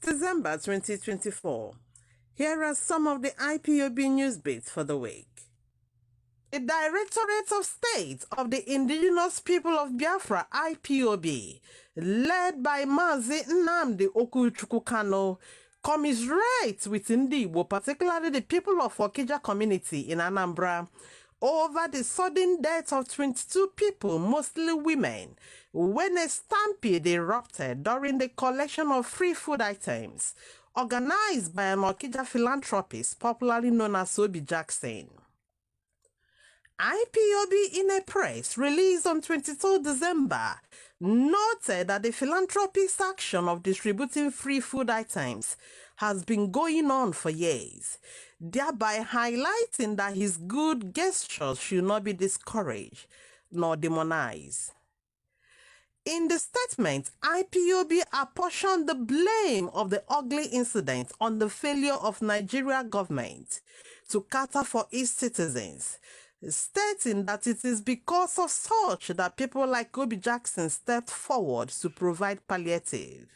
December 2024. Here are some of the IPOB news bits for the week. The Directorate of State of the Indigenous People of Biafra, IPOB, led by Mazi Nnamdi Kanu, commiserates with Igbo, particularly the people of Okija community in Anambra, over the sudden death of 22 people, mostly women, when a stampede erupted during the collection of free food items organized by an Okija philanthropist popularly known as Obi Jackson. IPOB, in a press release on 22 December, noted that the philanthropist's action of distributing free food items has been going on for years, thereby highlighting that his good gestures should not be discouraged nor demonized. In the statement, IPOB apportioned the blame of the ugly incident on the failure of Nigeria government to cater for its citizens, stating that it is because of such that people like Obi Jackson stepped forward to provide palliative,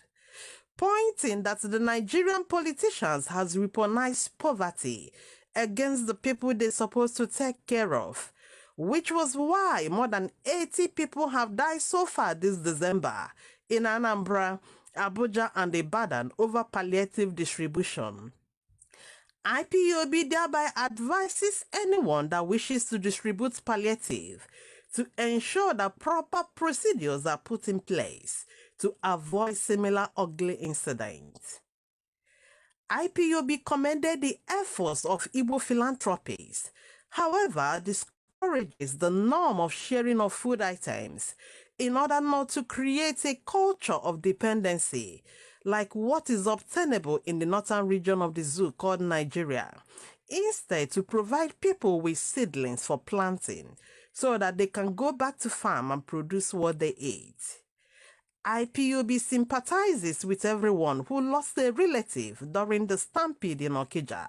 pointing that the Nigerian politicians has weaponized poverty against the people they're supposed to take care of, which was why more than 80 people have died so far this December in Anambra, Abuja, and Ibadan over palliative distribution. IPOB thereby advises anyone that wishes to distribute palliative to ensure that proper procedures are put in place to avoid similar ugly incidents. IPOB commended the efforts of Igbo philanthropists, however, discourages the norm of sharing of food items in order not to create a culture of dependency like what is obtainable in the northern region of the zoo called Nigeria, instead to provide people with seedlings for planting so that they can go back to farm and produce what they eat. IPOB sympathizes with everyone who lost a relative during the stampede in Okija,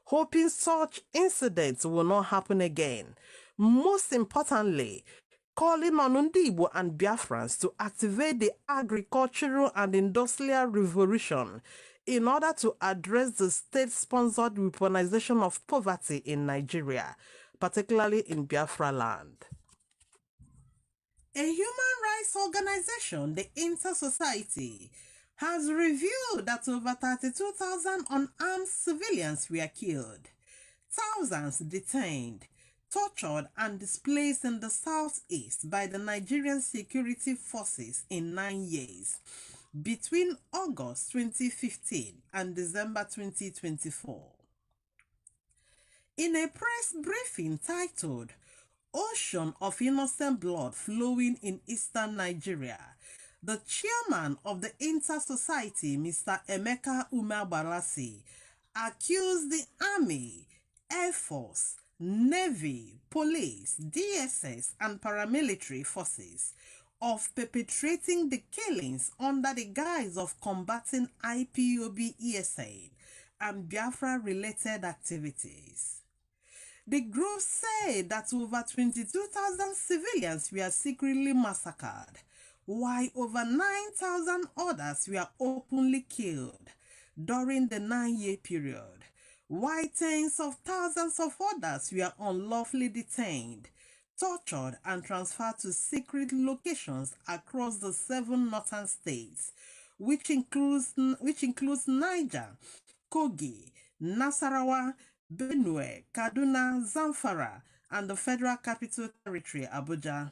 hoping such incidents will not happen again. Most importantly, calling on Igbo and Biafrans to activate the agricultural and industrial revolution in order to address the state-sponsored weaponization of poverty in Nigeria, particularly in Biafra land. A human rights organization, the Society, has revealed that over 32,000 unarmed civilians were killed, thousands detained, tortured and displaced in the southeast by the Nigerian security forces in 9 years, between August 2015 and December 2024. In a press briefing titled Ocean of Innocent Blood Flowing in Eastern Nigeria, the chairman of the Society, Mr. Emeka Umebarasi, accused the Army, Air Force, Navy, Police, DSS, and paramilitary forces of perpetrating the killings under the guise of combating IPOB ESA and Biafra-related activities. The group said that over 22,000 civilians were secretly massacred, while over 9,000 others were openly killed during the 9-year period, while tens of thousands of others were unlawfully detained, tortured, and transferred to secret locations across the 7 northern states, which includes Niger, Kogi, Nasarawa, Benue, Kaduna, Zamfara, and the Federal Capital Territory, Abuja.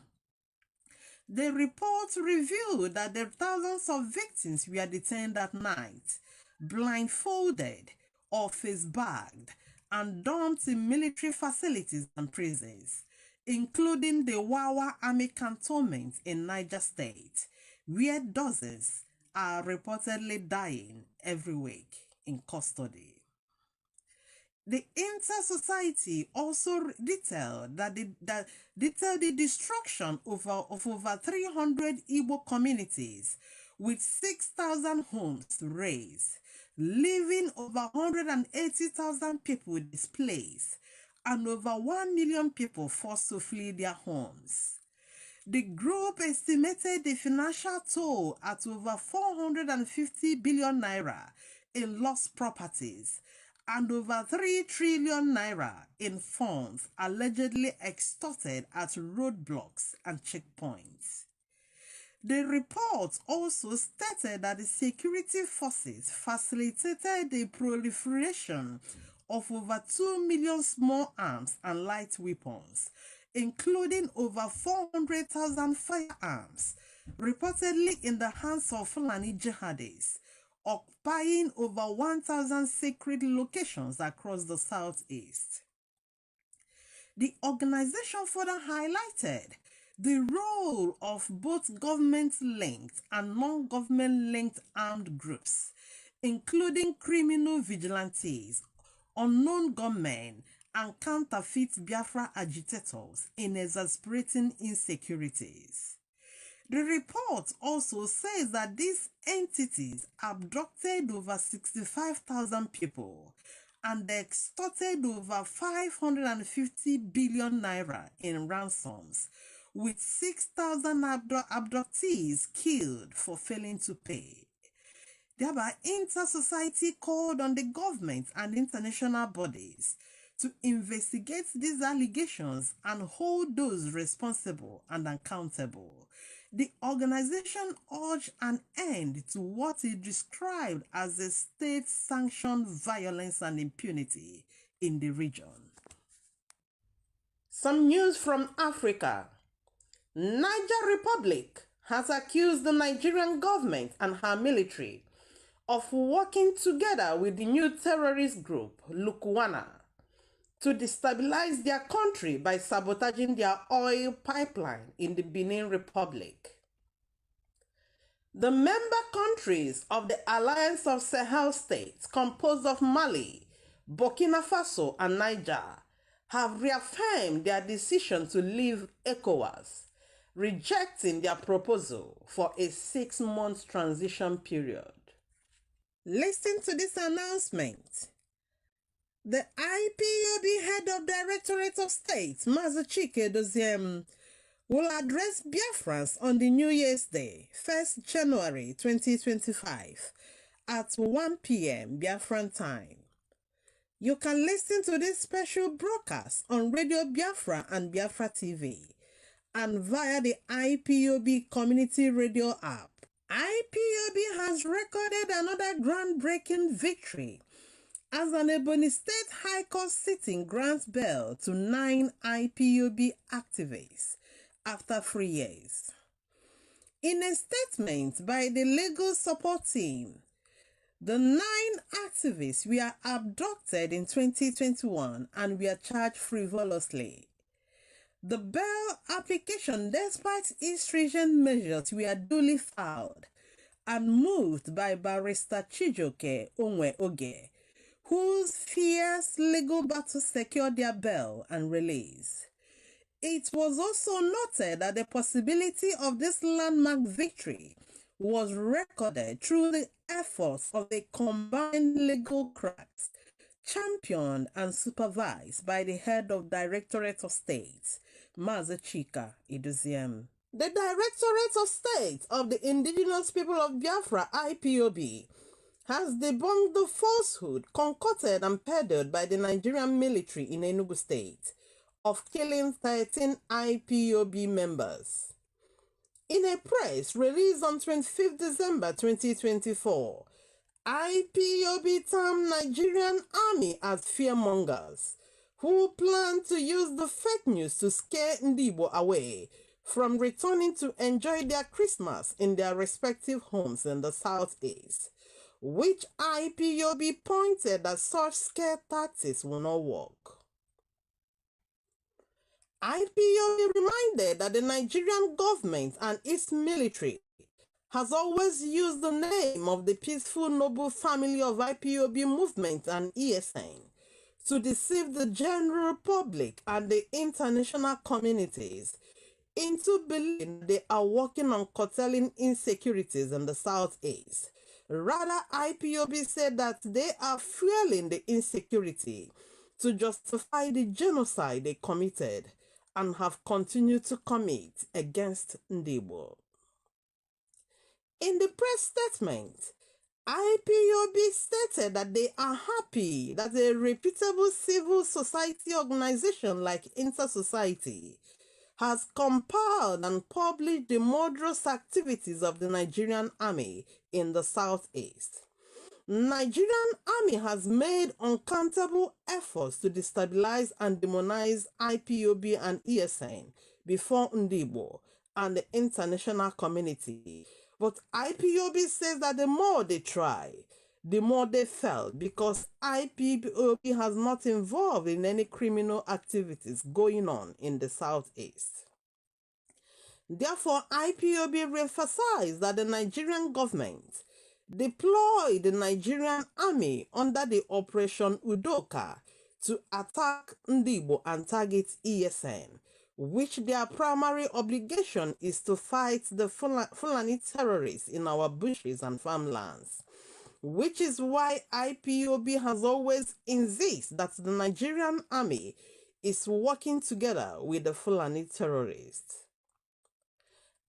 The report revealed that the thousands of victims were detained at night, blindfolded or face-bagged, and dumped in military facilities and prisons, including the Wawa Army Cantonment in Niger State, where dozens are reportedly dying every week in custody. The Society also detailed the destruction of over 300 Igbo communities, with 6,000 homes razed, leaving over 180,000 people displaced and over 1 million people forced to flee their homes. The group estimated the financial toll at over 450 billion naira in lost properties and over 3 trillion naira in funds allegedly extorted at roadblocks and checkpoints. The report also stated that the security forces facilitated the proliferation of over 2 million small arms and light weapons, including over 400,000 firearms, reportedly in the hands of Fulani jihadists, occupying over 1,000 sacred locations across the southeast. The organization further highlighted the role of both government-linked and non-government-linked armed groups, including criminal vigilantes, unknown gunmen, and counterfeit Biafra agitators in exasperating insecurities. The report also says that these entities abducted over 65,000 people and extorted over 550 billion naira in ransoms, with 6,000 abductees killed for failing to pay. Thereby, inter-society called on the government and international bodies to investigate these allegations and hold those responsible and accountable. The organization urged an end to what it described as a state-sanctioned violence and impunity in the region. Some news from Africa. Niger Republic has accused the Nigerian government and her military of working together with the new terrorist group, Lukwana, to destabilize their country by sabotaging their oil pipeline in the Benin Republic. The member countries of the Alliance of Sahel States, composed of Mali, Burkina Faso, and Niger, have reaffirmed their decision to leave ECOWAS, rejecting their proposal for a 6-month transition period. Listen to this announcement. The IPOB head of Directorate of State, Mazi, will address Biafrans on the New Year's Day, 1st January 2025, at 1 p.m. Biafran time. You can listen to this special broadcast on Radio Biafra and Biafra TV, and via the IPOB Community Radio app. IPOB has recorded another groundbreaking victory as an Ebony State High Court sitting grants bail to 9 IPOB activists after 3 years. In a statement by the legal support team, the 9 activists were abducted in 2021 and were charged frivolously. The bail application, despite its stringent measures, were duly filed and moved by Barrister Chijoke Onwe Oge, whose fierce legal battle secured their bail and release. It was also noted that the possibility of this landmark victory was recorded through the efforts of the combined legal cracks, championed and supervised by the head of Directorate of State, Mazi Iduziem. The Directorate of State of the Indigenous People of Biafra, IPOB, has debunked the falsehood concocted and peddled by the Nigerian military in Enugu State of killing 13 IPOB members. In a press released on 25th December 2024, IPOB termed Nigerian army as fearmongers who plan to use the fake news to scare Ndibo away from returning to enjoy their Christmas in their respective homes in the southeast, which IPOB pointed that such scare tactics will not work. IPOB reminded that the Nigerian government and its military has always used the name of the peaceful noble family of IPOB movement and ESN to deceive the general public and the international communities into believing they are working on curtailing insecurities in the southeast. Rather, IPOB said that they are fueling the insecurity to justify the genocide they committed and have continued to commit against Ndibo. In the press statement, IPOB stated that they are happy that a reputable civil society organization like Inter-Society has compiled and published the murderous activities of the Nigerian army in the southeast. Nigerian army has made uncountable efforts to destabilize and demonize IPOB and ESN before Ndibo and the international community. But IPOB says that the more they try, the more they fail because IPOB has not involved in any criminal activities going on in the southeast. Therefore, IPOB re-emphasized that the Nigerian government deployed the Nigerian army under the Operation Udoka to attack Ndibo and target ESN, which their primary obligation is to fight the Fulani terrorists in our bushes and farmlands, which is why IPOB has always insisted that the Nigerian army is working together with the Fulani terrorists.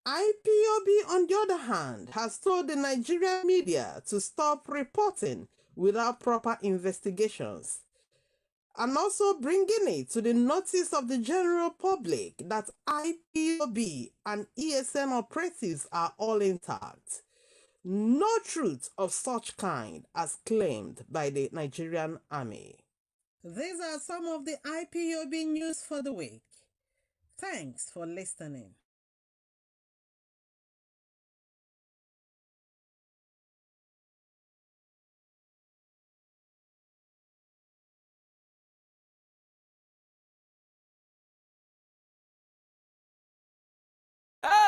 IPOB, on the other hand, has told the Nigerian media to stop reporting without proper investigations and also bringing it to the notice of the general public that IPOB and ESN operatives are all intact. No truth of such kind as claimed by the Nigerian army. These are some of the IPOB news for the week. Thanks for listening.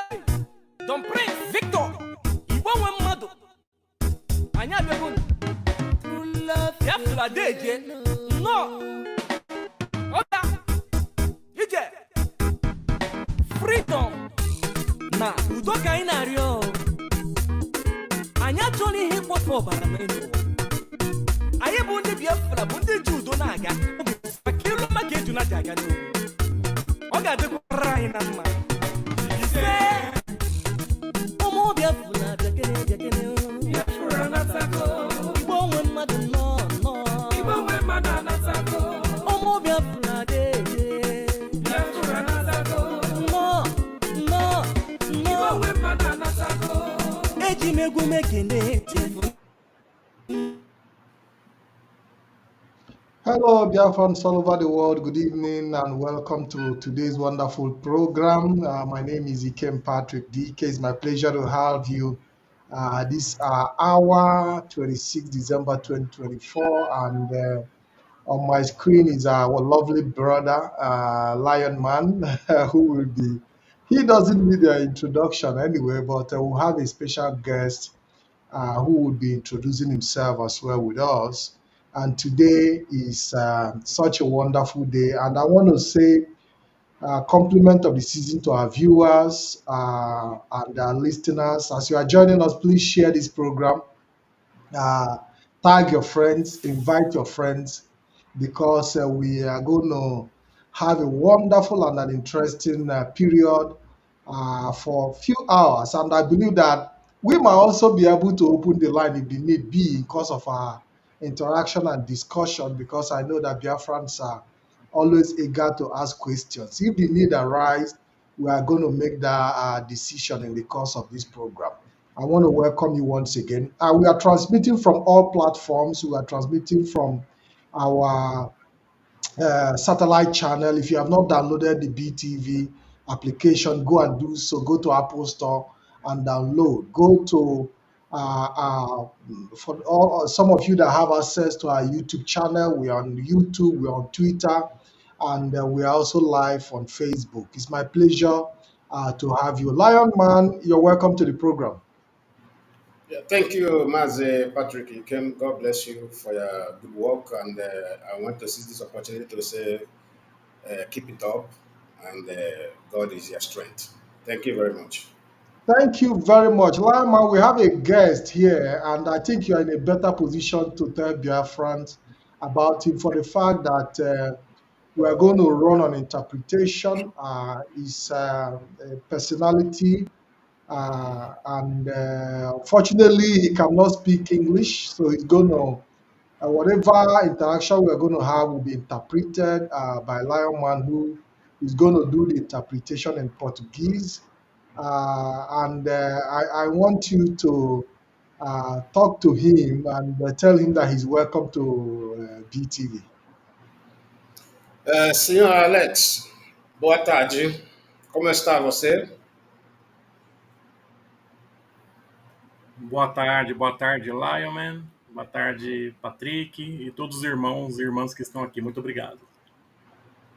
Hey, Don Prince Victor, Igbo nwe mmadụ, anyị abịago Biafra deje, nnọọ, ọga, ije, freedom, na udo ka anyị na-arịọ. Anyị achọghị ihe mkpofu ọbara n'elu. Anyị bụ ndị Biafra, bụ ndị ji udo na-aga, maka ilu maka eju na ji aga n'ugwu. Ọ ga-adịkwara anyị na mma. Hello, Biafrans all over the world. Good evening and welcome to today's wonderful program. My name is Ikem Patrick DK. It's my pleasure to have you. This hour 26 December 2024, and on my screen is our lovely brother, Lion Man, who will be. He doesn't need an introduction anyway, but we'll have a special guest who will be introducing himself as well with us. And today is such a wonderful day. And I want to say compliment of the season to our viewers and our listeners. As you are joining us, please share this program. Tag your friends, invite your friends, because we are going to have a wonderful and an interesting period for a few hours. And I believe that we might also be able to open the line if the need be because of our interaction and discussion, because I know that Biafrans are always eager to ask questions. If the need arises, we are going to make that decision in the course of this program. I want to welcome you once again. We are transmitting from all platforms. We are transmitting from our satellite channel. If you have not downloaded the BTV application, go and do so. Go to Apple Store and download. Go to for all some of you that have access to our YouTube channel, we are on YouTube, we are on Twitter, and we are also live on Facebook. It's my pleasure to have you. Lion Man, you're welcome to the program. Yeah, thank you, Mazi Patrick. God bless you for your good work, and I want to seize this opportunity to say, keep it up, and God is your strength. Thank you very much. Thank you very much. Lion Man, we have a guest here, and I think you're in a better position to tell Biafrans about him for the fact that we are going to run on interpretation. His personality, and fortunately, he cannot speak English, so he's going to Whatever interaction we're going to have will be interpreted by Lion Man, who is going to do the interpretation in Portuguese. And I want you to talk to him and tell him that he's welcome to BTV. Senhor Alex, boa tarde. Como está você? Boa tarde, Lionman. Boa tarde, Patrick e todos os irmãos e irmãs que estão aqui. Muito obrigado.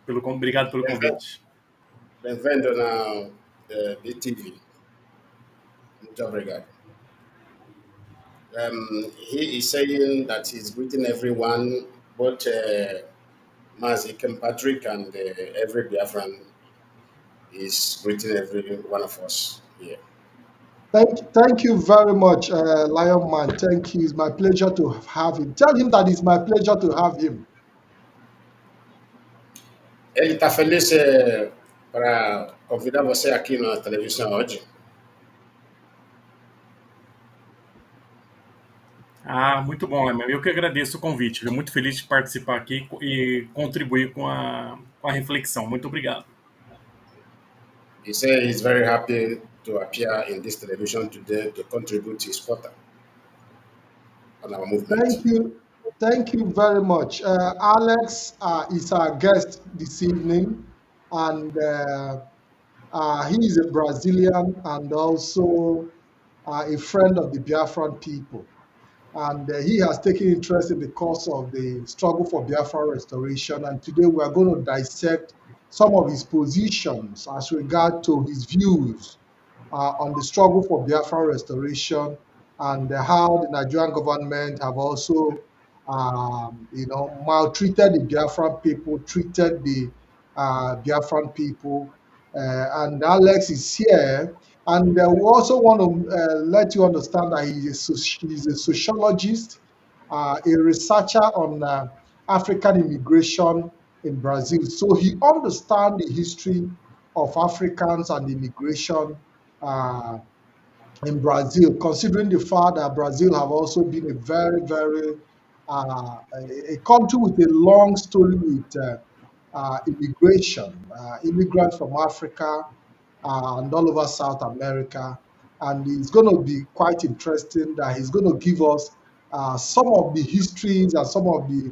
Obrigado pelo Bem-vindo convite. bem-vindo na BTV. Muito obrigado. He is saying that he's greeting everyone, both Mazi, Patrick, and every Biafran is greeting every one of us here. Thank you very much, Lion Man. Thank you. It's my pleasure to have him. Tell him that it's my pleasure to have him. Ele está feliz para convidar você aqui na televisão hoje. Ah, muito bom, Lionman. Eu que agradeço o convite. Fico muito feliz de participar aqui e contribuir com a reflexão. Muito obrigado. He said he's very happy to appear in this television today to contribute his quota on our movement. Thank you. Thank you very much. Alex is our guest this evening, and he is a Brazilian and also a friend of the Biafran people. And he has taken interest in the cause of the struggle for Biafra restoration. And today we are going to dissect some of his positions as regard to his views on the struggle for Biafra restoration and how the Nigerian government have also, maltreated the Biafran people, treated the Biafran people. And Alex is here. And we also want to let you understand that he's a sociologist, a researcher on African immigration in Brazil. So he understands the history of Africans and immigration uh, in Brazil, considering the fact that Brazil have also been a very, very a country with a long story with immigration, immigrants from Africa and all over South America. And it's going to be quite interesting that he's going to give us some of the histories and some of the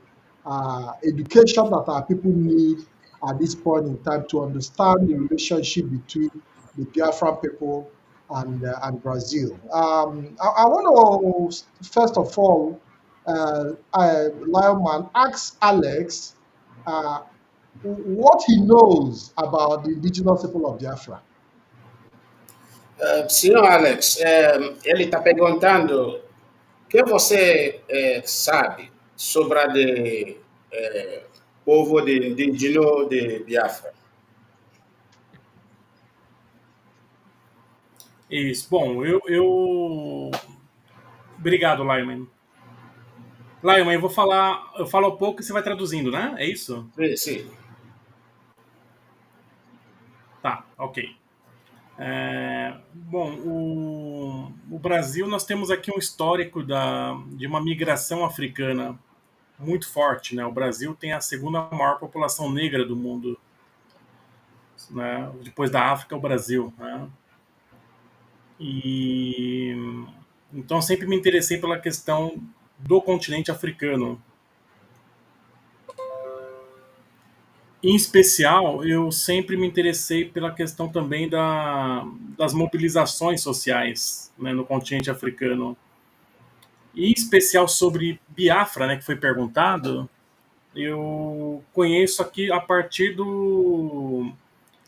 education that our people need at this point in time to understand the relationship between the Biafran people and Brazil. I want to first of all, Lionman, ask Alex uh, what he knows about the indigenous people of Biafra. Senhor Alex, ele está perguntando o que você sabe sobre o povo indígena de Biafra. Isso. Bom, Obrigado, Lionman. Lionman, eu falo um pouco e você vai traduzindo, né? É isso? Sim, sim. Tá, ok. Bom, o Brasil, nós temos aqui um histórico de uma migração africana muito forte, né? O Brasil tem a segunda maior população negra do mundo, né? Depois da África, o Brasil, né? E então sempre me interessei pela questão do continente africano. Em especial, eu sempre me interessei pela questão também das mobilizações sociais, né, no continente africano. E em especial sobre Biafra, né, que foi perguntado, eu conheço aqui a partir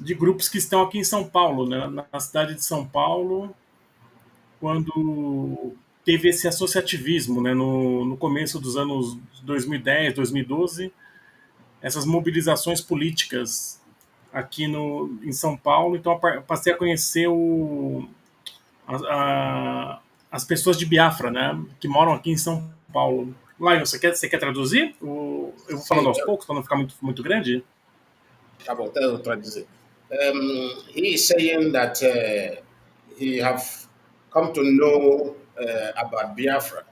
de grupos que estão aqui em São Paulo, né, na cidade de São Paulo, quando teve esse associativismo, né, no começo dos anos 2010, 2012, essas mobilizações políticas aqui em São Paulo. Então, eu passei a conhecer as pessoas de Biafra, né, que moram aqui em São Paulo. Lion, você quer traduzir? Eu vou falando aos poucos para não ficar muito grande? Tá bom, então eu vou traduzir. He is saying that he have come to know about Biafra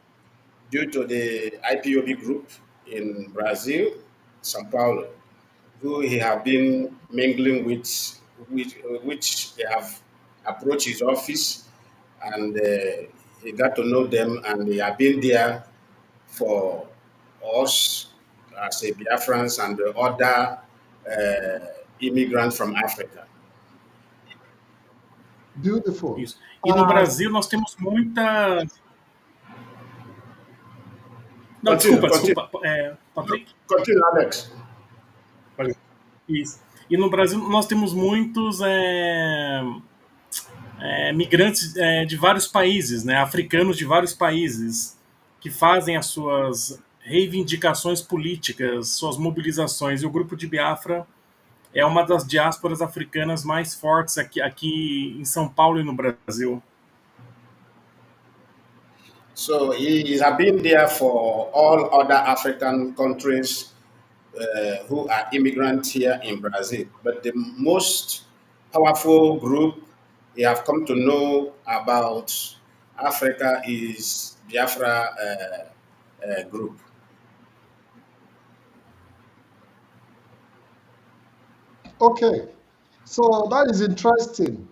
due to the IPOB group in Brazil, São Paulo, who he have been mingling with which they have approached his office, and he got to know them, and they have been there for us as a Biafrans and the other immigrants from Africa. Beautiful. Isso. E no Brasil nós temos muita. Não, Continue, desculpa, continue, desculpa, Patrick. continue, Alex. Isso. E no Brasil nós temos muitos migrantes de vários países, né, africanos de vários países, que fazem as suas reivindicações políticas, suas mobilizações. E o grupo de Biafra é uma das diásporas africanas mais fortes aqui em São Paulo e no Brasil. So he has been there for all other African countries who are immigrants here in Brazil. But the most powerful group we have come to know about Africa is Biafra group. Okay, so that is interesting.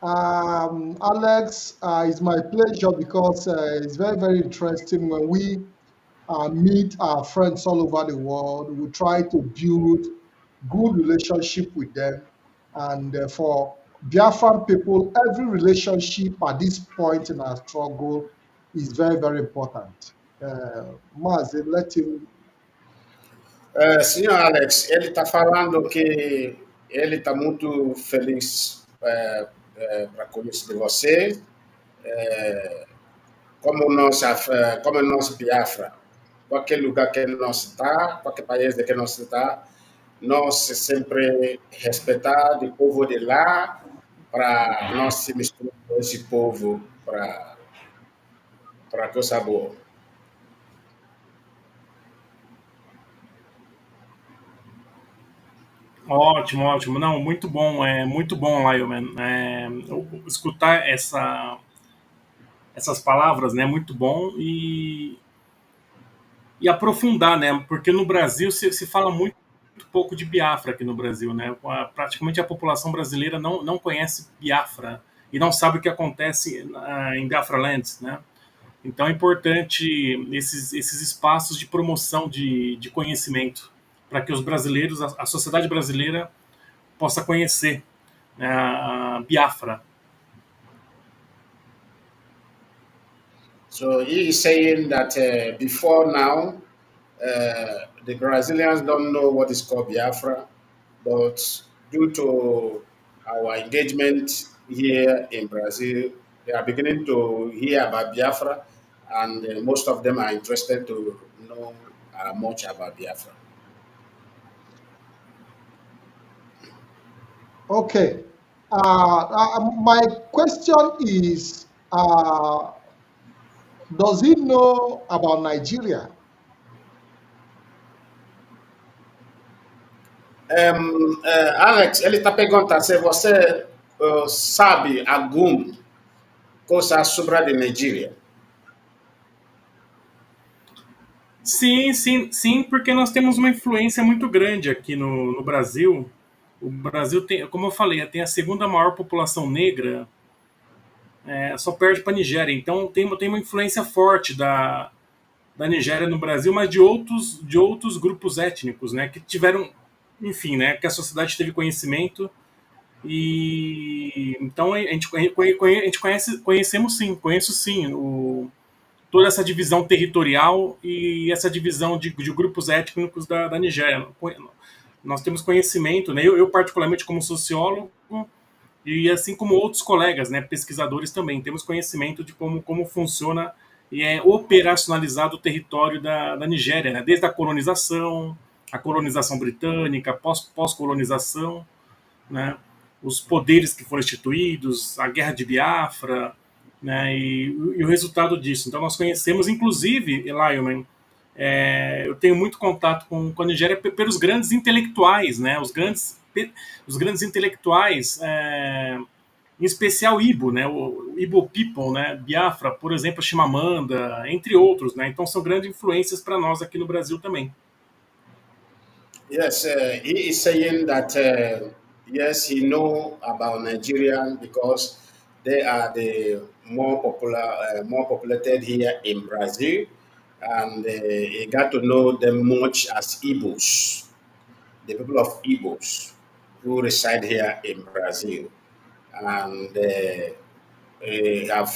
Alex, it's my pleasure because it's very, very interesting when we meet our friends all over the world. We try to build good relationship with them. And for Biafran people, every relationship at this point in our struggle is very, very important. Mazi, let him. Senhor Alex, ele está falando que ele está muito feliz para conhecer você, como nós Biafra, qualquer lugar que nós está, qualquer país que nós está, nós sempre respeitar o povo de lá para nós se misturar com esse povo para coisa boa. Ótimo, ótimo. Não, muito bom, Lionman. Escutar essas palavras, né, muito bom e aprofundar, né, porque no Brasil se fala muito pouco de Biafra aqui no Brasil, né, praticamente a população brasileira não conhece Biafra e não sabe o que acontece em Biafraland, né. Então é importante esses espaços de promoção de conhecimento para que os brasileiros, a sociedade brasileira possa conhecer, né, a Biafra. So he is saying that before now, the Brazilians don't know what is called Biafra, but due to our engagement here in Brazil, they are beginning to hear about Biafra, and most of them are interested to know much about Biafra. Okay. My question is, does he know about Nigeria? Alex, ele está perguntando se você sabe alguma coisa sobre a Nigéria. Sim, porque nós temos uma influência muito grande aqui no Brasil. O Brasil tem, como eu falei, tem a segunda maior população negra, só perde para a Nigéria. Então tem uma influência forte da Nigéria no Brasil, mas de outros grupos étnicos, né, que tiveram, enfim, né, que a sociedade teve conhecimento e então a gente conheço sim toda essa divisão territorial e essa divisão de grupos étnicos da Nigéria. Nós temos conhecimento, né? Eu particularmente como sociólogo e assim como outros colegas, né, pesquisadores também, temos conhecimento de como funciona e é operacionalizado o território da Nigéria, né? Desde a colonização britânica, pós-colonização, né? Os poderes que foram instituídos, a guerra de Biafra, né? E o resultado disso. Então nós conhecemos, inclusive, Lionman, eu tenho muito contato com a Nigéria pelos grandes intelectuais, né? Os grandes intelectuais em especial Igbo, né, o Igbo People, né, Biafra, por exemplo, Chimamanda, entre outros, né, então são grandes influências para nós aqui no Brasil também. Yes, he is saying that yes, he know about Nigerian because they are the more populated here in Brazil, and he got to know them much as Igbos, the people of Igbos who reside here in Brazil, and have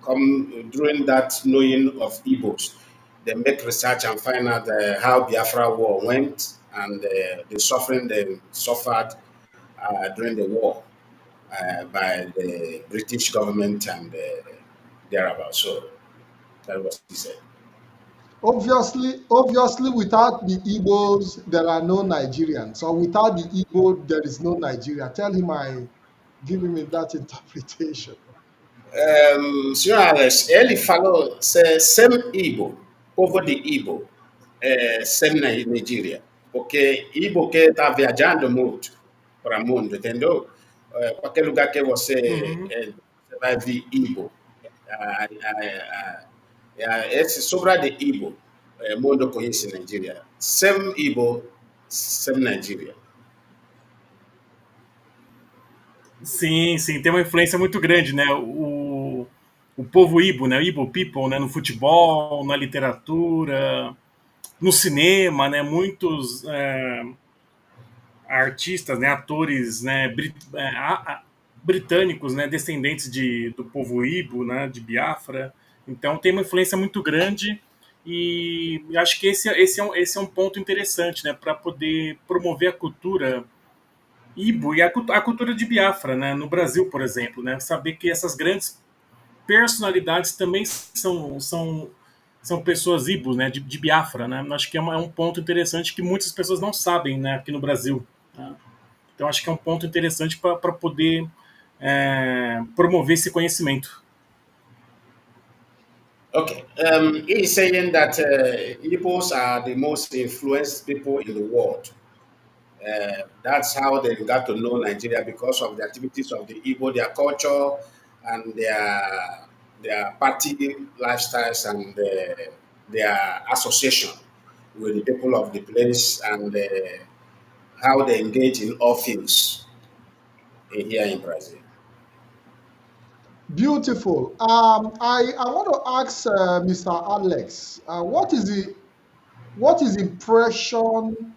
come during that knowing of Igbos. They make research and find out how Biafra war went and the suffering they suffered during the war by the British government and thereabouts. So that was he said. Obviously, without the Igbos, there are no Nigerians. So without the Igbo, there is no Nigeria. Tell him I give him that interpretation. Senhor Alex, ele falou sem Igbo, povo de Igbo, sem na Nigeria, porque Igbo que está viajando muito para o mundo, entendeu? Qualquer lugar que você, você vai ver Igbo. Esse sobra de Igbo, o mundo conhece Nigeria. Sem Igbo, sem Nigeria. Sim, sim, tem uma influência muito grande, né? O povo Igbo, né? O Igbo People, né? No futebol, na literatura, no cinema, né? Muitos artistas, né? Atores, né? Britânicos, né? Descendentes do povo Igbo, né? De Biafra. Então tem uma influência muito grande e acho que esse é um ponto interessante, né? Para poder promover a cultura Igbo e a cultura de Biafra, né? No Brasil, por exemplo, né? Saber que essas grandes personalidades também são pessoas Igbos, né? De Biafra, né? Acho que é um ponto interessante que muitas pessoas não sabem, né? Aqui no Brasil. Né? Então acho que é um ponto interessante para poder promover esse conhecimento. Okay, he is saying that Igbos are the most influenced people in the world. That's how they got to know Nigeria because of the activities of the Igbo, their culture, and their party lifestyles and their association with the people of the place and how they engage in all fields here in Brazil. Beautiful. I want to ask Mr. Alex, what is impression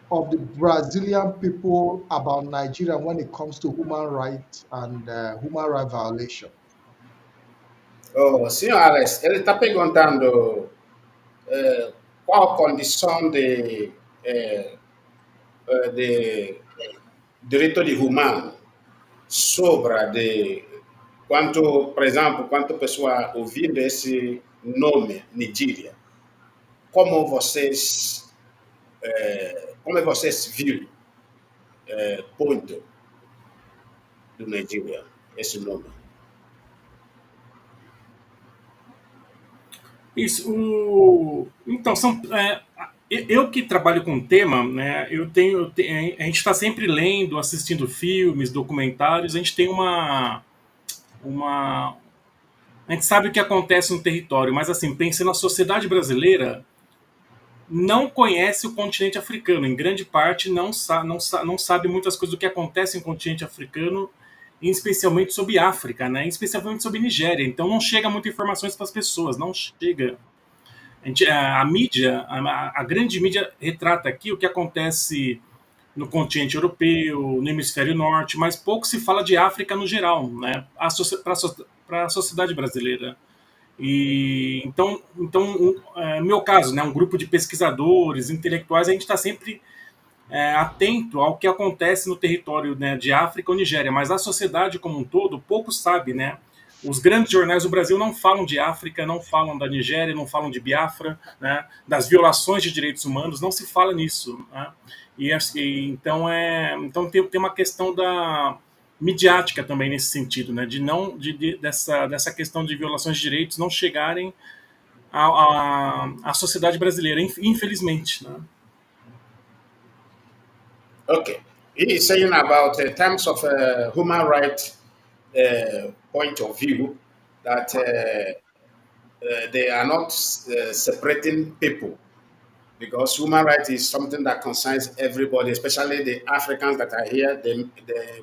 of the Brazilian people about Nigeria when it comes to human rights and human rights violation? Oh, senhor Alex, ele está perguntando qual a condição de direito de humano sobre de quanto, por exemplo, quanto pessoa ouvindo esse nome Nigeria, como vocês viram ponto do Nigeria esse nome? Isso. Então eu que trabalho com o tema, né? A gente está sempre lendo, assistindo filmes, documentários. A gente tem a gente sabe o que acontece no território, mas assim, pensando na sociedade brasileira, não conhece o continente africano. Em grande parte, não sabe muitas coisas do que acontece no continente africano, especialmente sobre África, né? Especialmente sobre Nigéria. Então, não chega muitas informações para as pessoas, não chega. A mídia, a grande mídia retrata aqui o que acontece no continente europeu, no hemisfério norte, mas pouco se fala de África no geral, né? Para a sociedade brasileira. E então meu caso, né, um grupo de pesquisadores, intelectuais, a gente está sempre atento ao que acontece no território, né, de África ou Nigéria, mas a sociedade como um todo pouco sabe, né? Os grandes jornais do Brasil não falam de África, não falam da Nigéria, não falam de Biafra, né? Das violações de direitos humanos, não se fala nisso, né? Então tem uma questão da midiática também nesse sentido, né? Dessa questão de violações de direitos não chegarem à sociedade brasileira, infelizmente, né? Okay. He is saying about terms of human rights point of view that they are not separating people, because human rights is something that concerns everybody, especially the Africans that are here. They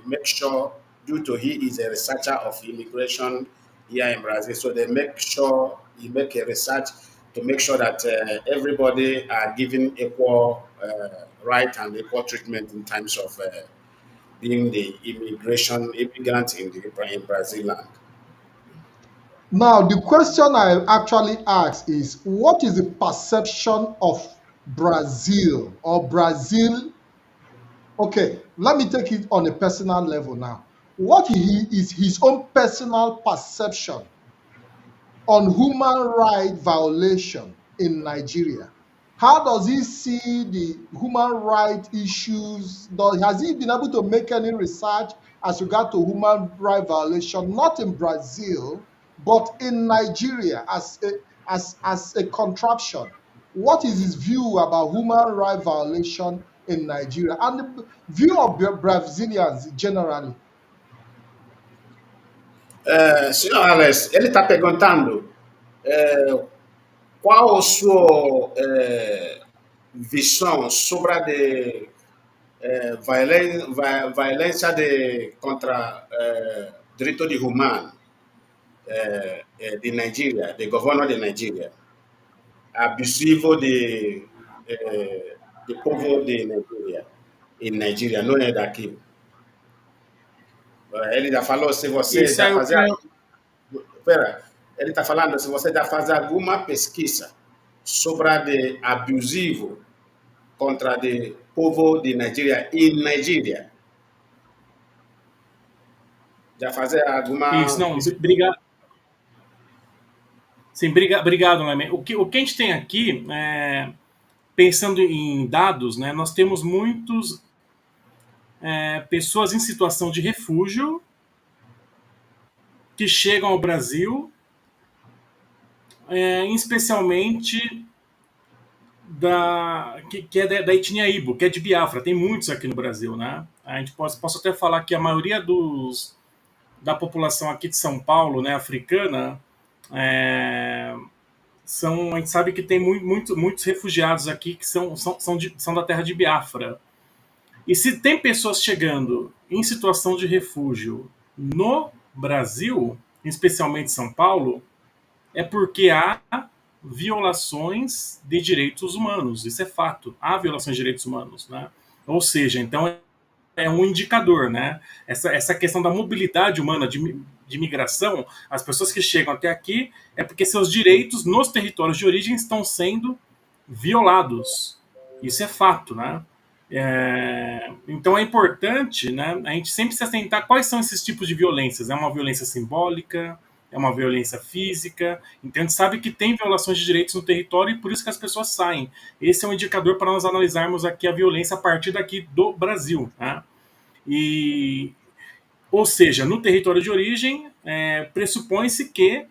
make sure, due to he is a researcher of immigration here in Brazil, so they make sure he make a research to make sure that everybody are given equal right and equal treatment in terms of being the immigrant in Brazil land. Now, the question I actually ask is, what is the perception of Brazil or Brazil? Okay, let me take it on a personal level now. What is his own personal perception on human right violation in Nigeria? How does he see the human right issues? Has he been able to make any research as regard to human right violation, not in Brazil, but in Nigeria as a contraption? What is his view about human right violation in Nigeria and the view of Brazilians generally? Signor Alex, ele está perguntando qual a sua visão sobre a violência contra direito de humano de Nigeria, do governo de Nigeria, abusivo do povo de Nigeria, em Nigeria, não é daqui. Ele já falou se você Isso já é o fazia. que Pera, ele está falando se você já faz alguma pesquisa sobre o abusivo contra o povo de Nigeria em Nigeria. Já fazer isso, alguma não, pesquisa? obrigado. Sim, obrigado, Nnamdi. O que a gente tem aqui, pensando em dados, né, nós temos muitos pessoas em situação de refúgio que chegam ao Brasil, especialmente que é da etnia Ibo, que é de Biafra. Tem muitos aqui no Brasil, né? A gente posso até falar que a maioria da população aqui de São Paulo, né, africana, a gente sabe que tem muitos refugiados aqui que são da terra de Biafra. E se tem pessoas chegando em situação de refúgio no Brasil, especialmente São Paulo, é porque há violações de direitos humanos. Isso é fato. Há violações de direitos humanos, né? Ou seja, então é um indicador, né? Essa questão da mobilidade humana de migração, as pessoas que chegam até aqui é porque seus direitos nos territórios de origem estão sendo violados. Isso é fato, né? Então é importante, né, a gente sempre se atentar quais são esses tipos de violências. É uma violência simbólica, é uma violência física. Então a gente sabe que tem violações de direitos no território e por isso que as pessoas saem. Esse é um indicador para nós analisarmos aqui a violência a partir daqui do Brasil, né? Ou seja, no território de origem, pressupõe-se que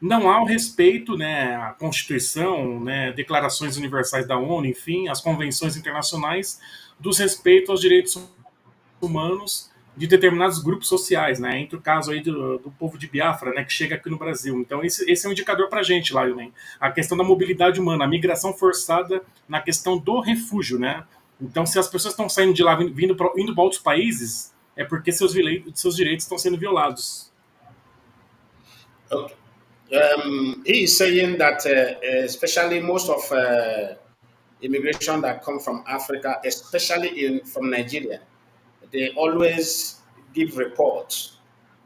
não há o respeito, né, à Constituição, né, declarações universais da ONU, enfim, as convenções internacionais dos respeitos aos direitos humanos de determinados grupos sociais, né, entre o caso aí do povo de Biafra, né, que chega aqui no Brasil. Então esse é um indicador para a gente, Lionel, a questão da mobilidade humana, a migração forçada na questão do refúgio, né. Então se as pessoas estão saindo de lá, indo para outros países, é porque seus direitos estão sendo violados. Okay. He is saying that especially most of immigration that come from Africa, especially from Nigeria, they always give reports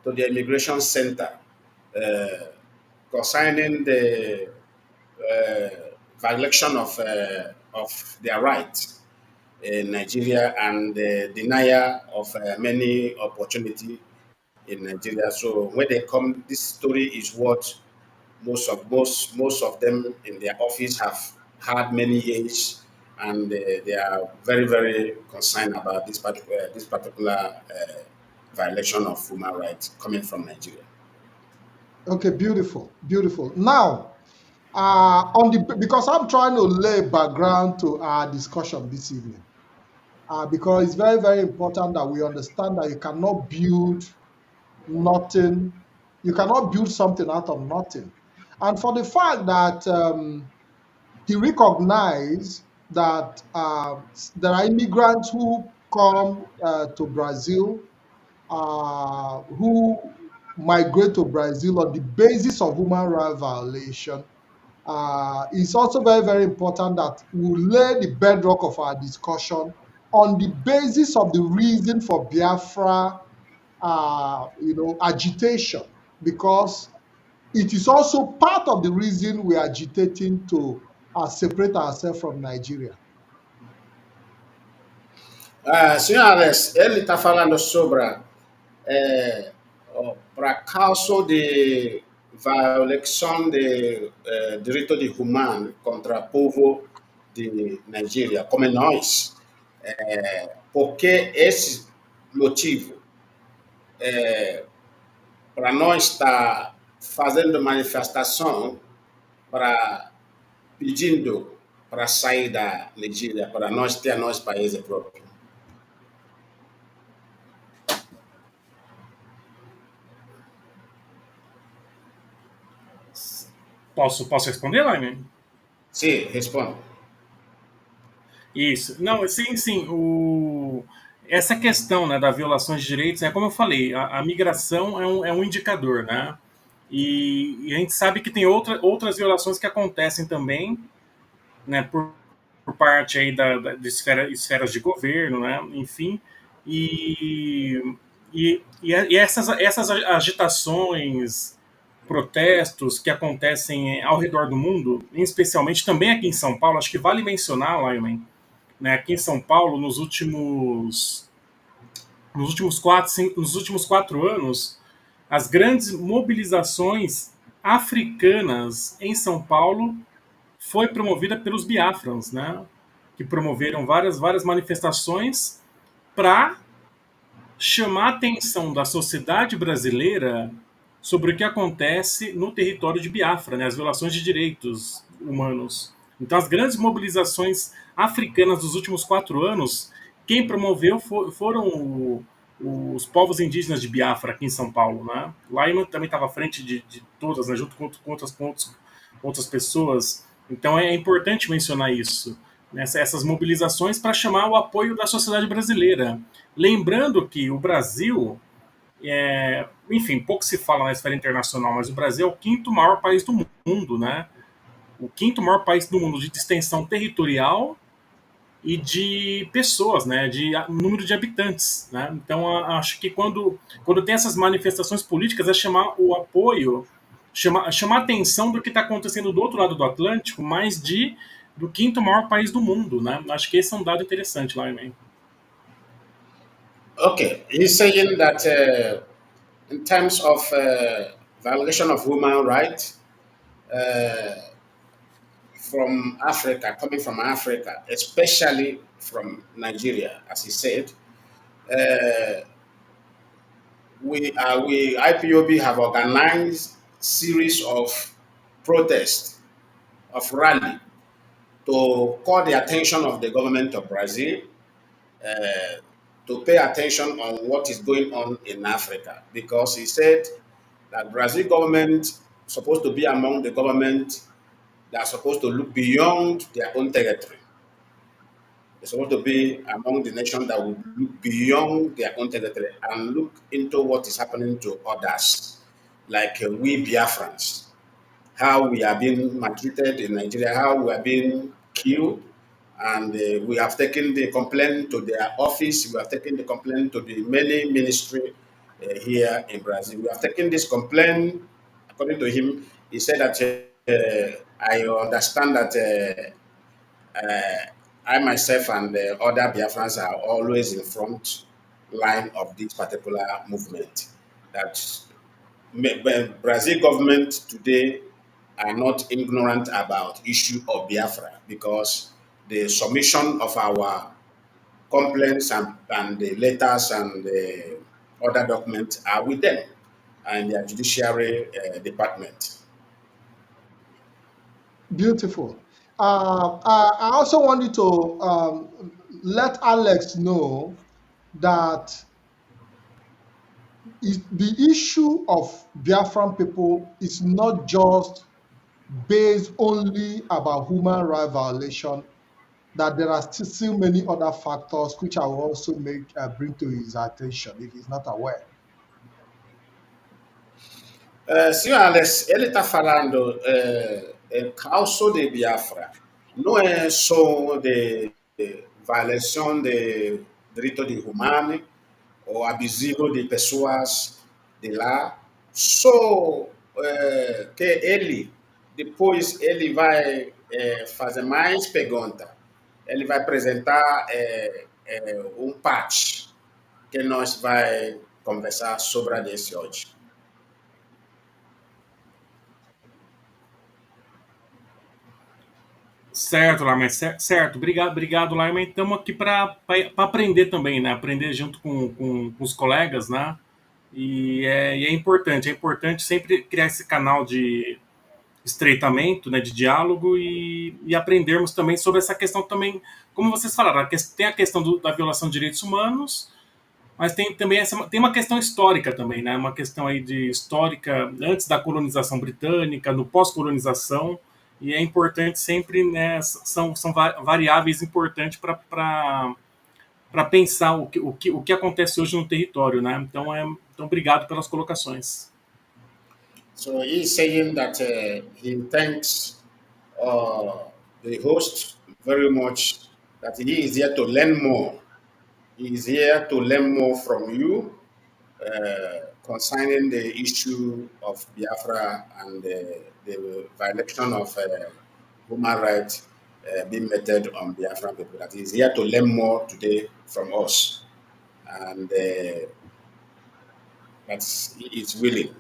to the immigration center concerning the violation of their rights in Nigeria and the denial of many opportunity in Nigeria. So when they come, this story is what most of them in their office have had many years, and they are very very concerned about this particular violation of human rights coming from Nigeria. Okay, beautiful, beautiful. Now, because I'm trying to lay background to our discussion this evening. because it's very, very important that we understand that you cannot build nothing, you cannot build something out of nothing. And for the fact that he recognized that there are immigrants who come to Brazil, who migrate to Brazil on the basis of human rights violation. It's also very, very important that we lay the bedrock of our discussion on the basis of the reason for Biafra, agitation, because it is also part of the reason we are agitating to separate ourselves from Nigeria. Senhores, ele está falando sobre para causa de violação de direito de humano contra o povo de Nigéria, como nós, porque esse motivo para nós estar fazendo manifestação para pedindo para sair da Nigéria, para nós ter nosso país próprio. Posso responder, Laine? Sim, responda. Isso. Não, sim. Essa questão, né, da violação de direitos, como eu falei, a migração é um indicador, né? E a gente sabe que tem outras violações que acontecem também, né, por parte aí de esferas de governo, né? Enfim. E essas agitações, protestos que acontecem ao redor do mundo, especialmente também aqui em São Paulo, acho que vale mencionar, Lyman, né, aqui em São Paulo, nos últimos 4 anos, as grandes mobilizações africanas em São Paulo foi promovida pelos Biafrans, né, que promoveram várias manifestações para chamar a atenção da sociedade brasileira sobre o que acontece no território de Biafra, né, as violações de direitos humanos. Então, as grandes mobilizações africanas dos últimos 4 anos, quem promoveu foram os povos indígenas de Biafra, aqui em São Paulo. Né? Lyman também estava à frente de todas, né, junto com outras pessoas. Então, é importante mencionar isso, né, essas mobilizações para chamar o apoio da sociedade brasileira. Lembrando que o Brasil, enfim, pouco se fala na esfera internacional, mas o Brasil é o 5º maior país do mundo, né? O 5º maior país do mundo de extensão territorial e de pessoas, né? De número de habitantes, né? Então, acho que quando tem essas manifestações políticas, é chamar o apoio, chamar a atenção do que está acontecendo do outro lado do Atlântico, mais do 5º maior país do mundo, né? Acho que esse é um dado interessante lá, também. Okay, he's saying that in terms of violation of human rights from Africa, coming from Africa, especially from Nigeria, as he said, we IPOB have organized series of protests, of rally, to call the attention of the government of Brazil to pay attention on what is going on in Africa, because he said that Brazil government supposed to be among the government that are supposed to look beyond their own territory. They're supposed to be among the nations that will look beyond their own territory and look into what is happening to others, like we Biafrans, how we are being maltreated in Nigeria, how we are being killed. And we have taken the complaint to their office. We have taken the complaint to the many ministry here in Brazil. We have taken this complaint. According to him, he said that I understand that I myself and the other Biafrans are always in front line of this particular movement. That Brazil government today are not ignorant about issue of Biafra, because the submission of our complaints and the letters and the other documents are with them and their judiciary department. Beautiful. I also wanted to let Alex know that the issue of Biafran people is not just based only about human rights violation, that there are still many other factors which I will also bring to his attention if he's not aware. Senhor Alex, ele está falando causa de Biafra. Não é só de violação de direitos humanos ou abusivo de pessoas de lá. Só que ele, depois ele vai fazer mais perguntas. Ele vai apresentar um patch que nós vai conversar sobre isso hoje. Certo, Lyman, certo. Obrigado, Lyman. Estamos aqui para aprender também, né? Aprender junto com os colegas, né? E é importante sempre criar esse canal de estreitamento, né, de diálogo e aprendermos também sobre essa questão também, como vocês falaram, tem a questão da violação de direitos humanos, mas tem também tem uma questão histórica também, né? Uma questão aí de histórica antes da colonização britânica, no pós-colonização, e é importante sempre, né? São variáveis importantes para pensar o que acontece hoje no território, né? Então obrigado pelas colocações. So he's saying that he thanks the host very much, that he is here to learn more. He is here to learn more from you concerning the issue of Biafra and the violation of human rights being meted on Biafran people. That he is here to learn more today from us. And he is willing.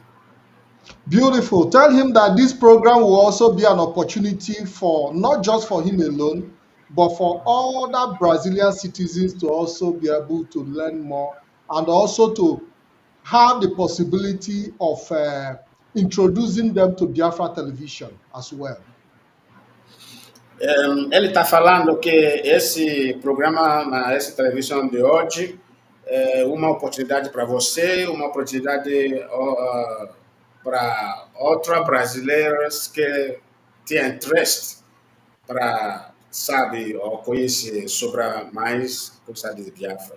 Beautiful. Tell him that this program will also be an opportunity for not just for him alone, but for other Brazilian citizens to also be able to learn more and also to have the possibility of introducing them to Biafra television as well. Ele está falando que esse programa na essa televisão de hoje é uma oportunidade para você, uma oportunidade para outras brasileiras que têm interesse para saber ou conhecer sobre mais coisas de Biafra.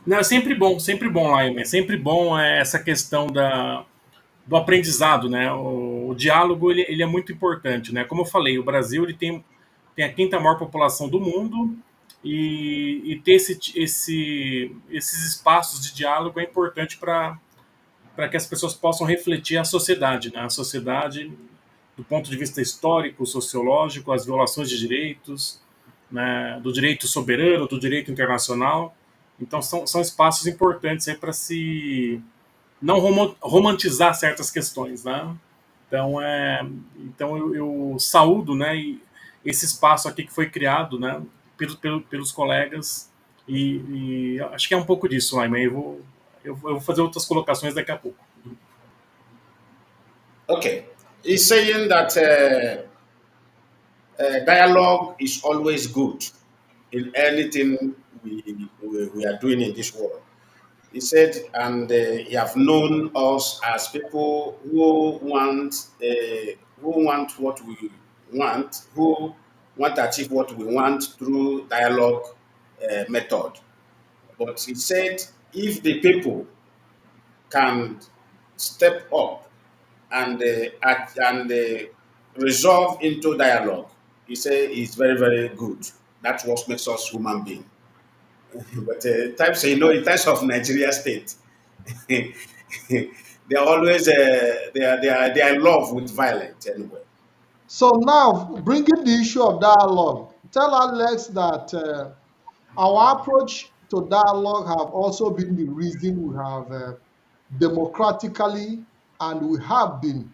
Não, é sempre bom, Lyman. É sempre bom essa questão do aprendizado, né? O diálogo ele é muito importante, né? Como eu falei, o Brasil ele tem a quinta maior população do mundo e ter esses espaços de diálogo é importante para que as pessoas possam refletir a sociedade, né? A sociedade do ponto de vista histórico, sociológico, as violações de direitos, né? Do direito soberano, do direito internacional. Então são espaços importantes aí para se não romantizar certas questões, né? Então eu saúdo, né, esse espaço aqui que foi criado, né, pelos colegas e acho que é um pouco disso, Lyman. Eu vou fazer outras colocações daqui a pouco. Okay, he's saying that dialogue is always good in anything we are doing in this world. He said, and he have known us as people who want what we want, who want to achieve what we want through dialogue method. But he said, if the people can step up and act and resolve into dialogue, he said, it's very, very good. That's what makes us human beings. But in times of Nigeria state, they are always they are in love with violence anyway. So now, bringing the issue of dialogue, tell Alex that our approach to dialogue have also been the reason we have democratically and we have been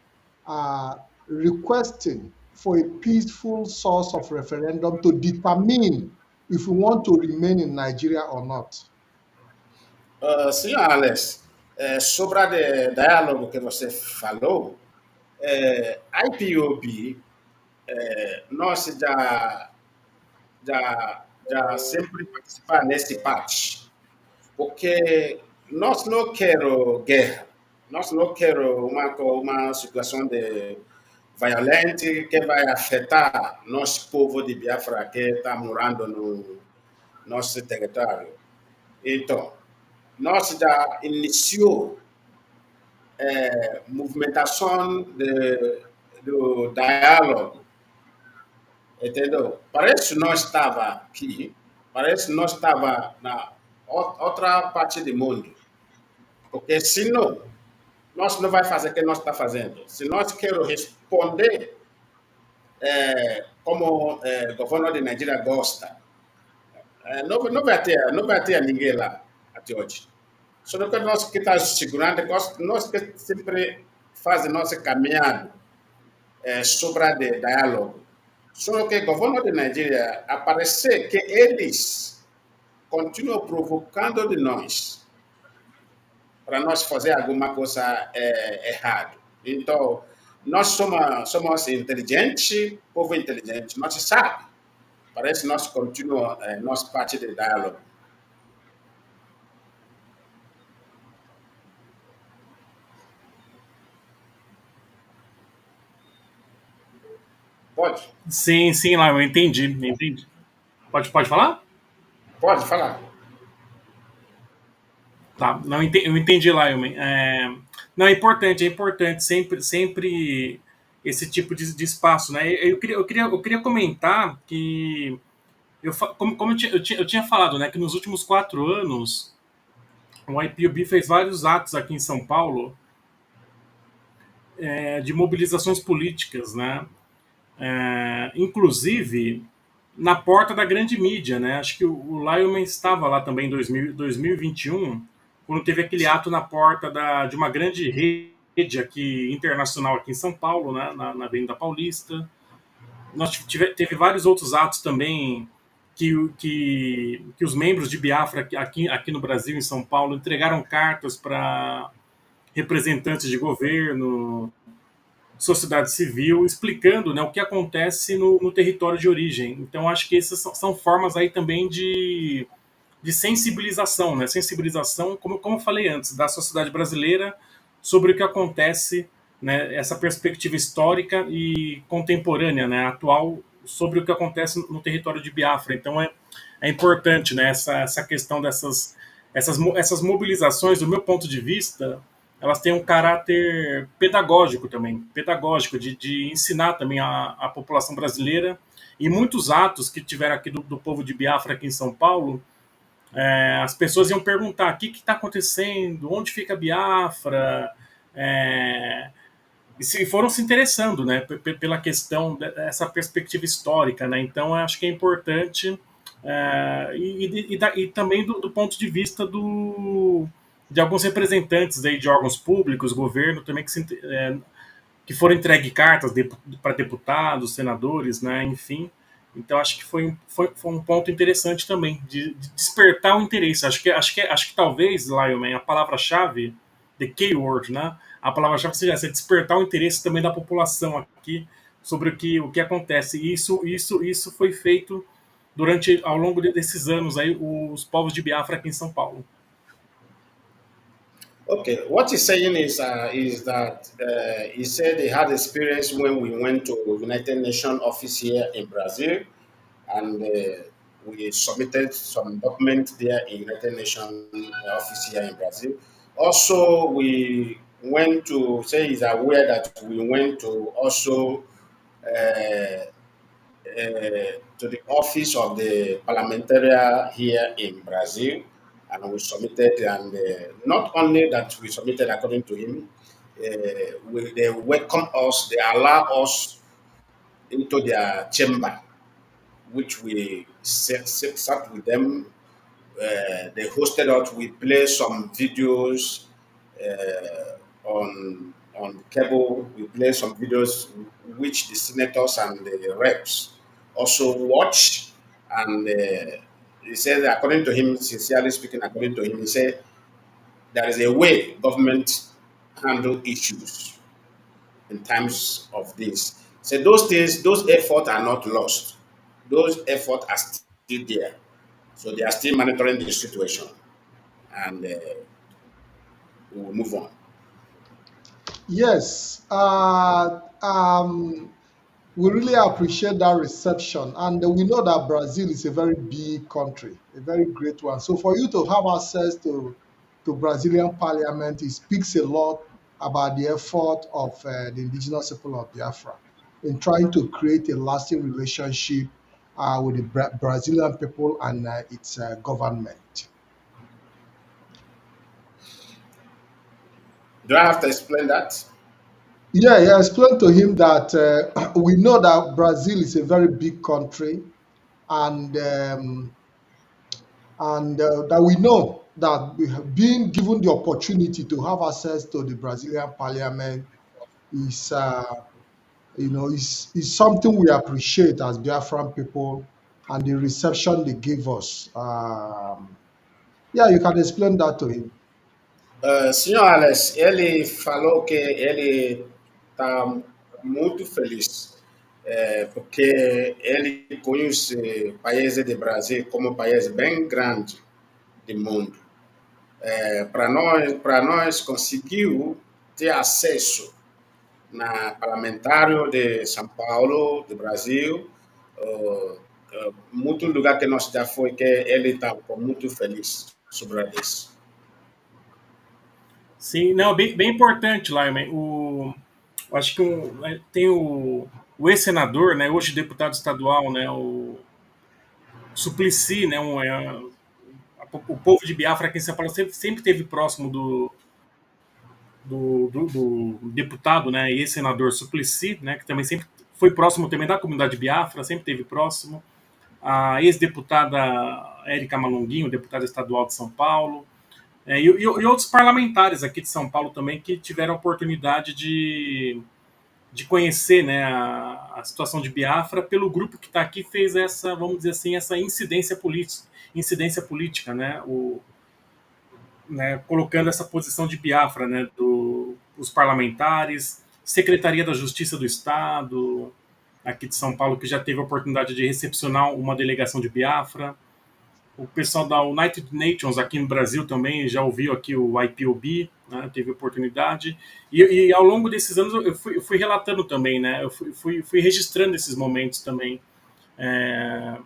requesting for a peaceful source of referendum to determine if we want to remain in Nigeria or not. Senhor Alex, sobre o diálogo que você falou, IPOB, nós já já sempre participar nesse parte, porque nós não queremos guerra, nós não queremos uma situação de violente que vai afetar nosso povo de Biafra que está morando no nosso território. Então, nós já iniciou movimentação do diálogo, entendeu? Parece que nós estava aqui, parece que nós estava na outra parte do mundo, porque senão nós não vai fazer o que nós está fazendo. Se nós queremos responder como o governo de Nigeria gosta, não vai ter ninguém lá até hoje. Só que nós que estamos segurando, nós que sempre fazemos nossa caminhada sobre o diálogo. Só que o governo de Nigeria aparecer que eles continuam provocando de nós para nós fazer alguma coisa errada. Então, nós somos inteligentes, povo inteligente, nós sabe. Parece que nós continuamos nossa parte de diálogo. Pode? Sim, sim, lá, eu entendi. Pode falar? Pode falar. Tá, não, eu entendi lá, Yumi. Não, é importante sempre esse tipo de espaço, né? Eu queria comentar que, como eu tinha falado, né, que nos últimos 4 anos, o IPOB fez vários atos aqui em São Paulo de mobilizações políticas, né? Inclusive na porta da grande mídia, né? Acho que o Lyman estava lá também em 2021, quando teve aquele ato na porta de uma grande rede aqui internacional aqui em São Paulo, né? Na Avenida Paulista. Teve vários outros atos também que os membros de Biafra aqui no Brasil, em São Paulo, entregaram cartas para representantes de governo, sociedade civil, explicando, né, o que acontece no território de origem. Então, acho que essas são formas aí também de sensibilização, né? Sensibilização, como eu falei antes, da sociedade brasileira sobre o que acontece, né, essa perspectiva histórica e contemporânea, né, atual, sobre o que acontece no território de Biafra. Então, é importante, né, essa questão essas mobilizações, do meu ponto de vista, elas têm um caráter pedagógico também, pedagógico, de ensinar também a população brasileira. E muitos atos que tiveram aqui do povo de Biafra aqui em São Paulo, as pessoas iam perguntar o que está acontecendo, onde fica Biafra, e foram se interessando, né, pela questão dessa perspectiva histórica, né. Então, eu acho que é importante, e também do ponto de vista de alguns representantes aí de órgãos públicos, governo também, que foram entregue cartas para deputados, senadores, né, enfim. Então, acho que foi um ponto interessante também, de despertar o interesse. Acho que talvez, Lionman, a palavra-chave, the keyword, né, a palavra-chave seja essa, despertar o interesse também da população aqui sobre o que acontece. E isso foi feito ao longo desses anos, aí, os povos de Biafra aqui em São Paulo. Okay, what he's saying is that he said he had experience when we went to United Nations office here in Brazil, and we submitted some documents there in United Nations office here in Brazil. Also, we went to say he's aware that we went to also to the office of the parliamentarian here in Brazil, and we submitted, and not only that we submitted according to him, they welcome us, they allow us into their chamber, which we sat with them. They hosted us. We played some videos on cable. We played some videos which the senators and the reps also watched, and he said, according to him, sincerely speaking, according to him, he said there is a way government handle issues in times of this. So those things, those efforts are not lost. those efforts are still there. So they are still monitoring the situation, and we will move on. Yes, we really appreciate that reception. And we know that Brazil is a very big country, a very great one. So for you to have access to Brazilian parliament, it speaks a lot about the effort of the indigenous people of Biafra in trying to create a lasting relationship with the Brazilian people and its government. Do I have to explain that? Yeah, yeah. Explain to him that we know that Brazil is a very big country, and that we know that we have been given the opportunity to have access to the Brazilian Parliament is, is something we appreciate as Biafran people, and the reception they gave us. Yeah, you can explain that to him. Senhor Alex, ele falou que ele está muito feliz porque ele conhece o país de Brasil como um país bem grande do mundo. Para nós conseguiu ter acesso na parlamentário de São Paulo, do Brasil, muito lugar que nós já foi que ele está muito feliz sobre isso. Sim, não, bem importante, Laime. Acho que tem o ex-senador, né, hoje deputado estadual, né, o Suplicy, né, o povo de Biafra aqui em São Paulo sempre teve próximo do deputado, né, e ex-senador Suplicy, né, que também sempre foi próximo também da comunidade Biafra, sempre teve próximo. A ex-deputada Érica Malunguinho, deputada estadual de São Paulo, e outros parlamentares aqui de São Paulo também que tiveram a oportunidade de conhecer, né, a situação de Biafra pelo grupo que está aqui, fez essa, vamos dizer assim, essa incidência política, né, né, colocando essa posição de Biafra, né, os parlamentares, Secretaria da Justiça do Estado, aqui de São Paulo, que já teve a oportunidade de recepcionar uma delegação de Biafra, o pessoal da United Nations aqui no Brasil também já ouviu aqui o IPOB, né, teve oportunidade. E ao longo desses anos eu fui relatando também, né, eu fui registrando esses momentos também, é,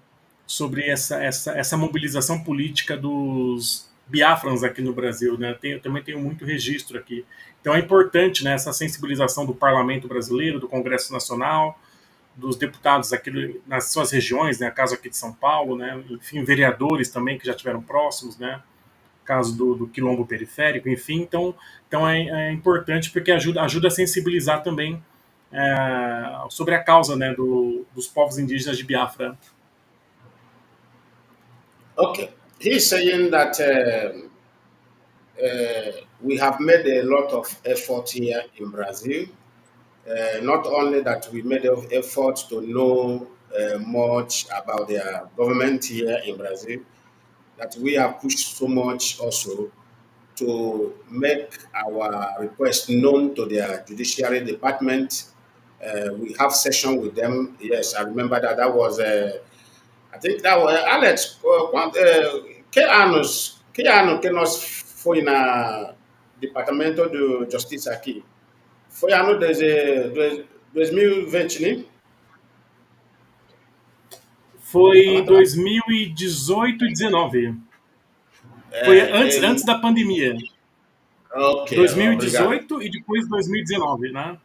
sobre essa mobilização política dos Biafrans aqui no Brasil. Né, também tenho muito registro aqui. Então é importante, né, essa sensibilização do parlamento brasileiro, do Congresso Nacional, dos deputados aqui nas suas regiões, né, caso aqui de São Paulo, né, enfim, vereadores também que já tiveram próximos, né, caso do quilombo periférico, enfim, então é importante porque ajuda a sensibilizar também sobre a causa, né, dos povos indígenas de Biafra. Okay, he's saying that we have made a lot of effort here in Brazil. Not only that we made an effort to know much about their government here in Brazil, that we have pushed so much also to make our request known to their judiciary department. We have session with them. Yes, I remember that. That was, I think that was Alex. Que anos foi na Departamento de Justiça aqui? Foi ano de 2020, né? Foi 2018 e 19. Foi antes da pandemia. Ok, obrigado. 2018 e depois 2019, né?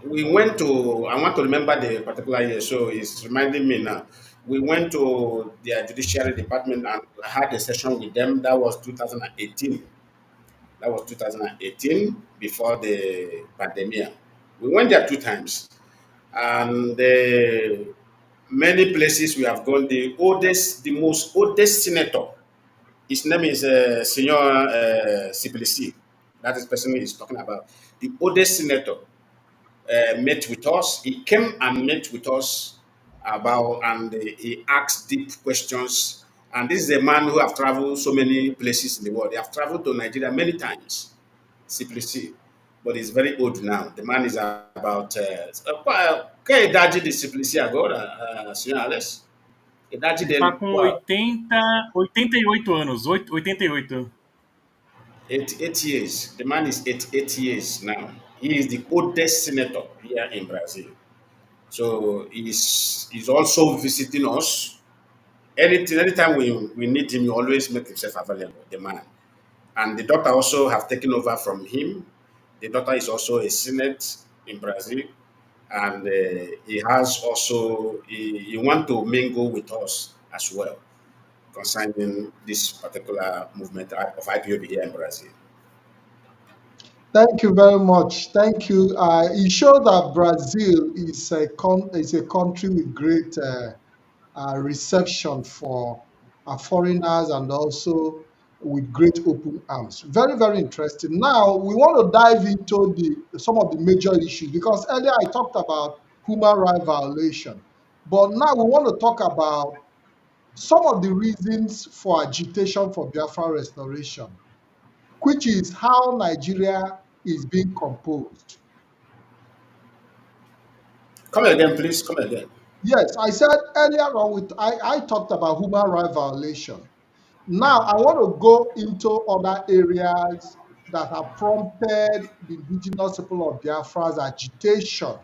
We went to, I want to remember the particular year, so it's reminding me now. We went to their judiciary department and had a session with them. That was 2018. That was 2018 before the pandemic. We went there 2 times. And many places we have gone. The most oldest senator, his name is Senor Sibilisi. That is the person he's talking about. The oldest senator met with us. He came and met with us and he asked deep questions. And this is a man who have traveled so many places in the world. They have traveled to Nigeria many times, simply see. But he's very old now. The man is about Que a idade de Simplici agora, senhor Alex? A idade Ele tá dele, com qual? 88 anos, 88. 88 years. The man is 88 years now. He is the oldest senator here in Brazil. So he's also visiting us. Anytime we need him, he always make himself available, the man. And the daughter also have taken over from him. The daughter is also a senate in Brazil, and he has also he want to mingle with us as well concerning this particular movement of IPOB here in Brazil. Thank you very much. Thank you. It shows that Brazil is a country with great reception for foreigners and also with great open arms. Very, very interesting. Now we want to dive into the some of the major issues because earlier I talked about human rights violation, but now we want to talk about some of the reasons for agitation for Biafra restoration, which is how Nigeria is being composed. Come again, please. Come again. Yes, I said earlier on I talked about human rights violation. Now I want to go into other areas that have prompted the indigenous people of Biafra's agitation,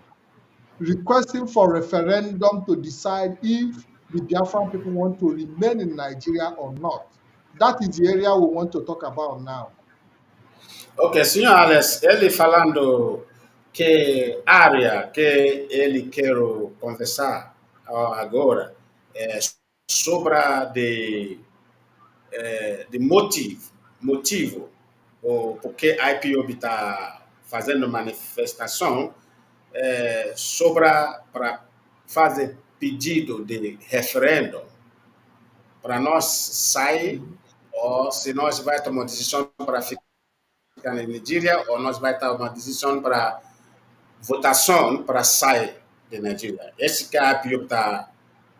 requesting for referendum to decide if the Biafran people want to remain in Nigeria or not. That is the area we want to talk about now. Ok, signor Alex, ele falando che area che ele quero conversar agora é sobre de motivo o porque a IPOB está fazendo manifestação sobre para fazer pedido de referendo para nós sair ou se nós vai tomar decisão para ficar na Nigéria ou nós vai tomar decisão para votação para sair de Nigéria. Esse que a IPOB está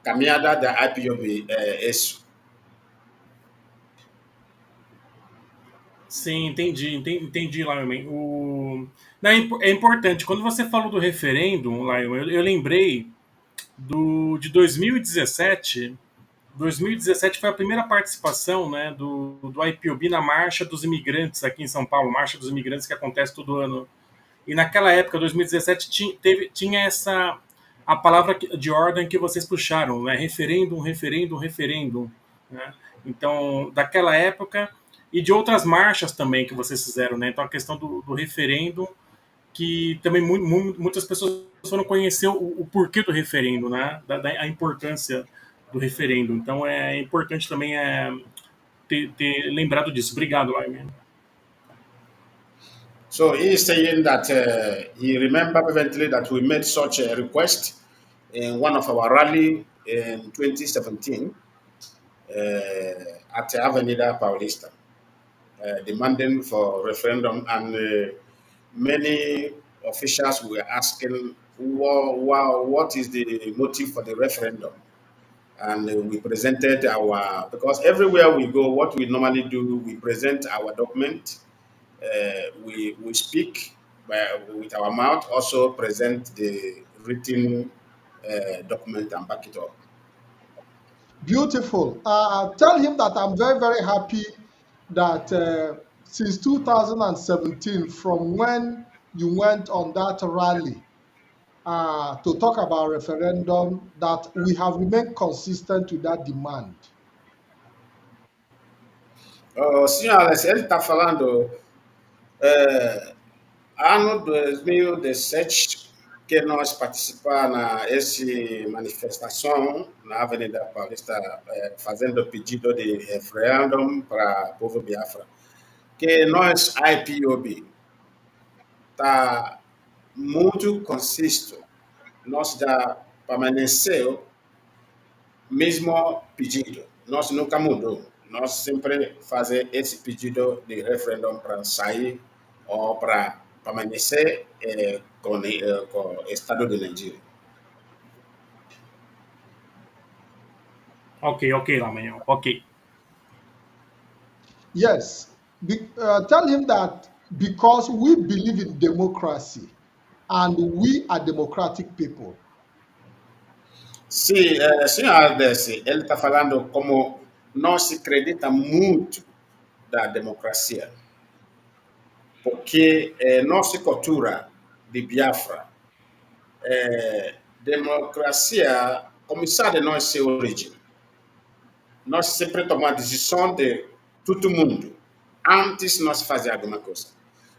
caminhada da IPOB é isso. Sim, entendi, Lion. Não, é importante. Quando você falou do referêndum, Lion, eu lembrei de 2017. 2017 foi a primeira participação, né, do IPOB na Marcha dos Imigrantes aqui em São Paulo, Marcha dos Imigrantes que acontece todo ano. E naquela época, 2017, tinha a palavra de ordem que vocês puxaram, né? Referêndum, referêndum, referêndum. Né? Então, daquela época e de outras marchas também que vocês fizeram, né? Então, a questão do referêndum, que também muitas pessoas foram conhecer o porquê do referendo, né? A importância do referendo. Então, é importante também ter lembrado disso. Obrigado, Laime. So he is saying that he remember vividly that we made such a request in one of our rally in 2017 at Avenida Paulista, demanding for referendum, and many officials were asking, what is the motive for the referendum? And we presented because everywhere we go, what we normally do, we present our document. We speak with our mouth, also present the written document and back it up. Beautiful. Tell him that I'm very, very happy that since 2017, from when you went on that rally to talk about referendum, that we have remained consistent to that demand. Senhor Alex, ele está falando ano 2017 que nós participamos na essa manifestação na Avenida Paulista, fazendo pedido de referendum para o povo Biafra, que nós, IPOB, está muito consistente. Nós já permaneceu mesmo pedido. Nós nunca mudou. Nós sempre fazemos esse pedido de referendum para sair ou para permanecer com o Estado de Nigeria. Ok, Lamanhão. Ok. Yes. Tell him that because we believe in democracy and we are democratic people, Sim, senhor Aldesse, ele está falando como não se acredita muito da democracia, porque nossa cultura de Biafra, democracia, começar de nossa origem, nós sempre tomamos a decisão de todo mundo, antes de nós fazer alguma coisa.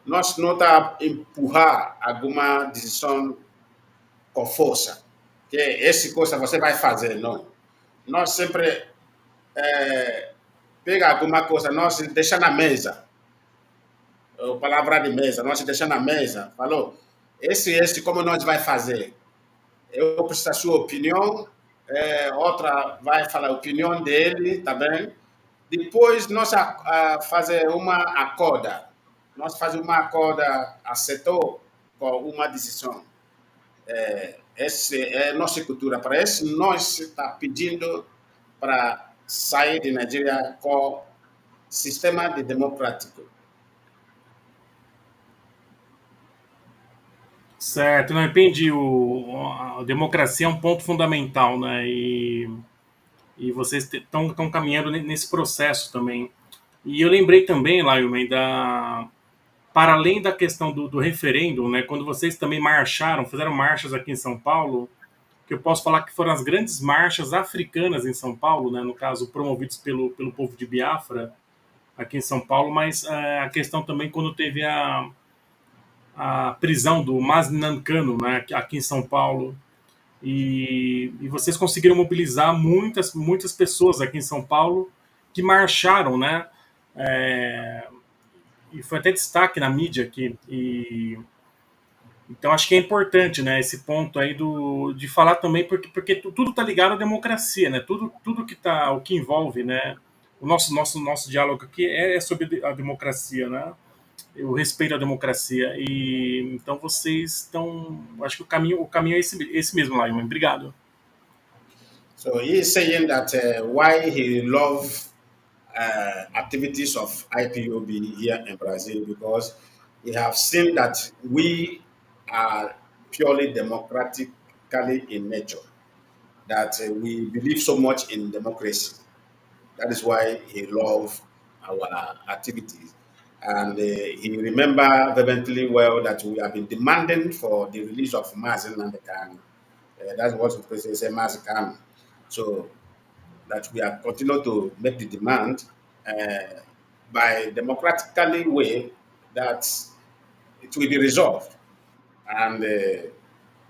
Nós não está empurrar alguma decisão com força, que essa coisa você vai fazer, não. Nós sempre pega alguma coisa, nós deixa na mesa, a palavra de mesa, nós deixa na mesa, falou, esse, como nós vai fazer? Eu preciso da sua opinião, outra vai falar a opinião dele, tá bem? Depois nós fazer uma acorda, nós fazemos uma acorda, aceitou com uma decisão. Essa é a nossa cultura. Para isso, nós está pedindo para sair de Nigeria com sistema de democrático. Certo, não entendi. A democracia é um ponto fundamental, né? E vocês estão caminhando nesse processo também. E eu lembrei também, Lailman, para além da questão do referendo, né? Quando vocês também marcharam, fizeram marchas aqui em São Paulo, que eu posso falar que foram as grandes marchas africanas em São Paulo, né? No caso, promovidos pelo povo de Biafra aqui em São Paulo, mas a questão também quando teve a prisão do Mazi, Kanu, né, aqui em São Paulo. E vocês conseguiram mobilizar muitas pessoas aqui em São Paulo que marcharam, né? E foi até destaque na mídia aqui. Então acho que é importante, né, esse ponto aí de falar também, porque tudo está ligado à democracia, né? Tudo o que envolve, né? O nosso diálogo aqui é sobre a democracia, né? O respeito à democracia. E então vocês estão. Acho que o caminho é esse mesmo, Lyman. Obrigado. So he's saying that why he love activities of IPOB here in Brazil, because he have seen that we are purely democratically in nature, that we believe so much in democracy. That is why he loved our activities. And he remember vividly well that we have been demanding for the release of Mazi and the Kanu. That's what the president said, Mazi Kanu. So that we are continue to make the demand by democratically way that it will be resolved. And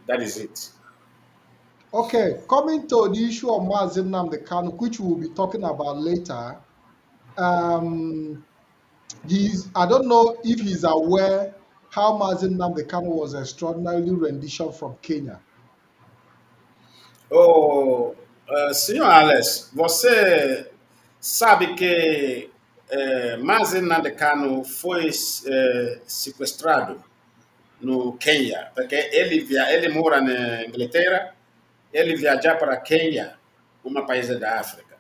that is it. Okay, coming to the issue of Mazi Nnamdi Kanu, which we'll be talking about later. I don't know if he's aware how Mazi Nnamdi Kanu was extraordinarily rendition from Kenya. Oh, senhor Alex, você sabe que Mazi Nnamdi Kanu foi sequestrado no Quênia, porque ele mora na Inglaterra, ele viaja para Quênia, um país da África.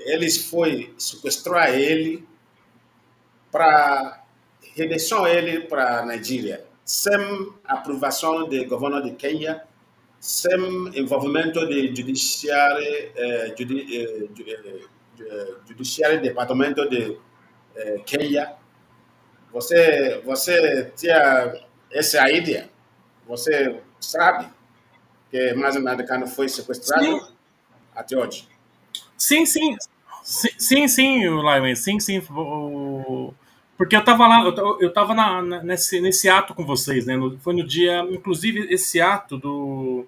Eles foi sequestrar ele para redenção ele para Nigeria, sem aprovação do governo de Quênia, sem envolvimento do judiciário departamento de Quênia. Você tinha essa ideia? Você sabe que Mazi Nnamdi Kanu foi sequestrado Sim. até hoje? Sim, Lyman, sim. Porque eu estava lá, eu estava nesse ato com vocês, né? Foi no dia, inclusive esse ato do.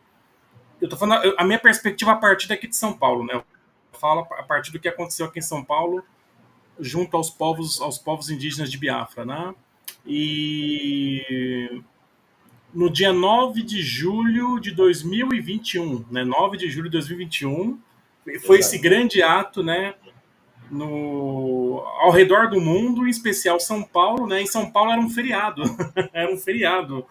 Eu tô falando a minha perspectiva a partir daqui de São Paulo, né? Eu falo a partir do que aconteceu aqui em São Paulo, junto aos povos indígenas de Biafra, né? E no dia 9 de julho de 2021, né? 9 de julho de 2021, foi esse grande ato, né? Ao redor do mundo, em especial São Paulo, né? Em São Paulo era um feriado, era um feriado.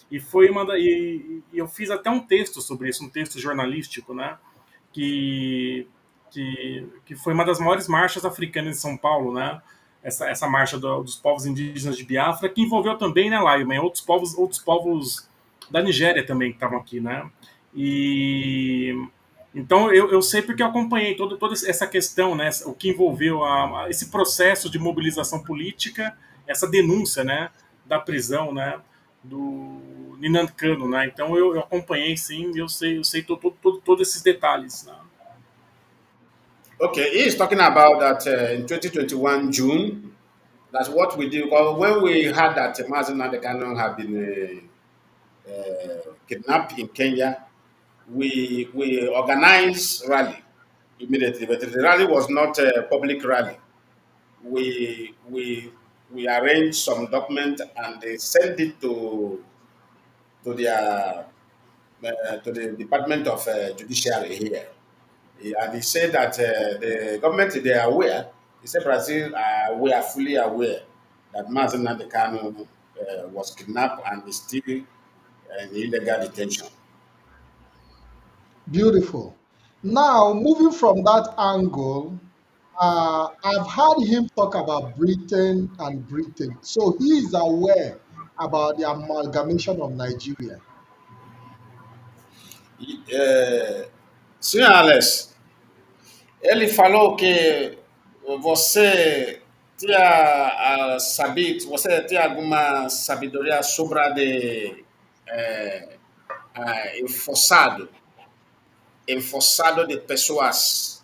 E foi e eu fiz até um texto sobre isso, um texto jornalístico, né? Que foi uma das maiores marchas africanas de São Paulo, né? Essa marcha dos povos indígenas de Biafra, que envolveu também, né, Lyman, outros povos da Nigéria também que estavam aqui, né? E então eu sei porque eu acompanhei toda essa questão, né, o que envolveu esse processo de mobilização política, essa denúncia, né, da prisão, né, do Nnamdi Kanu, né? Então eu acompanhei, sim, eu sei todos esses detalhes, né? Okay, he is talking about that in 2021 June. That's what we did. Because when we heard that Mazi Nnamdi Kanu had been kidnapped in Kenya, we organized rally immediately. But the rally was not a public rally. We we we arranged some document and they sent it to their to the Department of Judiciary here. And he said that the government they are aware. He said Brazil we are fully aware that Mazi Nnamdi Kanu was kidnapped and is still in illegal detention. Beautiful. Now, moving from that angle, I've heard him talk about Britain and Britain. So he is aware about the amalgamation of Nigeria. Senhor Alex, ele falou que você você tinha alguma sabedoria sobre a de enforçado, enforçado de pessoas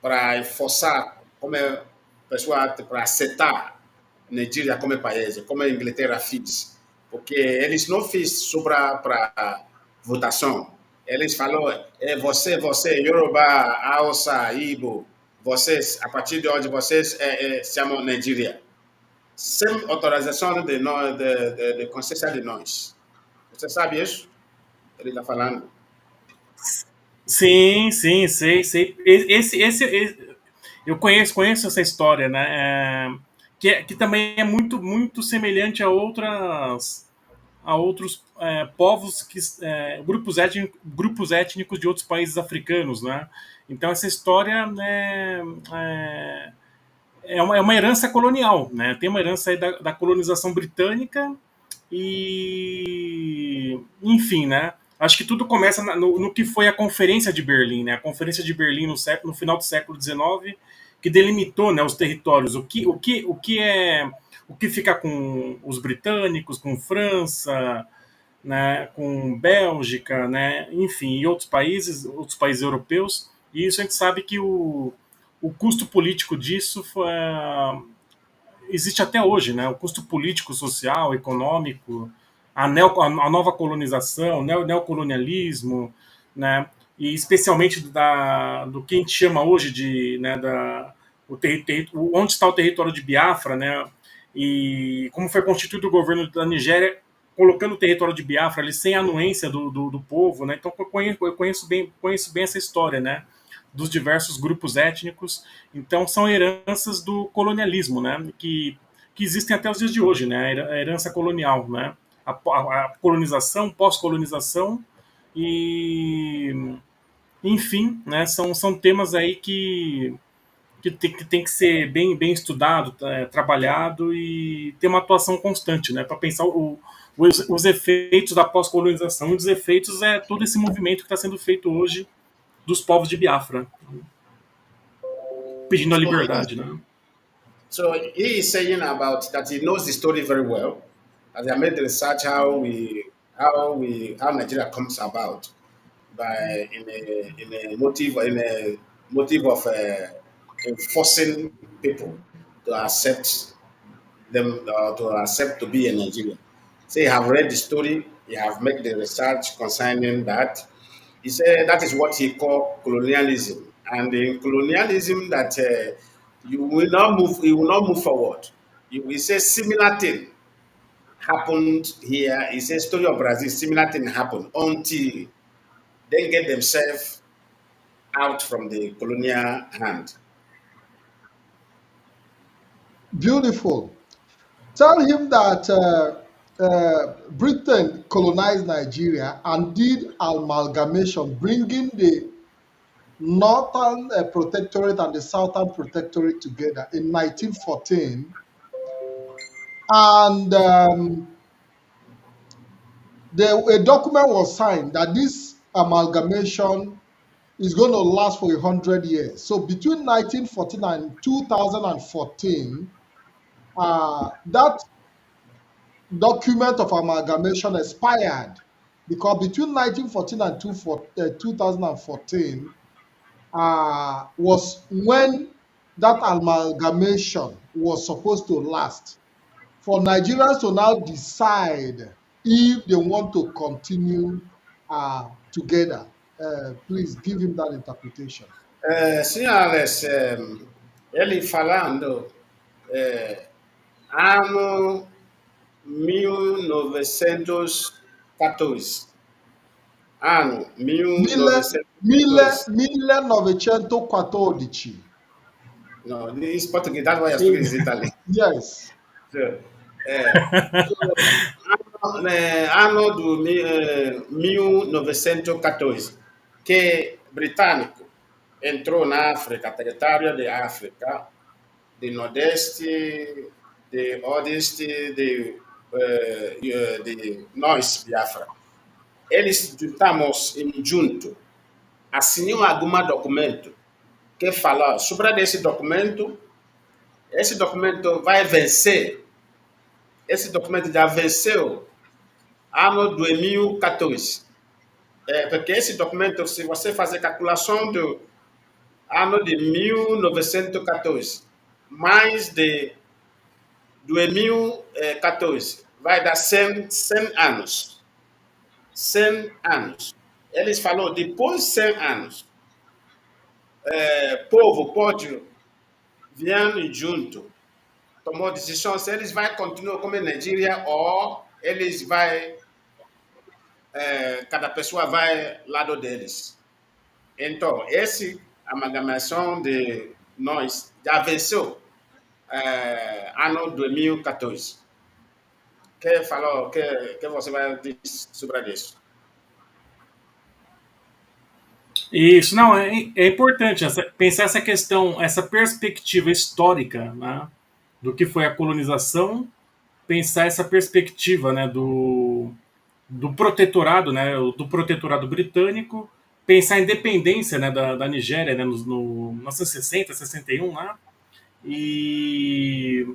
para enforçar como é pessoa para aceitar Nigeria como país, como a Inglaterra fez, porque eles não fiz sobre para votação. Eles falou, você, Yoruba, Hausa, Igbo, vocês, a partir de hoje, vocês chamam Nigeria. Sem autorização de consciência de nós. Você sabe isso? Ele está falando. Sim, sim, sei. Eu conheço essa história, né? Que também é muito semelhante a outros povos grupos étnicos de outros países africanos, né? Então essa história, né, é uma herança colonial, né? Tem uma herança aí da colonização britânica e, enfim, né? Acho que tudo começa no que foi a Conferência de Berlim, né? A Conferência de Berlim no final do século XIX, que delimitou, né, os territórios, o que fica com os britânicos, com França, né, com Bélgica, né, enfim, e outros países europeus. E isso a gente sabe que o custo político disso existe até hoje, né? O custo político, social, econômico, a nova colonização, o neocolonialismo, né? E especialmente do que a gente chama hoje de, né, onde está o território de Biafra, né? E como foi constituído o governo da Nigéria, colocando o território de Biafra ali sem anuência do povo, né? Então eu conheço bem essa história, né? Dos diversos grupos étnicos. Então são heranças do colonialismo, né? Que existem até os dias de hoje, né? A herança colonial, né? A colonização, pós-colonização e, enfim, né? São temas aí que tem que ser bem estudado, trabalhado e ter uma atuação constante, né? Para pensar os efeitos da pós-colonização. Um dos efeitos é todo esse movimento que está sendo feito hoje dos povos de Biafra, pedindo a So, liberdade, né? so he is saying about that he knows the story very well. As I made the research how Nigeria comes about by in a motive of forcing people to accept them to accept to be a Nigerian. So you have read the story, you have made the research concerning that. He said that is what he called colonialism, and in colonialism that you will not move forward. You will say similar thing happened here. He says story of Brazil, similar thing happened until they get themselves out from the colonial hand. Beautiful. Tell him that Britain colonized Nigeria and did amalgamation, bringing the Northern Protectorate and the Southern Protectorate together in 1914. And a document was signed that this amalgamation is going to last for 100 years. So between 1949 and 2014, that document of amalgamation expired because between 1914 and 2014 was when that amalgamation was supposed to last. For Nigerians to now decide if they want to continue together. Please give him that interpretation. Senhores, ele falando ano 1914. Ano Mille, 1914. 1914. No, this Portuguese, that's why I speak Sim. is Italian. Yes. So, ano do 1914, que britânico entrou na África, território de África, de Nordeste, de Oeste, de nós, Biafra. Eles juntamos em junto, assinam algum documento que fala sobre esse documento vai vencer, esse documento já venceu ano 2014. Porque esse documento, se você fazer calculação do ano de 1914, mais de 2014, vai dar 100 anos. 100 anos. Eles falaram, depois de 100 anos, povo pode vir junto, tomou decisão se eles vão continuar como Nigeria ou eles vai, cada pessoa vai lado deles. Então, essa amalgamação de nós já venceu ano 2014. Que falou, que você vai dizer sobre isso? Isso, não, é importante pensar essa questão, essa perspectiva histórica, né, do que foi a colonização, pensar essa perspectiva, né, do protetorado, né, do protetorado britânico, pensar a independência, né, da Nigéria, né, no 1960, 61 lá, e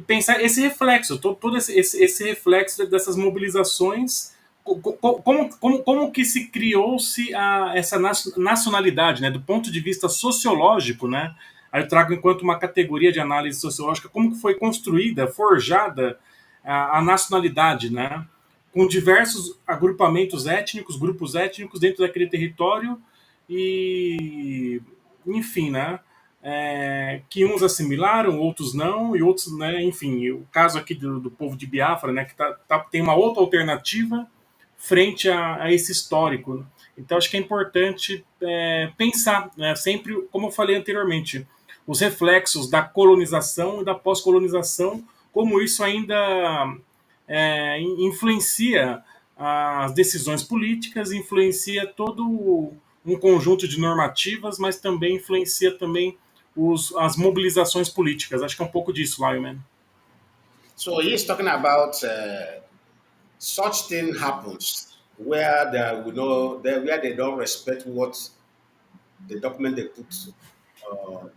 pensar esse reflexo, todo esse reflexo dessas mobilizações, como que se criou-se essa nacionalidade, né, do ponto de vista sociológico, né? Aí eu trago enquanto uma categoria de análise sociológica como que foi construída, forjada a nacionalidade, né? Com diversos agrupamentos étnicos, grupos étnicos dentro daquele território e, enfim, né? Que uns assimilaram, outros não, e outros, né, enfim, o caso aqui do povo de Biafra, né, que tem uma outra alternativa frente a esse histórico. Então, acho que é importante pensar, né, sempre, como eu falei anteriormente, os reflexos da colonização e da pós-colonização, como isso ainda influencia as decisões políticas, influencia todo um conjunto de normativas, mas também influencia também as mobilizações políticas. Acho que é um pouco disso, Lyman. So he's talking about such thing happens where where they don't respect what the document they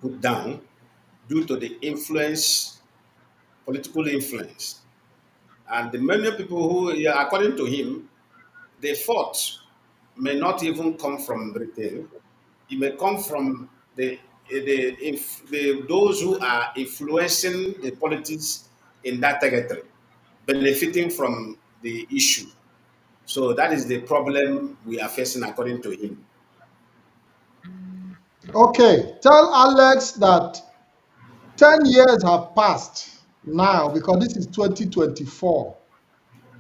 put down due to the influence, political influence, and the many people who, according to him, the fault may not even come from Britain. It may come from those who are influencing the politics in that territory, benefiting from the issue. So that is the problem we are facing, according to him. Okay, tell Alex that 10 years have passed now because this is 2024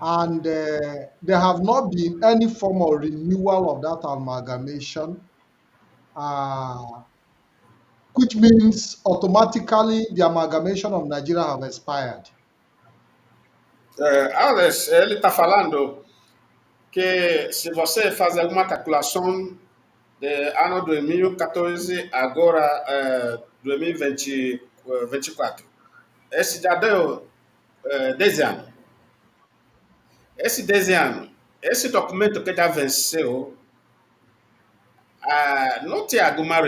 and there have not been any form of renewal of that amalgamation, which means automatically the amalgamation of Nigeria have expired. Alex, ele está falando que se você fazer alguma calculação de ano 2014 agora 2024, esse já deu 10 anos. Esse 10 anos, esse documento que já venceu, não tem alguma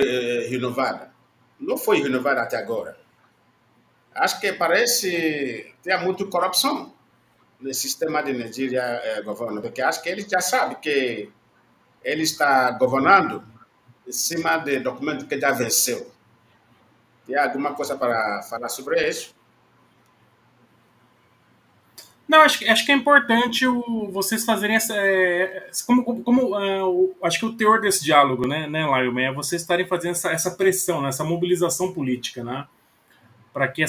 renovada. Não foi renovada até agora. Acho que parece que tem muita corrupção no sistema de Nigeria governo, porque acho que ele já sabe que ele está governando em cima de documento que já venceu. Tem alguma coisa para falar sobre isso? Não, acho que é importante vocês fazerem essa. Acho que o teor desse diálogo, né, Lion, é vocês estarem fazendo essa pressão, né, essa mobilização política, né? Para que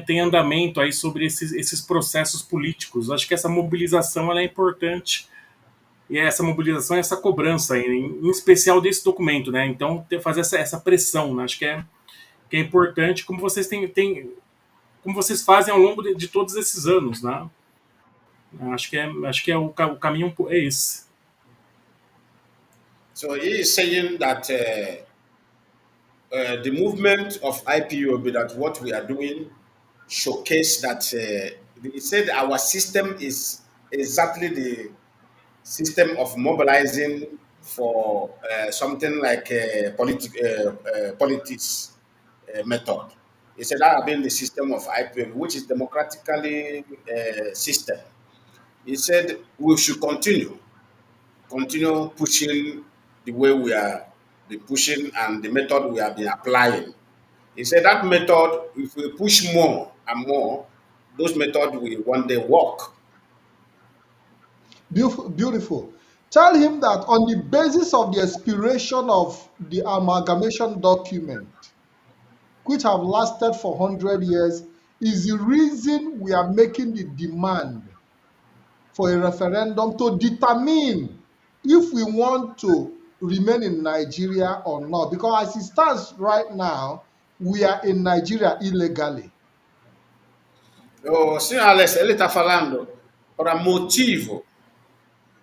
tenha andamento aí sobre esses processos políticos. Acho que essa mobilização ela é importante. E essa mobilização, essa cobrança, em especial desse documento, né? Então, fazer essa pressão, né? Acho que é importante, como vocês como vocês fazem ao longo de todos esses anos, né? Acho que o caminho é esse. So he is saying that the movement of IPOB, that what we are doing, showcase that he said our system is exactly the system of mobilizing for something like politics method. He said that have been the system of IPOB, which is democratically system. He said we should continue pushing the way we are been pushing and the method we have been applying. He said that method, if we push more and more, those methods will one day work. Beautiful, beautiful. Tell him that on the basis of the expiration of the amalgamation document, which have lasted for 100 years, is the reason we are making the demand for a referendum to determine if we want to remain in Nigeria or not. Because as it stands right now, we are in Nigeria illegally. O senhor Alex, ele está falando para motivo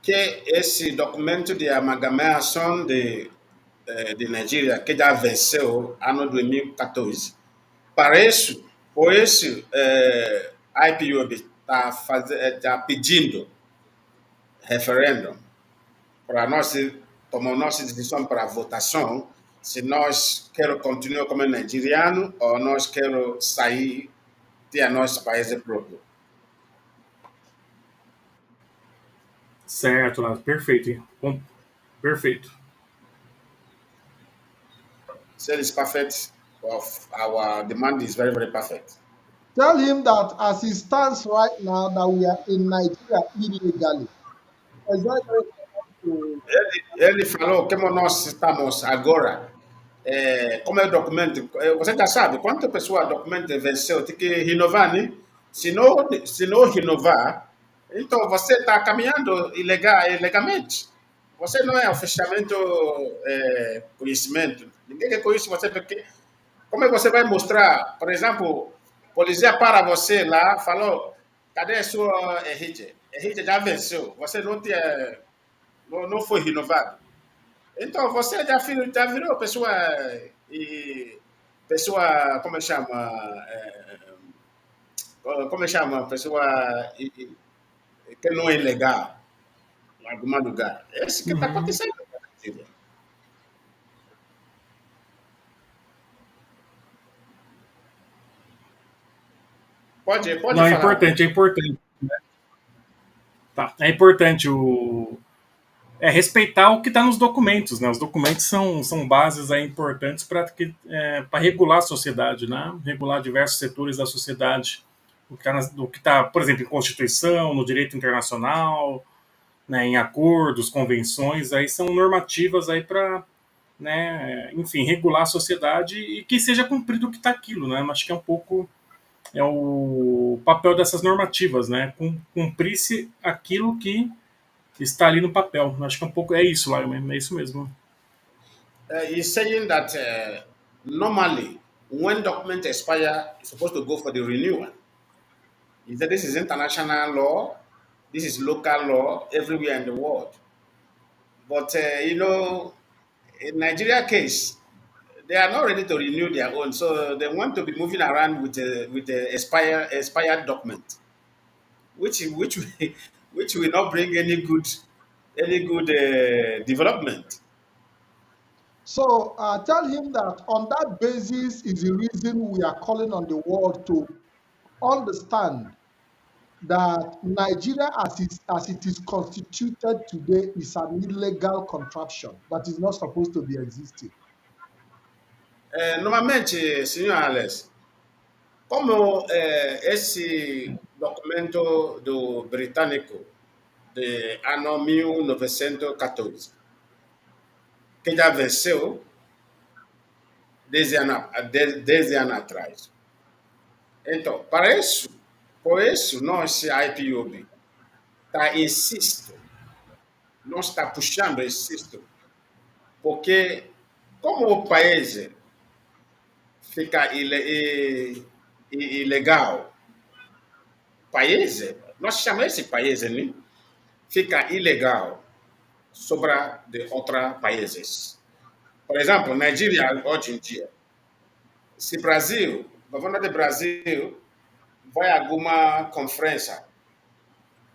que esse documento de amalgamação de Nigeria, que já venceu ano 2014, para isso, por esse IPOB está pedindo referendo para nós tomar nossa decisão para a votação, se nós queremos continuar como nigeriano ou nós queremos sair ter nosso país próprio. Certo, Lázaro. Perfeito. Hein? Perfeito. So it's perfect. Of our demand is very, very perfect. Tell him that as it stands right now, that we are in Nigeria illegally. It's very, very important to- Ele falou como nós estamos agora. Como é o documento, você já sabe quantas pessoas o documento venceu, tem que renovar, né? Se não renovar, então você está caminhando ilegalmente. Você não é oficialmente conhecimento. Ninguém quer conhecer você porque como é que você vai mostrar, por exemplo, a polícia para você lá, falou, cadê a sua RG? RG já venceu, você não foi renovado. Então, você já virou pessoa, como chama, como chama, pessoa que não é legal em algum lugar. É isso que está acontecendo. Pode Não, é falar. importante, é importante. Tá. É importante respeitar o que está nos documentos, né? Os documentos são bases aí importantes para regular a sociedade, né? Regular diversos setores da sociedade. O que está, por exemplo, em Constituição, no direito internacional, né, em acordos, convenções, aí são normativas aí para, né, enfim, regular a sociedade e que seja cumprido o que está aquilo, né? Acho que é um pouco o papel dessas normativas, né? Cumprir-se aquilo que está ali no papel. Acho que é um pouco isso, Lion, é isso mesmo. He's saying that normally, when document expire, it's supposed to go for the renewal. He said this is international law, this is local law everywhere in the world. But in Nigeria case, they are not ready to renew their own, so they want to be moving around with the expired document, which which will not bring any good development. So tell him that on that basis is the reason we are calling on the world to understand that Nigeria, as it is constituted today, is an illegal contraption that is not supposed to be existing. Normalmente, senhor Alex, como esse documento do britânico de ano 1914, que já venceu 10 anos atrás. Então, por isso, nós, a IPOB, insisto, nós está puxando, insisto, porque como o país fica ilegal, país, nós chamamos esse país, né? Fica ilegal sobre de outros países. Por exemplo, Nigeria, hoje em dia, se Brasil, o governo do Brasil vai a alguma conferência,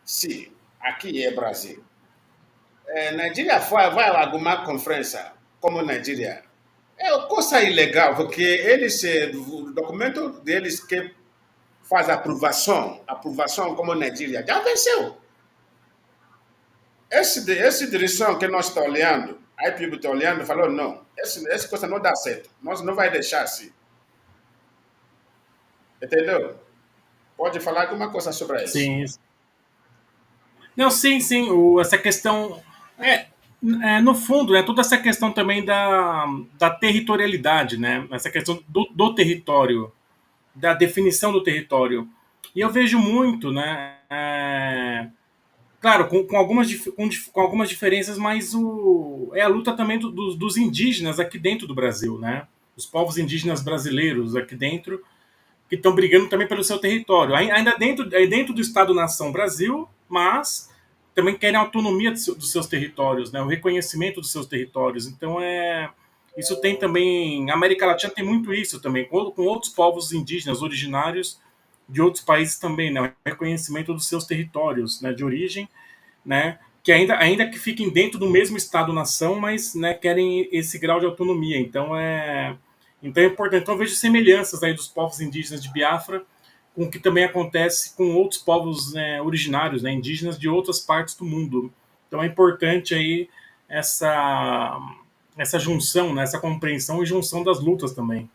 se aqui é Brasil, Nigeria vai a alguma conferência como Nigeria, é coisa ilegal, porque eles, o documento deles que faz aprovação como Nigeria, já venceu. Essa direção que nós estamos olhando, a IPB está olhando, falou, não, essa coisa não dá certo, nós não vai deixar assim. Entendeu? Pode falar alguma coisa sobre isso? Sim. Não, sim, sim. Essa questão. No fundo, né, toda essa questão também da territorialidade, né? Essa questão do território, da definição do território. E eu vejo muito, né? Claro, com algumas diferenças, mas é a luta também dos indígenas aqui dentro do Brasil, né? Os povos indígenas brasileiros aqui dentro, que estão brigando também pelo seu território. Ainda dentro do Estado-nação Brasil, mas também querem a autonomia dos seus territórios, né? O reconhecimento dos seus territórios. Então, isso tem também... A América Latina tem muito isso também, com outros povos indígenas originários de outros países também, né? O reconhecimento dos seus territórios, né? De origem, né? Que ainda que fiquem dentro do mesmo Estado-nação, mas, né, querem esse grau de autonomia. Então é importante. Então eu vejo semelhanças aí dos povos indígenas de Biafra com o que também acontece com outros povos, né, originários, né, indígenas de outras partes do mundo. Então é importante aí essa junção, né, essa compreensão e junção das lutas também.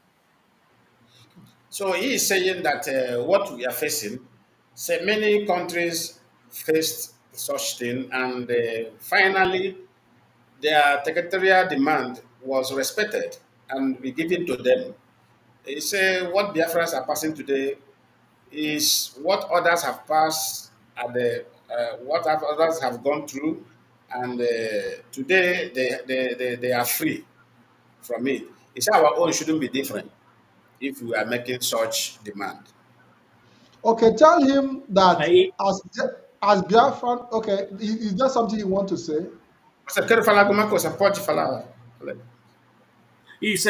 So he is saying that what we are facing, say many countries faced such thing, and finally their territorial demand was respected and be given to them. He say what Biafrans are passing today is what others have passed and what others have gone through, and today they are free from it. He said our own shouldn't be different if we are making such demand. Okay, tell him that Aí, as Biafran, okay, is there something you want to say? Você quer falar alguma coisa? Pode falar. isso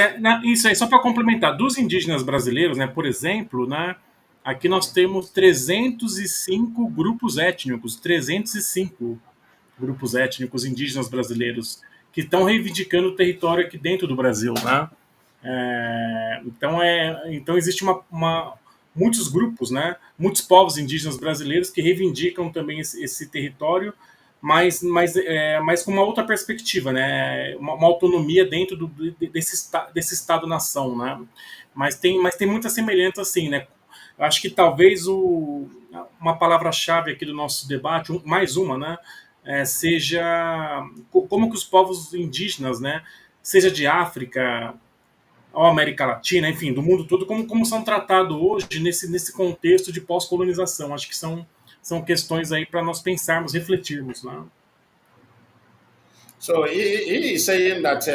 é só para complementar. Dos indígenas brasileiros, né, por exemplo, né, aqui nós temos 305 grupos étnicos, 305 grupos étnicos indígenas brasileiros que estão reivindicando o território aqui dentro do Brasil, né? Então existe muitos grupos, né? Muitos povos indígenas brasileiros que reivindicam também esse território, mas com uma outra perspectiva, né? Uma autonomia dentro desse Estado-nação, né? Mas tem muita semelhança, assim, né? Eu acho que talvez uma palavra-chave aqui do nosso debate, mais uma, né? Seja como que os povos indígenas, né? Seja de África, ou América Latina, enfim, do mundo todo, como são tratados hoje nesse contexto de pós-colonização. Acho que são questões aí para nós pensarmos, refletirmos. Né? So he is saying that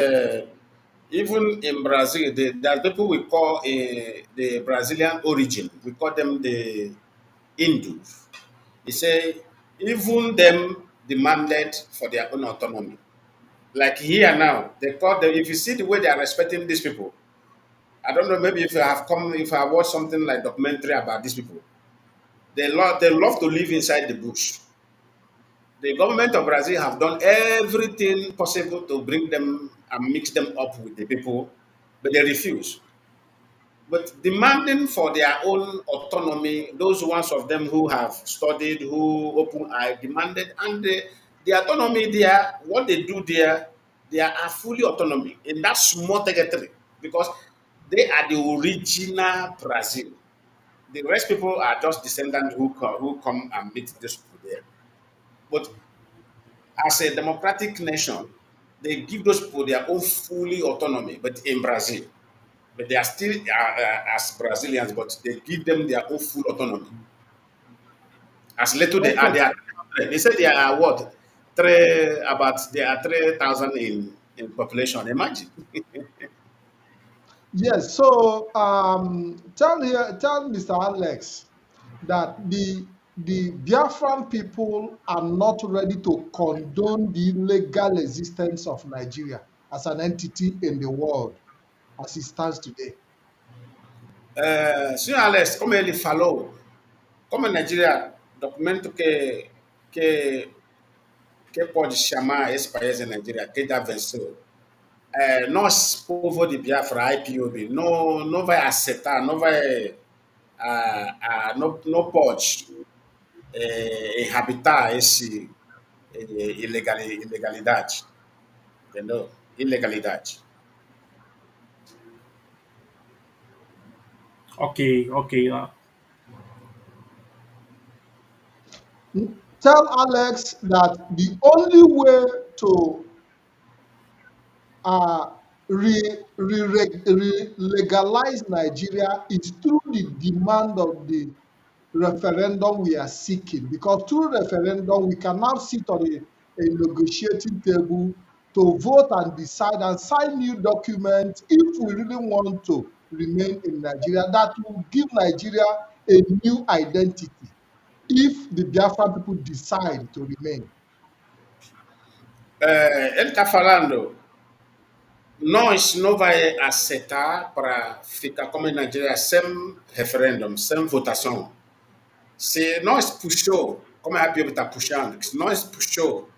even in Brazil, there are people we call the Brazilian origin. We call them the Hindus. He say even them demanded for their own autonomy. Like here now, they call them. If you see the way they are respecting these people, I don't know. Maybe if I watched something like documentary about these people, they love to live inside the bush. The government of Brazil have done everything possible to bring them and mix them up with the people, but they refuse. But demanding for their own autonomy, those ones of them who have studied, who open eye, demanded, and the autonomy there, what they do there, they are fully autonomy in that small territory because they are the original Brazil. The rest people are just descendants who come and meet those people there. But as a democratic nation, they give those people their own fully autonomy, but in Brazil. But they are still as Brazilians, but they give them their own full autonomy. As little Okay. they are 300. They say they are what? Three about they are 3,000 in population. Imagine. Yes. So tell Mr. Alex that the Biafran people are not ready to condone the legal existence of Nigeria as an entity in the world as it stands today. Senhor Alex, como ele falou, como a Nigeria, documento que pode chamar esse país de Nigeria, que já venceu, nós, povo de Biafra, IPOB, não vai aceitar, não vai, não pode habitar esse ilegalidade, entendeu? Ilegalidade. Ok, ok. Tell Alex that the only way to legalize Nigeria is through the demand of the referendum we are seeking. Because through referendum, we can now sit on a negotiating table to vote and decide and sign new documents if we really want to remain in Nigeria that will give Nigeria a new identity if the Biafra people decide to remain. Ele está falando, nós não vai aceitar para ficar como em Nigeria sem referendum, sem votação. Se nós puxou, como a IPOB está puxando, se nós puxou,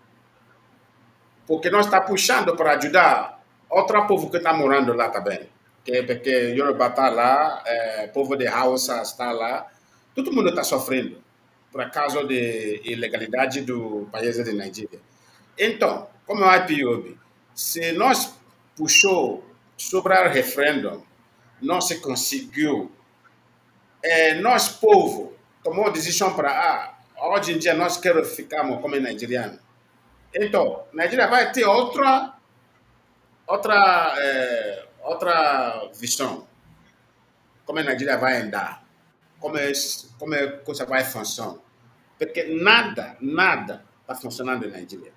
porque nós está puxando para ajudar outro povo que está morando lá também. Porque Yoruba está lá, povo de Hausa está lá, todo mundo está sofrendo por causa da ilegalidade do país de Nigeria. Então, como a IPOB, se nós puxou sobre o referendo, não se conseguiu, nós, povo, tomou decisão para, hoje em dia nós queremos ficar como nigeriano. Então, Nigeria vai ter outra visão. Como a Nigeria vai andar, como a coisa vai funcionar. Porque nada está funcionando em Nigeria.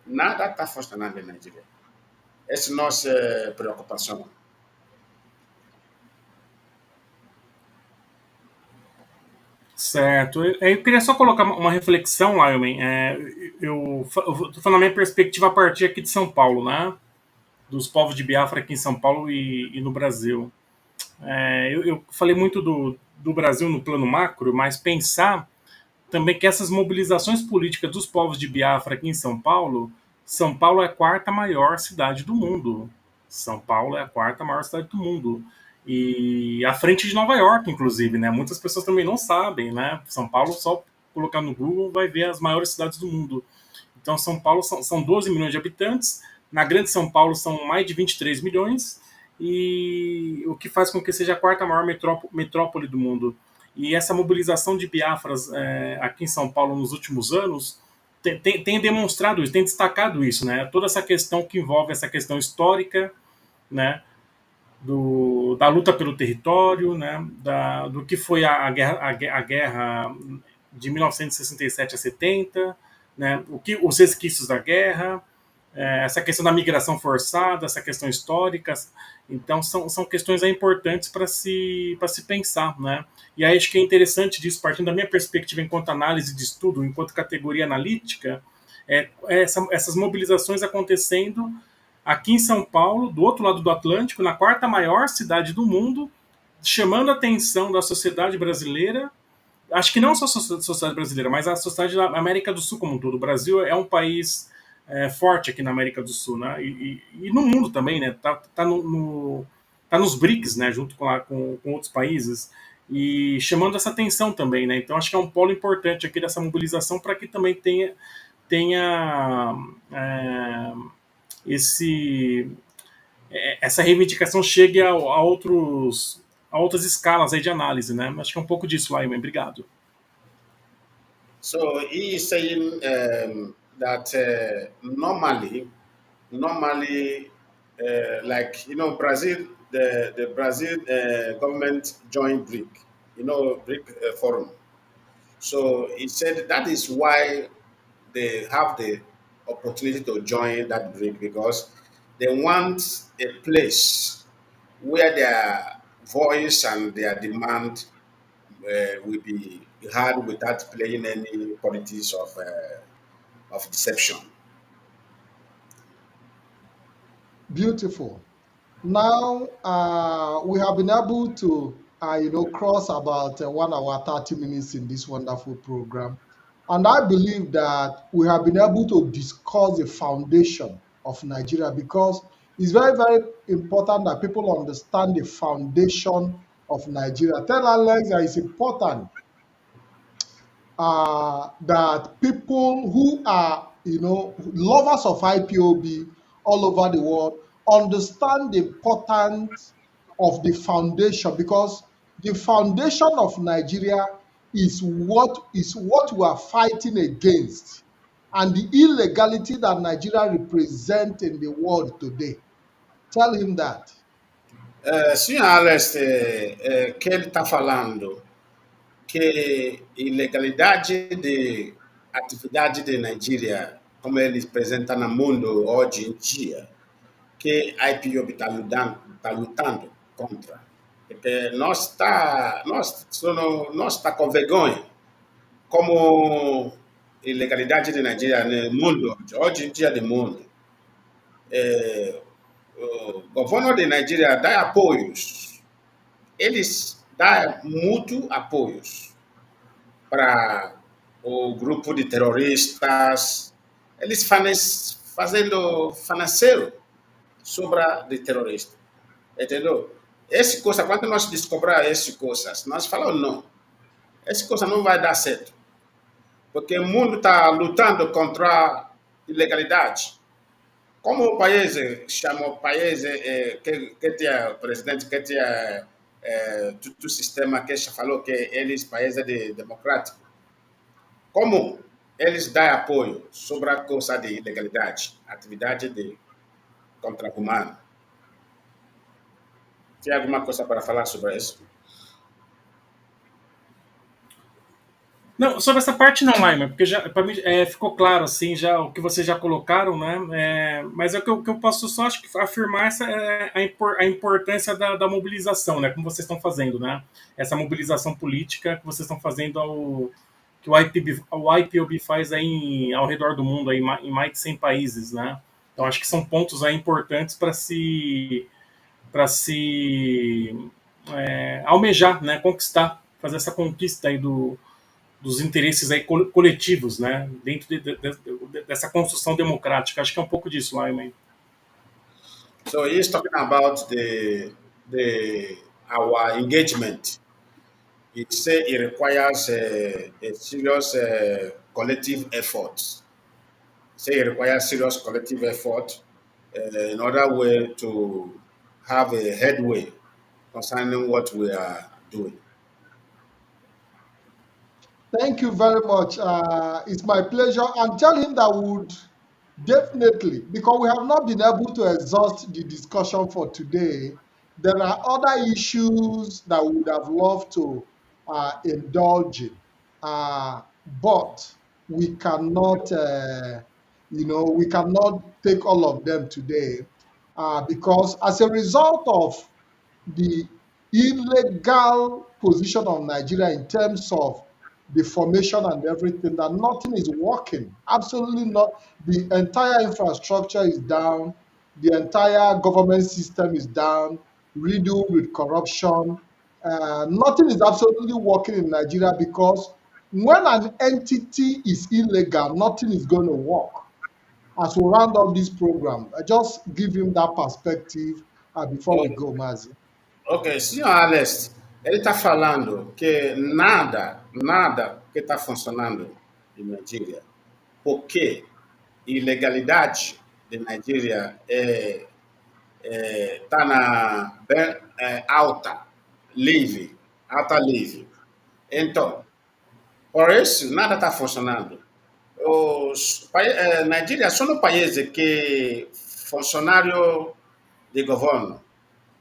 Nada está funcionando em Nigeria. Essa é a nossa preocupação. Certo. Eu queria só colocar uma reflexão, Lyman. Eu estou falando a minha perspectiva a partir aqui de São Paulo, né? Dos povos de Biafra aqui em São Paulo e no Brasil. Eu falei muito do Brasil no plano macro, mas pensar também que essas mobilizações políticas dos povos de Biafra aqui em São Paulo é a quarta maior cidade do mundo. São Paulo é a quarta maior cidade do mundo. E à frente de Nova York, inclusive, né? Muitas pessoas também não sabem, né? São Paulo, só colocar no Google, vai ver as maiores cidades do mundo. Então, São Paulo são 12 milhões de habitantes. Na Grande São Paulo são mais de 23 milhões. E o que faz com que seja a quarta maior metrópole do mundo. E essa mobilização de Biafras aqui em São Paulo nos últimos anos tem demonstrado isso, tem destacado isso, né? Toda essa questão que envolve essa questão histórica, né? Da luta pelo território, né? Do que foi a guerra de 1967 a 70, né? Os resquícios da guerra, essa questão da migração forçada, essa questão histórica. Então, são questões importantes para se pensar, né? E aí acho que é interessante disso, partindo da minha perspectiva enquanto análise de estudo, enquanto categoria analítica, essas mobilizações acontecendo aqui em São Paulo, do outro lado do Atlântico, na quarta maior cidade do mundo, chamando a atenção da sociedade brasileira acho que não só a sociedade brasileira, mas a sociedade da América do Sul como um todo. O Brasil é um país forte aqui na América do Sul, né? E no mundo também, né? Tá tá nos BRICS, né? Junto com outros países e chamando essa atenção também, né? Então acho que é um polo importante aqui dessa mobilização para que também tenha esse essa reivindicação chegue a outras escalas aí de análise, né? Acho que é um pouco disso, Lyman. Obrigado. So he is saying that normally, like Brazil, the Brazil government joined BRIC, BRIC forum. So he said that is why they have the opportunity to join that BRIC because they want a place where their voice and their demand will be heard without playing any politics of deception. Beautiful. Now we have been able to, cross about 1 hour 30 minutes in this wonderful program, and I believe that we have been able to discuss the foundation of Nigeria because it's very, very important that people understand the foundation of Nigeria. Tell Alex that it's important that people who are, lovers of IPOB all over the world understand the importance of the foundation because the foundation of Nigeria is what we are fighting against and the illegality that Nigeria represents in the world today. Tell him that. Signor Alex, que ele está falando que ilegalidade de atividade de Nigeria, como ele apresenta no mundo hoje em dia, que a IPOB está lutando contra. Porque nós está com vergonha como ilegalidade de Nigeria no mundo, hoje em dia do mundo. O governo de Nigeria dá apoios, eles dão muito apoios para o grupo de terroristas, eles fazendo financeiro sobre de terrorista, entendeu? Essa coisa, quando nós descobrir essas coisas, nós falamos não, essa coisa não vai dar certo, porque o mundo está lutando contra a ilegalidade. Como o país chama o país que tinha presidente, que tinha todo o sistema que falou que eles países democrático, como eles dão apoio sobre a coisa de ilegalidade, atividade de contra-humano. Tem alguma coisa para falar sobre isso? Não, sobre essa parte não, Laima, porque já para mim ficou claro assim já o que vocês já colocaram, né? Mas é o que eu posso só acho que afirmar a importância da mobilização, né? Como vocês estão fazendo, né? Essa mobilização política que vocês estão fazendo que o IPOB faz aí ao redor do mundo aí, em mais de 100 países, né? Então acho que são pontos aí importantes para se almejar, né? Conquistar, fazer essa conquista aí dos interesses aí coletivos, né, dentro dessa construção democrática. Acho que é um pouco disso, Lyman. So he's talking about our engagement. He said it requires a serious collective effort. Say it requires serious collective effort in order to have a headway concerning what we are doing. Thank you very much. It's my pleasure. And tell him that we would definitely, because we have not been able to exhaust the discussion for today, there are other issues that we would have loved to indulge in. But we cannot, we cannot take all of them today because as a result of the illegal position of Nigeria in terms of the formation and everything, that nothing is working. Absolutely not. The entire infrastructure is down. The entire government system is down, riddled with corruption. nothing is absolutely working in Nigeria because when an entity is illegal, nothing is going to work. As we round up this program, I just give him that perspective before we Oh, go, Mazi. ok, senhor Alex, ele está falando que nada que está funcionando em Nigeria, porque ilegalidade de Nigeria tá bem alta, livre. Então, por isso, nada está funcionando. Nigeria só no país que funcionário de governo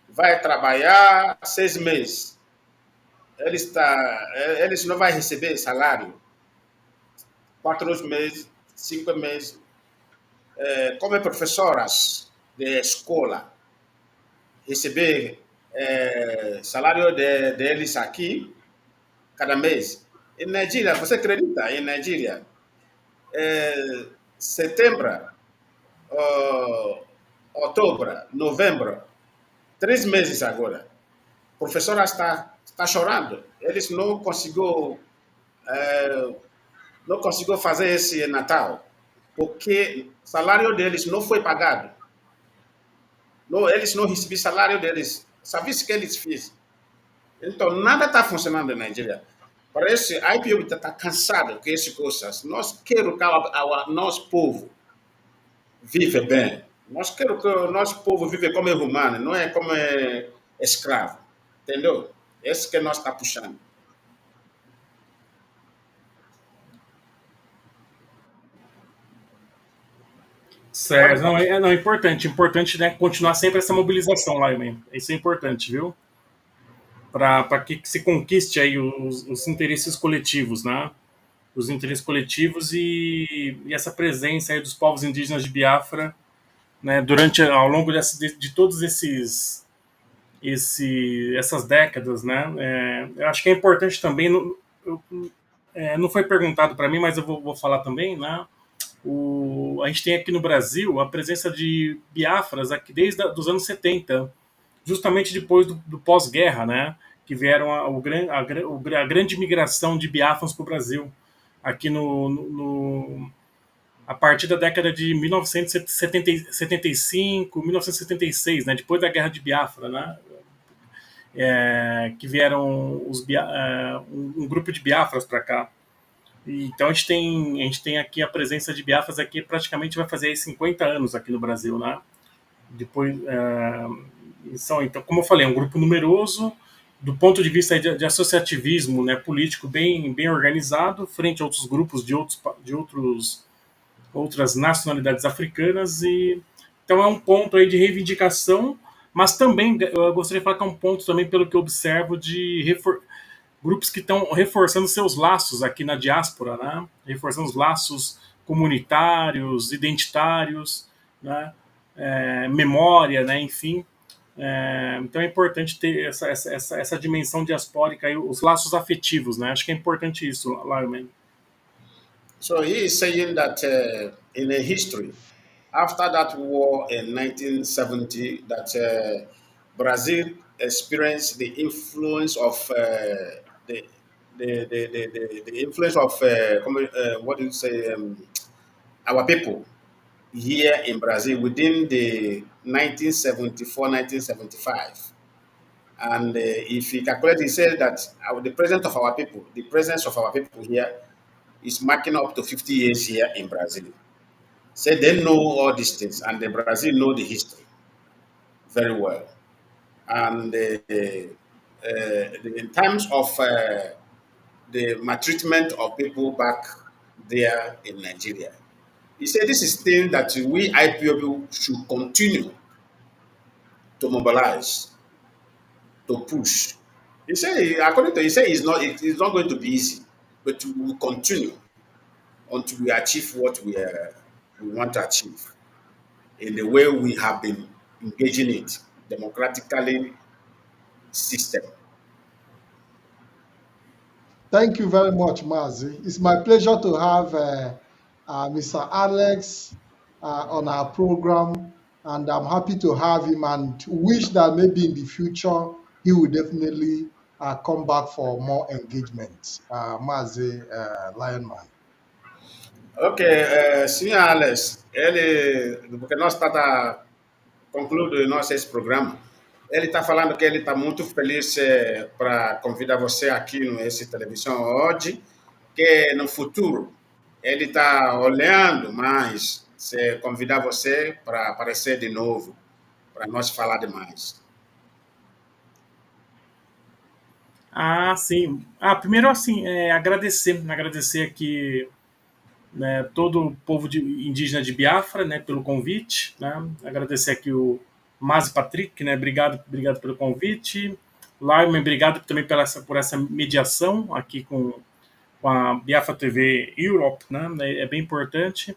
vai trabalhar 6 meses. Eles não vão receber salário 4 meses, 5 meses. Como professoras de escola, receber salário deles aqui cada mês. Em Nigeria, você acredita? Em Nigeria, setembro, uh, outubro, novembro, 3 meses agora. A professora está chorando. Eles não conseguiu fazer esse Natal, porque o salário deles não foi pagado. Não, eles não receberam salário deles. Serviço que eles fizeram. Então, nada está funcionando na Nigeria. Parece que a IPOB está cansado com essas coisas. Nós queremos que o nosso povo vive bem. Nós queremos que o nosso povo vive como humano, não é como escravo. Entendeu? Esse que nós está puxando. Pode Certo, não, falar. não, é importante, né, continuar sempre essa mobilização lá, man. Isso é importante, viu? Para que se conquiste aí os interesses coletivos, né? Os interesses coletivos e essa presença aí dos povos indígenas de Biafra, né, ao longo de todos essas décadas, né? Eu acho que é importante também, não foi perguntado para mim, mas eu vou falar também, né? A gente tem aqui no Brasil a presença de Biafras aqui desde os anos 70, justamente depois do pós-guerra, né? Que vieram a grande migração de Biafrans para o Brasil, aqui a partir da década de 1975, 1976, né? Depois da Guerra de Biafra, né? Que vieram um grupo de Biafras para cá. Então a gente tem aqui a presença de Biafras aqui praticamente vai fazer 50 anos aqui no Brasil, né? Depois, então, como eu falei, é um grupo numeroso do ponto de vista de associativismo, né, político bem organizado frente a outros grupos outras nacionalidades africanas e então é um ponto aí de reivindicação, mas também eu gostaria de falar que é um ponto também pelo que eu observo de grupos que estão reforçando seus laços aqui na diáspora, né? Reforçando os laços comunitários, identitários, né? Memória, né? Enfim. Então é importante ter essa dimensão diaspórica e os laços afetivos, né? Acho que é importante isso, Lyman. So he is saying that in a history, after that war in 1970, that Brazil experienced the influence of the influence of what do you say our people here in Brazil within the 1974-1975. And if he calculates, he says that the presence of our people here is marking up to 50 years here in Brazil. Say they know all these things, and the Brazil know the history very well. And in terms of the maltreatment of people back there in Nigeria, he said this is thing that we IPOB should continue to mobilize, to push. He said, according to he said, it's not going to be easy, but we will continue until we achieve what we want to achieve in the way we have been engaging it democratically system. Thank you very much, Mazi. It's my pleasure to have Mr. Alex on our program, and I'm happy to have him and wish that maybe in the future he will definitely come back for more engagement. Mazi, Lionman. Ok, senhor Alex, porque nós estamos a concluir nosso esse programa, ele está falando que ele está muito feliz para convidar você aqui nesse televisão hoje, que no futuro ele está olhando mais se convidar você para aparecer de novo, para nós falar demais. Ah, sim. Primeiro, assim, agradecer aqui, né, todo o povo indígena de Biafra, né, pelo convite, né? Agradecer aqui o Mazi Patrick, né? Obrigado pelo convite. Lyman, obrigado também por essa mediação aqui com a Biafra TV Europe, né? É bem importante.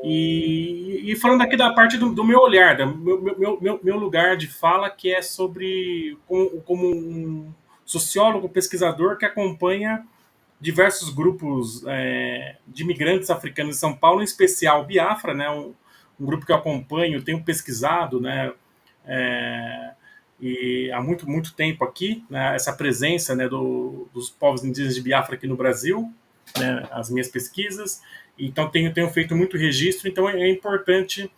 E falando aqui da parte do meu olhar, meu lugar de fala, que é sobre como um sociólogo, pesquisador que acompanha diversos grupos de imigrantes africanos de São Paulo, em especial Biafra, né? Um grupo que eu acompanho, tenho pesquisado, né? É, e há muito tempo aqui, né, essa presença, né, dos povos indígenas de Biafra aqui no Brasil, né, as minhas pesquisas. Então tenho feito muito registro, então é importante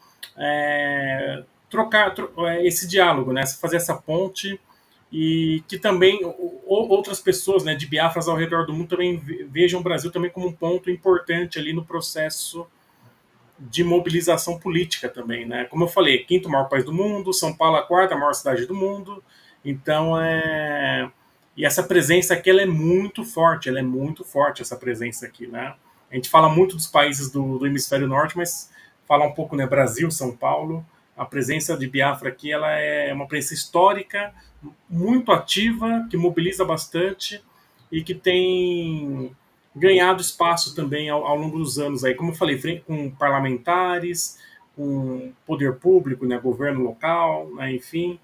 trocar esse diálogo, né, fazer essa ponte, e que também outras pessoas, né, de Biafras ao redor do mundo também vejam o Brasil também como um ponto importante ali no processo de mobilização política também, né? Como eu falei, quinto maior país do mundo, São Paulo a quarta maior cidade do mundo, então e essa presença aqui ela é muito forte, essa presença aqui, né? A gente fala muito dos países do hemisfério norte, mas fala um pouco, né, Brasil, São Paulo, a presença de Biafra aqui ela é uma presença histórica, muito ativa, que mobiliza bastante e que tem ganhado espaço também ao longo dos anos aí, como eu falei, com parlamentares, com poder público, né, governo local, né, enfim,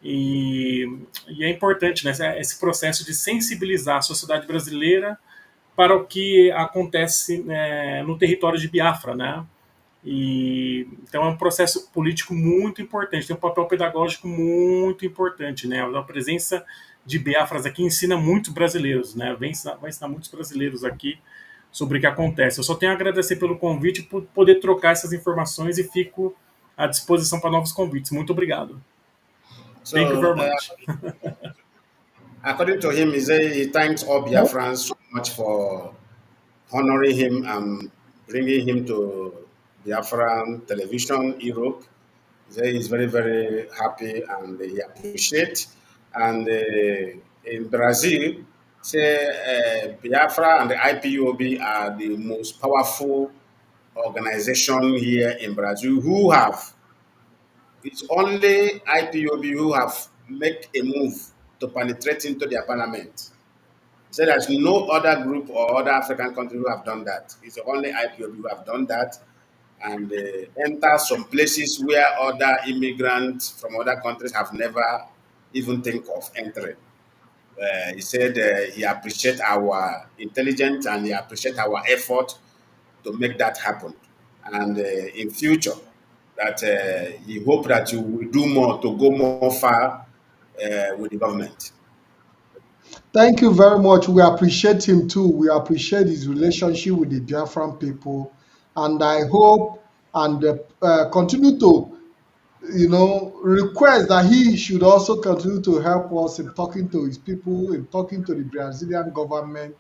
e é importante, né, esse processo de sensibilizar a sociedade brasileira para o que acontece, né, no território de Biafra, né? Então é um processo político muito importante, tem um papel pedagógico muito importante, né? A presença de Biafras aqui ensina muitos brasileiros, né? Vai ensinar muitos brasileiros aqui sobre o que acontece. Eu só tenho a agradecer pelo convite, por poder trocar essas informações, e fico à disposição para novos convites. Muito obrigado. Thank you So, very much. according to him, he thanks all Biafrans so much for honoring him and bringing him to Biafran television, Europe. He's very, very happy and he appreciates. And in Brazil, Biafra and the IPOB are the most powerful organization here in Brazil who have, it's only IPOB who have make a move to penetrate into their parliament. So there's no other group or other African country who have done that. It's the only IPOB who have done that and enter some places where other immigrants from other countries have never even think of entering. He said he appreciates our intelligence and he appreciates our effort to make that happen. And in future, that he hope that you will do more to go more far with the government. Thank you very much. We appreciate him too. We appreciate his relationship with the Biafran people. And I hope and continue to, request that he should also continue to help us in talking to his people, in talking to the Brazilian government,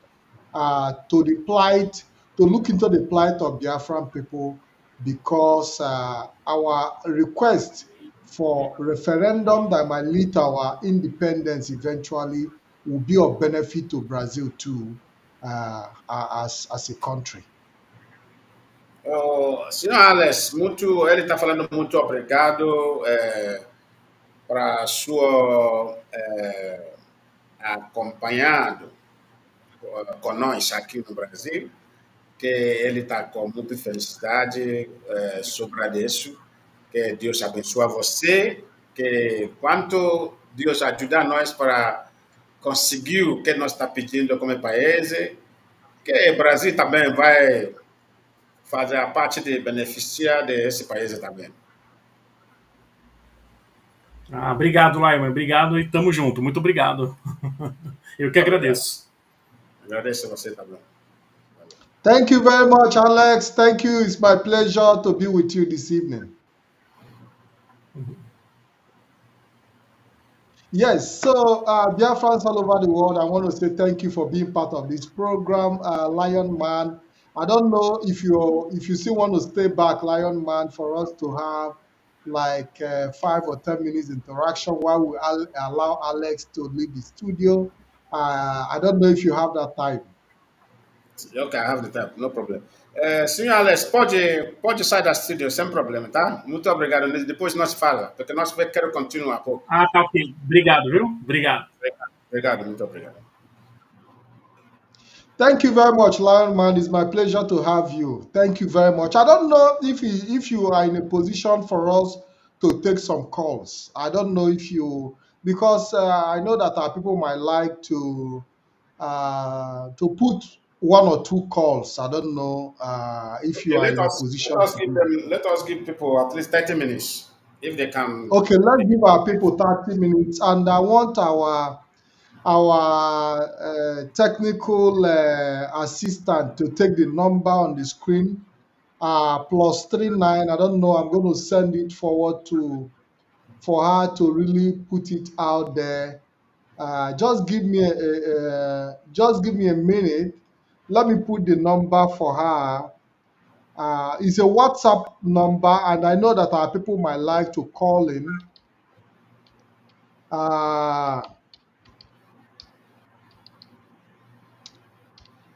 to look into the plight of Biafran people, because our request for referendum that might lead to our independence eventually will be of benefit to Brazil too, as a country. Senhor Alex, ele está falando muito obrigado para sua acompanhado conosco aqui no Brasil, que ele está com muita felicidade sobre isso, que Deus abençoe você, que quanto Deus ajuda nós para conseguir o que nós está pedindo como país, que o Brasil também vai fazer a parte de beneficiar desse país também. Obrigado, Lyman. Obrigado e tamo junto. Muito obrigado. Eu que Obrigado. agradeço. Agradeço a você também. Valeu. Thank you very much, Alex. Thank you. It's my pleasure to be with you this evening. Yes, so Biafrans all over the world, I want to say thank you for being part of this program, Lion Man. I don't know if you still want to stay back, Lion Man, for us to have like 5 or 10 minutes interaction while we allow Alex to leave the studio. I don't know if you have that time. Ok, I have the time, no problem. Senhor Alex, pode sair da studio sem problema, tá? Muito obrigado. Depois nós fala, porque nós quero continuar um pouco. Ah, tá ok. Obrigado, viu? Obrigado. Obrigado, muito obrigado. Thank you very much, Lion Man. It's my pleasure to have you. Thank you very much. I don't know if you are in a position for us to take some calls. I don't know if you because I know that our people might like to put one or two calls. I don't know if you Okay, are in a position to do that. let us give people at least 30 minutes if they can. Okay, let's give our people 30 minutes, and I want our technical assistant to take the number on the screen +39. I don't know. I'm going to send it forward to for her to really put it out there. Just give me a minute. Let me put the number for her. It's a WhatsApp number, and I know that our people might like to call in.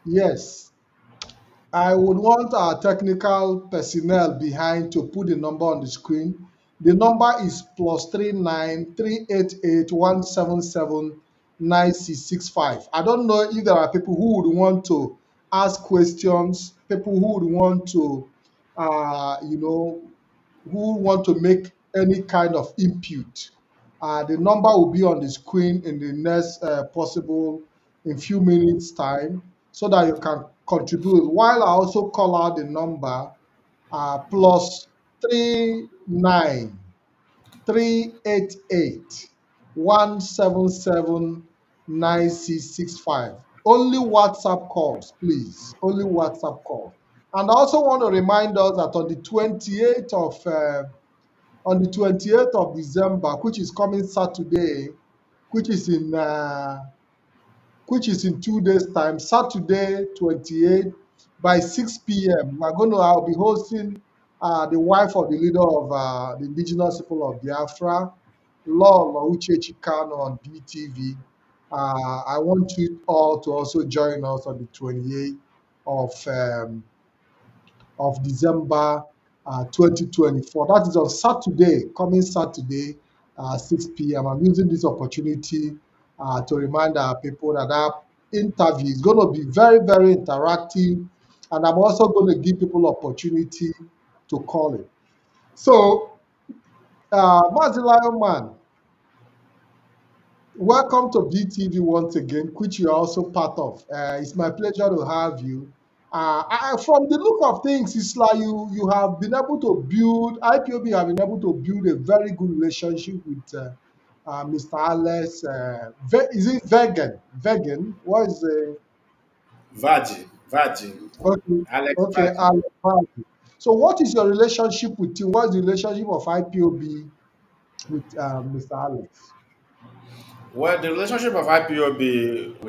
Yes, I would want our technical personnel behind to put the number on the screen. The number is +39 388 177 9665. I don't know if there are people who would want to ask questions, people who would want to, you know, who want to make any kind of input. The number will be on the screen in the next possible in few minutes time so that you can contribute. While I also call out the number plus 39 388 177 9665. Only WhatsApp calls, please. Only WhatsApp calls. And I also want to remind us that on the 28th of December, which is coming Saturday, which is in uh, which is in 2 days' time, Saturday 28th by 6 p.m. I'll be hosting the wife of the leader of the indigenous people of Biafra, Law Uchechi Kanu on BTV. I want you all to also join us on the 28th of December 2024. That is on Saturday, coming Saturday, 6 p.m. I'm using this opportunity to remind our people that our interview is going to be very, very interactive. And I'm also going to give people opportunity to call it. So, Mazi Lion Man, welcome to BTV once again, which you are also part of. It's my pleasure to have you. From the look of things, it's like you have been able to build, IPOB have been able to build a very good relationship with Mr. Alex. Is it Vegan? Vegan? What is the Virgin, okay? Alex Okay, Virgin. Alex. So, what is your relationship with him? What is the relationship of IPOB with Mr. Alex? Well, the relationship of IPOB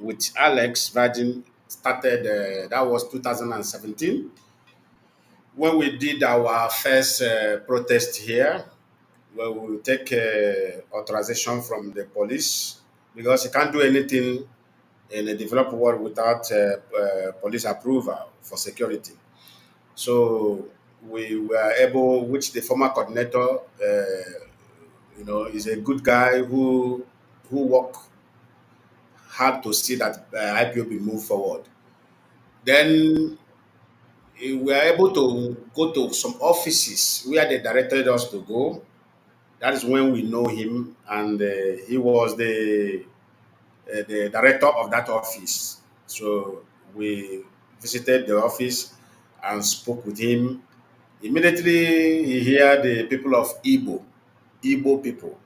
with Alex Virgin started. That was 2017 when we did our first protest here, where we will take authorization from the police because you can't do anything in a developed world without police approval for security. So we were able, which the former coordinator, is a good guy who worked hard to see that IPOB move forward. Then we were able to go to some offices where they directed us to go. That is when we know him, and he was the director of that office. So we visited the office and spoke with him. Immediately, he heard the people of Igbo people.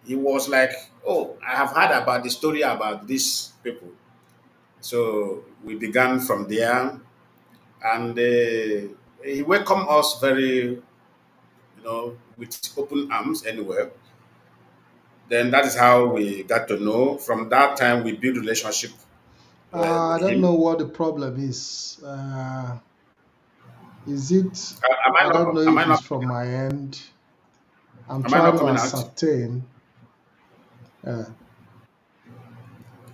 he was like, "Oh, I have heard about the story about these people." So we began from there, and he welcomed us very, with open arms. Anyway, then that is how we got to know. From that time, we built relationship I with don't him. know what the problem is. Is it? Am I I don't know not? Am if I it's not? from my end. I'm Am I not trying to coming out? ascertain. Uh,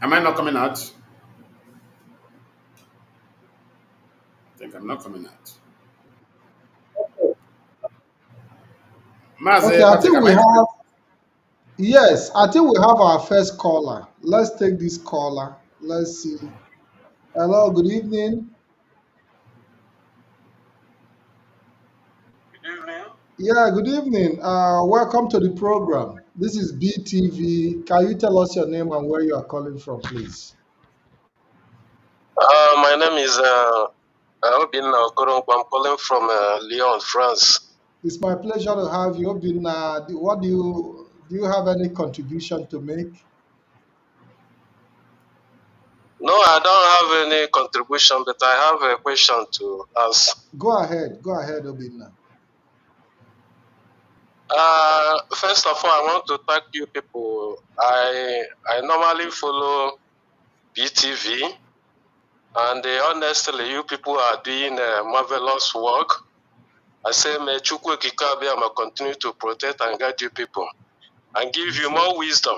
Am I not coming out? I think I'm not coming out. okay, Mazi, I Patrick, think am we I coming? have. Yes, I think we have our first caller. Let's take this caller. Let's see. Hello, good evening. Yeah, good evening. Welcome to the program. This is BTV. Can you tell us your name and where you are calling from, please? My name is Obinna Okoronkwo. I'm calling from Lyon, France. It's my pleasure to have you. Been, what do you have any contribution to make? No, I don't have any contribution, but I have a question to ask. Go ahead, Obinna. First of all, I want to thank you people. I normally follow BTV, and honestly, you people are doing marvelous work. I say, may Chukwu Kikabiyama continue to protect and guide you people and give you more wisdom.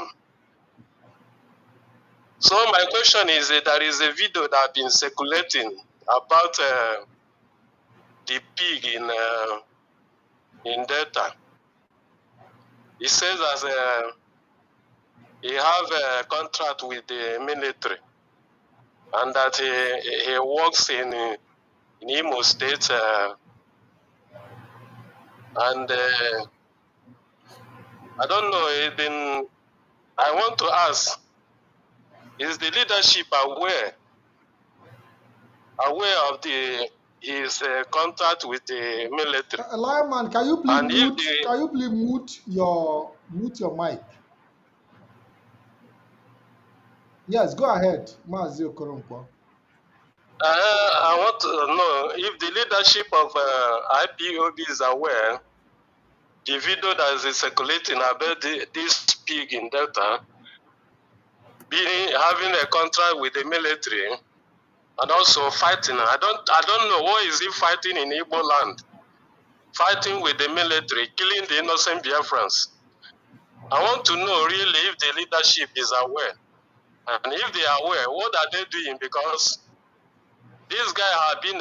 So my question is, there is a video that has been circulating about the pig in Delta. He says that he have a contract with the military and that he works in Imo State and I don't know. I want to ask: is the leadership aware of his contract with the military? Lyman, can you please And if mute? the Can you please mute your mic? Yes, go ahead, Mazi Okoronkwo. I want to know if the leadership of IPOB is aware the video that is circulating about this pig in Delta having a contract with the military and also fighting. I don't know what is he fighting in Igbo land, fighting with the military, killing the innocent Biafrans. I want to know really if the leadership is aware, and if they are aware, what are they doing? Because this guy have been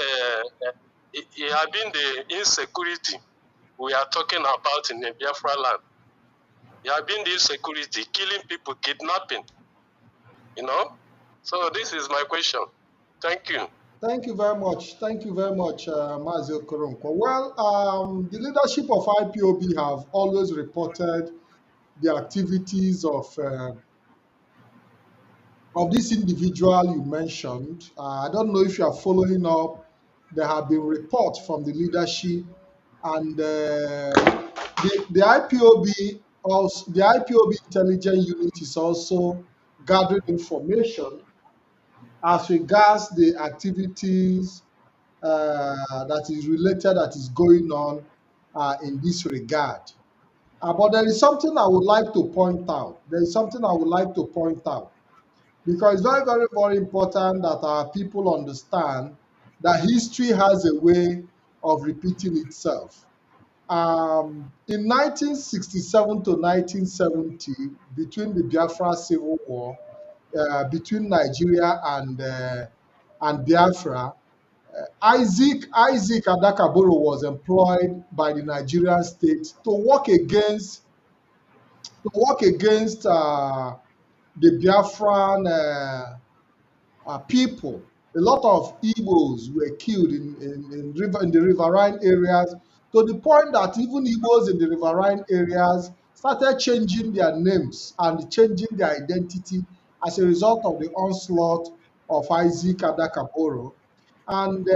he have been the insecurity we are talking about in the Biafra land. He have been the insecurity, killing people, kidnapping. So this is my question. Thank you. Thank you very much. Thank you very much, Mazi Okoronkwo. Well, the leadership of IPOB have always reported the activities of this individual you mentioned. I don't know if you are following up. There have been reports from the leadership, and the IPOB also the IPOB intelligence unit is also gathering information as regards the activities that is related, that is going on in this regard. But there is something I would like to point out. There is something I would like to point out because it's very, very, very important that our people understand that history has a way of repeating itself. In 1967 to 1970, between the Biafra Civil War, between Nigeria and Biafra, Isaac Adakaboro was employed by the Nigerian state to work against the Biafran people. A lot of Igbos were killed in the riverine areas, to the point that even Igbos in the riverine areas started changing their names and changing their identity as a result of the onslaught of Isaac Adakaboro. And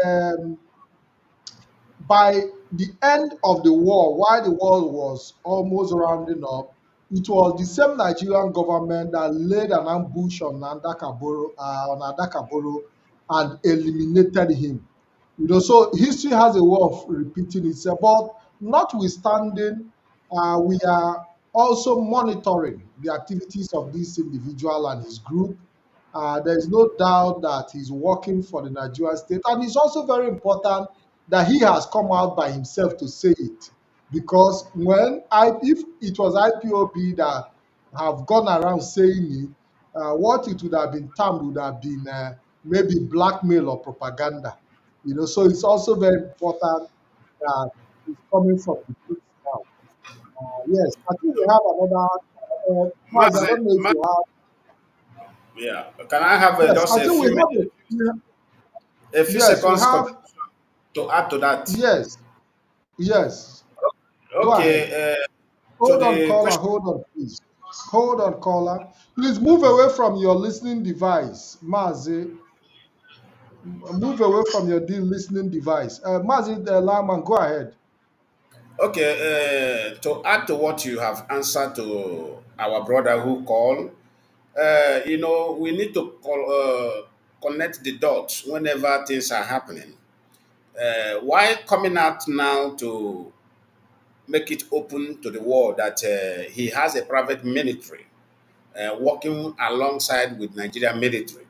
by the end of the war, while the war was almost rounding up, it was the same Nigerian government that laid an ambush on Adakaboro and eliminated him. So history has a way of repeating itself. But notwithstanding, we are also monitoring the activities of this individual and his group. There is no doubt that he's working for the Nigerian state, and it's also very important that he has come out by himself to say it. Because if it was IPOB that have gone around saying it, what it would have been termed would have been maybe blackmail or propaganda. So it's also very important that it's coming from the groups now. Yes, I think we have another. Mazi, I Mazi, don't know if you have. yeah. Can I have Yes, just I a think we few have minutes, it. a few Yes, we seconds have. to add to that? Yes, yes. Go ahead. Okay. To Hold on, the caller. question. Hold on, please. Hold on, caller. Please move away from your listening device, Mazi. Move away from your listening device. Mazi Laman, go ahead. Okay. To add to what you have answered to our brother who called, we need to connect the dots whenever things are happening. Why coming out now to make it open to the world that he has a private military working alongside with Nigerian military?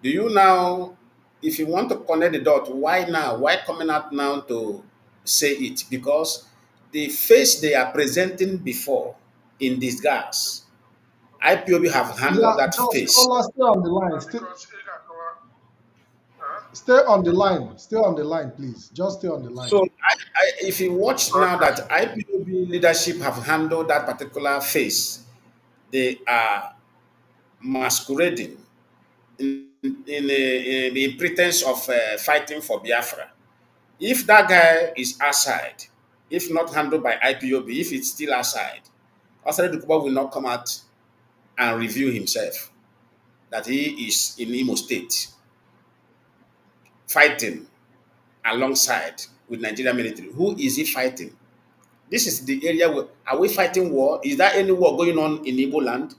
Do you now, if you want to connect the dot, why now? Why coming out now to say it? Because the face they are presenting before in disguise, IPOB have Yeah, handled that just face. caller, stay on the line. Stay on the line. Stay on the line, please. Just stay on the line. So if you watch now that IPOB leadership have handled that particular face, they are masquerading in pretense of fighting for Biafra. If that guy is outside, if not handled by IPOB, if it's still outside, Asare Dukuba will not come out and review himself that he is in Imo State fighting alongside with Nigerian military. Who is he fighting? This is the area where are we fighting war? Is there any war going on in Igbo land?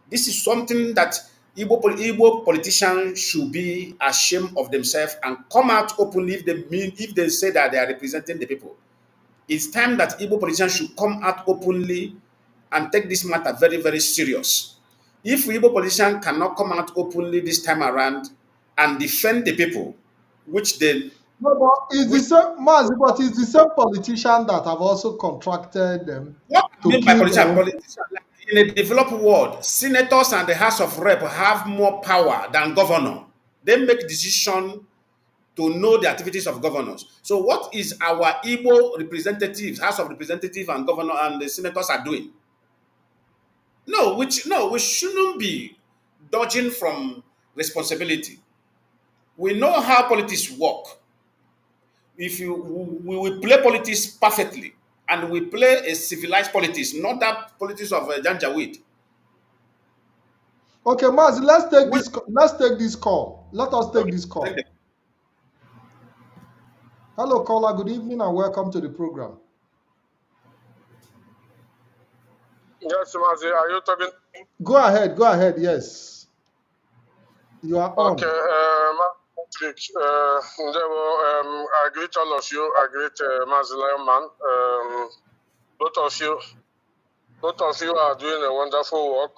This is something that Igbo politicians should be ashamed of themselves and come out openly if they say that they are representing the people. It's time that Igbo politicians should come out openly and take this matter very, very serious. If Igbo politicians cannot come out openly this time around and defend the people, which they No, but it's the which same, Mazi, but it's the same politician that have also contracted them what I to mean by kill their politician, own. politician like in a developed world, senators and the House of Rep have more power than governor. They make decision to know the activities of governors. So what is our Igbo representatives, House of Representatives and governor and the senators are doing? No, we shouldn't be dodging from responsibility. We know how politics work. If you we will play politics perfectly, and we play a civilized politics, not that politics of Janjaweed. Okay, Mazi, let's take We this. Let's take this call. Let us take this okay. call. Hello, caller. Good evening and welcome to the program. Yes, Mazi, are you talking? Go ahead. Go ahead. Yes, you are Okay, on. I greet all of you. I greet Mazi Lionman. Both of you, both of you are doing a wonderful work.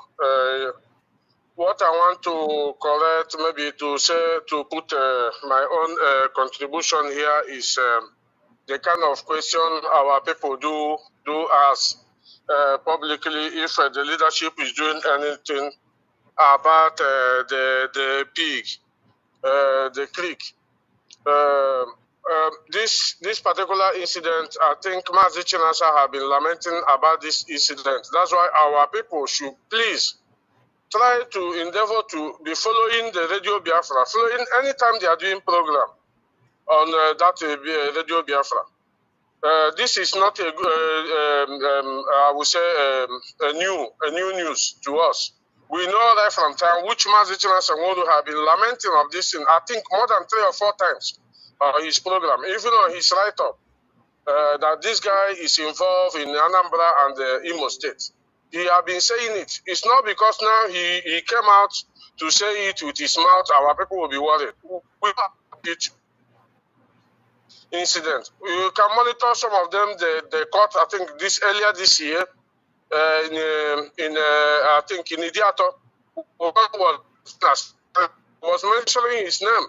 What I want to correct, maybe to say, to put my own contribution here is the kind of question our people do ask publicly if the leadership is doing anything about the pig, the creek. This particular incident, I think Mazi Chinasa have been lamenting about this incident. That's why our people should please try to endeavor to be following the Radio Biafra, following anytime they are doing program on that Radio Biafra. This is not I would say, a new news to us. We know right from time which Mazi Chinasa have been lamenting of this thing, I think more than 3 or 4 times on his program, even on his write-up. that this guy is involved in Anambra and Imo State. He have been saying it. It's not because now he came out to say it with his mouth, our people will be worried. We have it incident. You can monitor some of them. They caught, I think, earlier this year, I think in Idiato, was mentioning his name,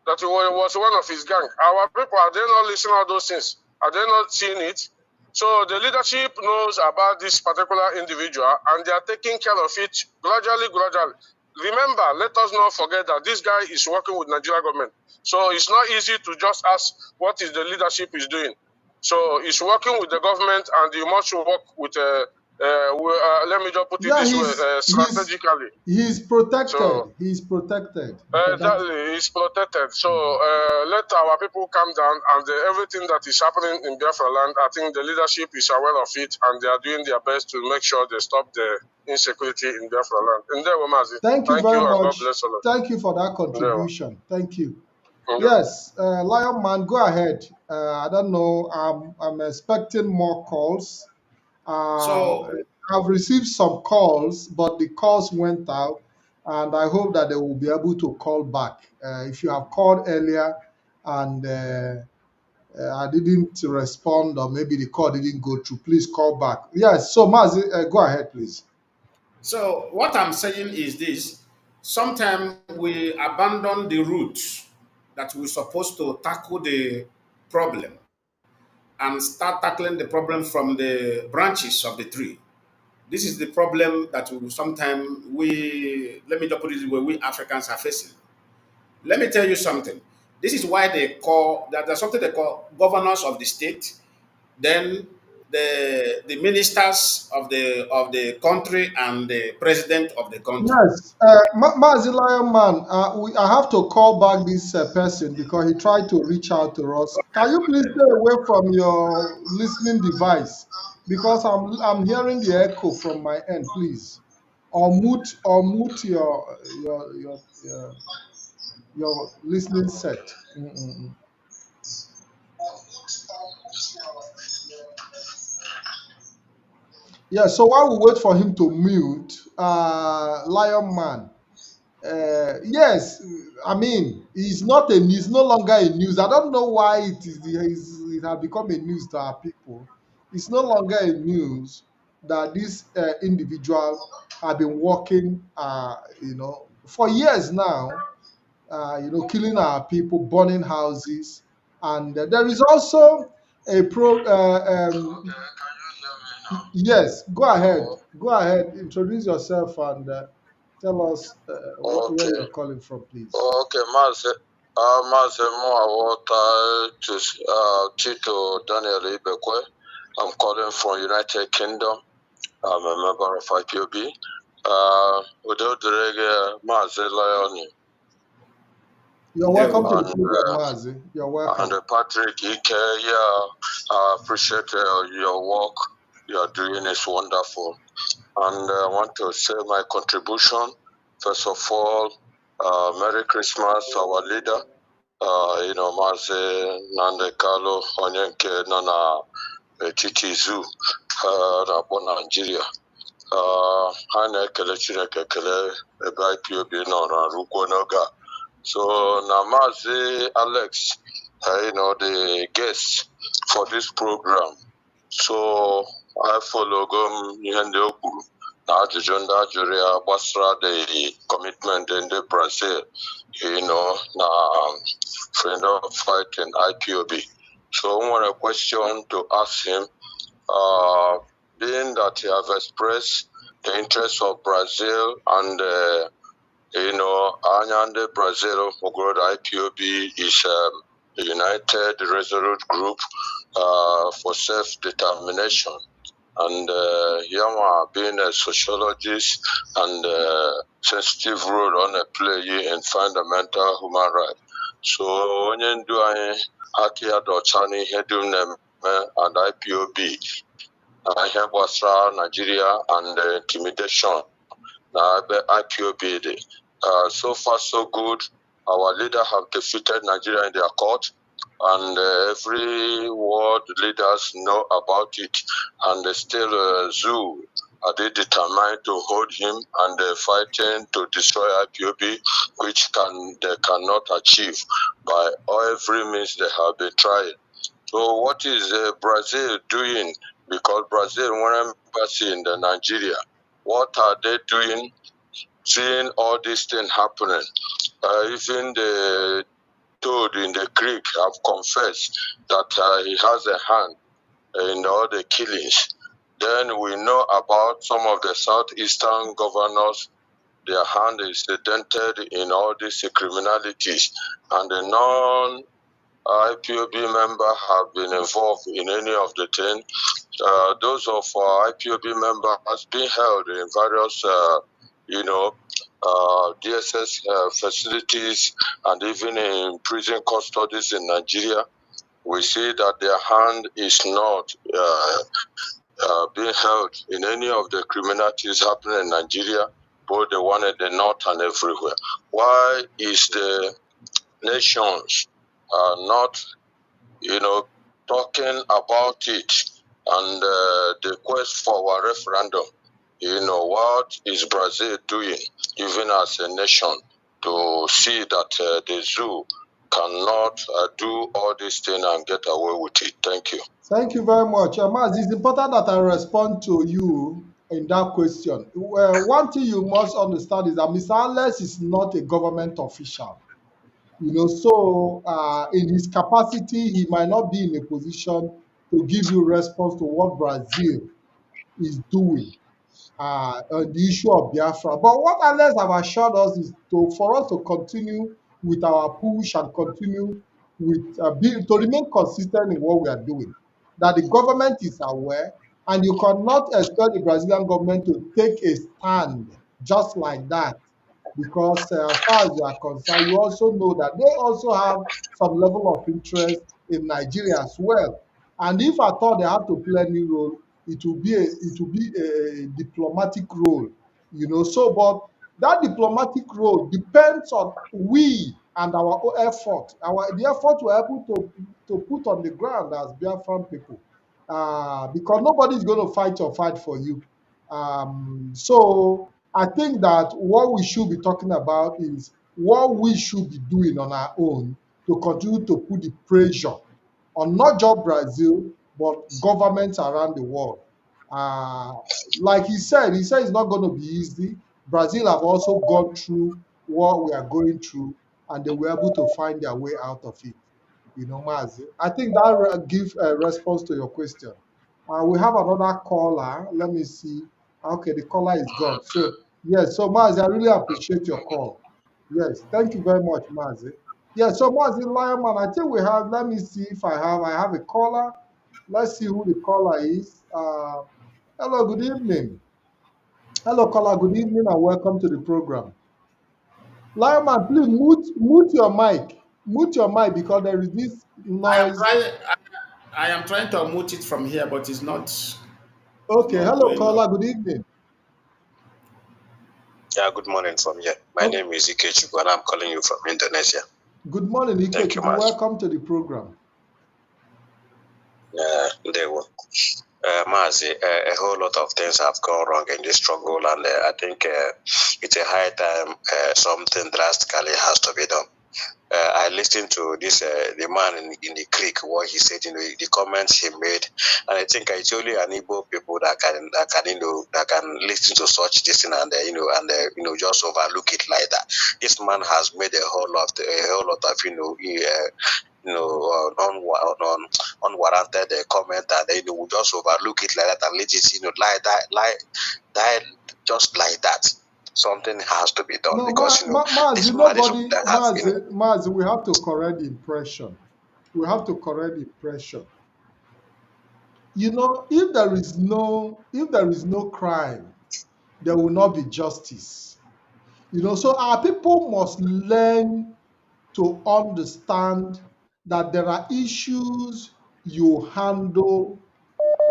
that he was one of his gang. Our people, are they not listening to all those things? Are they not seeing it? So the leadership knows about this particular individual, and they are taking care of it gradually. Remember, let us not forget that this guy is working with Nigeria government. So it's not easy to just ask what is the leadership is doing. So he's working with the government, and you must work with, let me just put it this way, strategically. He's protected. So, he's protected. Exactly, he's protected. So let our people calm down, and everything that is happening in Biafra land, I think the leadership is aware of it, and they are doing their best to make sure they stop the insecurity in Biafra land. And there, Mazi. Thank you very much. And God bless all of you. Thank you for that contribution. Thank you. Yeah. Yes, Lion Man, go ahead. I don't know. I'm expecting more calls. So I've received some calls, but the calls went out, and I hope that they will be able to call back. If you have called earlier and I didn't respond, or maybe the call didn't go through, please call back. Yes, so Mazi, go ahead, please. So what I'm saying is this: sometimes we abandon the roots that we're supposed to tackle the problem and start tackling the problem from the branches of the tree. This is the problem that sometimes let me just put it this way, we Africans are facing. Let me tell you something. This is why there's something they call governors of the state, then the ministers of the country, and the president of the country. Yes, Mazi Lion Man, I have to call back this person because he tried to reach out to us. Can you please stay away from your listening device, because I'm hearing the echo from my end, please. Or mute your listening set. Yeah, so while we wait for him to mute, Lion Man. Yes, I mean, he's no longer a news. I don't know why it has become a news to our people. It's no longer a news that this individual have been working, for years now, killing our people, burning houses, and there is also a yes, go ahead, introduce yourself and tell us where you're calling from, please. Okay, Mazi Mwawota to Tito Daniel Ibekwe. I'm calling from United Kingdom. I'm a member of IPOB. Udo Durege Mazi Lion. You're welcome to the program, Mazi. You're welcome. And Patrick Ike, I appreciate your work you are doing. Is wonderful. And I want to say my contribution. First of all, Merry Christmas to our leader, Mazi Nnamdi Kanu, Onyenke Nana Chichizu, Rabo Nigeria. Ha na-ekele Chineke ekele ebe IPOB nọ na Rugwo n'oge. So now Mazi Alex, the guest for this program. So I follow Nhende Okwu na ajụjụ ndị ajụrụ ya gbasara the commitment in the Brazil, na freedom fighting IPOB. So I want a question to ask him, being that he have expressed the interest of Brazil and Anyande Brazil, Ogoroda IPOB is a united, resolute group for self-determination. And Yama being a sociologist and sensitive role on a play in fundamental human rights. So, onye ndu anyị aka ya dọcha n'ihe dum na-eme and IPOB ihe gbasara Nigeria and intimidation na ebe IPOB dị. So far so good. Our leader have defeated Nigeria in their court. and every world leaders know about it, and still Zoo are they determined to hold him, and fighting to destroy IPOB, which they cannot achieve by every means they have been trying. So what is Brazil doing? Because Brazil one embassy in the Nigeria. What are they doing? Seeing all these things happening, even the toad in the creek have confessed that he has a hand in all the killings. Then we know about some of the southeastern governors. Their hand is dented in all these criminalities, and the non-IPOB member have been involved in any of the things. Those of our IPOB members has been held in various, DSS facilities and even in prison custodies in Nigeria. We see that their hand is not being held in any of the criminalities happening in Nigeria, both the one in the north and everywhere. Why is the nations not, talking about it and the quest for our referendum? What is Brazil doing, even as a nation, to see that the zoo cannot do all these things and get away with it? Thank you. Thank you very much. Mazi, it's important that I respond to you in that question. One thing you must understand is that Mr. Alex is not a government official. So in his capacity, he might not be in a position to give you response to what Brazil is doing on the issue of Biafra. But what Alex have assured us is for us to continue with our push and continue with to remain consistent in what we are doing. That the government is aware, and you cannot expect the Brazilian government to take a stand just like that, because as far as you are concerned, you also know that they also have some level of interest in Nigeria as well. And if at all they have to play any role, it will be a diplomatic role. So but that diplomatic role depends on we and our own effort, the effort we're able to put on the ground as Biafran people, because nobody is going to fight your fight for you. So I think that what we should be talking about is what we should be doing on our own to continue to put the pressure on not just Brazil, but governments around the world. Like he said it's not going to be easy. Brazil have also gone through what we are going through, and they were able to find their way out of it. Mazi. I think that gives a response to your question. We have another caller. Let me see. Okay, the caller is gone. So, yes, so Mazi, I really appreciate your call. Yes, thank you very much, Mazi. Yes, so Mazi Lionman, I think we have, let me see if I have a caller. Let's see who the caller is. Hello, good evening. Hello, caller, good evening, and welcome to the program. Lionman, please mute your mic. Mute your mic because there is this noise. I am trying to unmute it from here, but it's not Okay, hello, going caller, up. good evening. Yeah, good morning from here. My name is Ikechuku and I'm calling you from Indonesia. Good morning, Thank you, Ikechuku. Mazi. Welcome to the program. There were. Mazi, a whole lot of things have gone wrong in this struggle, and I think it's a high time something drastically has to be done. I listened to this the man in the creek, what he said, the comments he made, and I think it's only an Igbo people that can listen to such this thing and just overlook it like that. This man has made a whole lot of unwarranted comment, and we just overlook it like that and let it die just like that. Something has to be done, No, because Mazi, this man is that has Mazi, we have to correct the impression. We have to correct the impression. If there is no crime, there will not be justice. So our people must learn to understand that there are issues you handle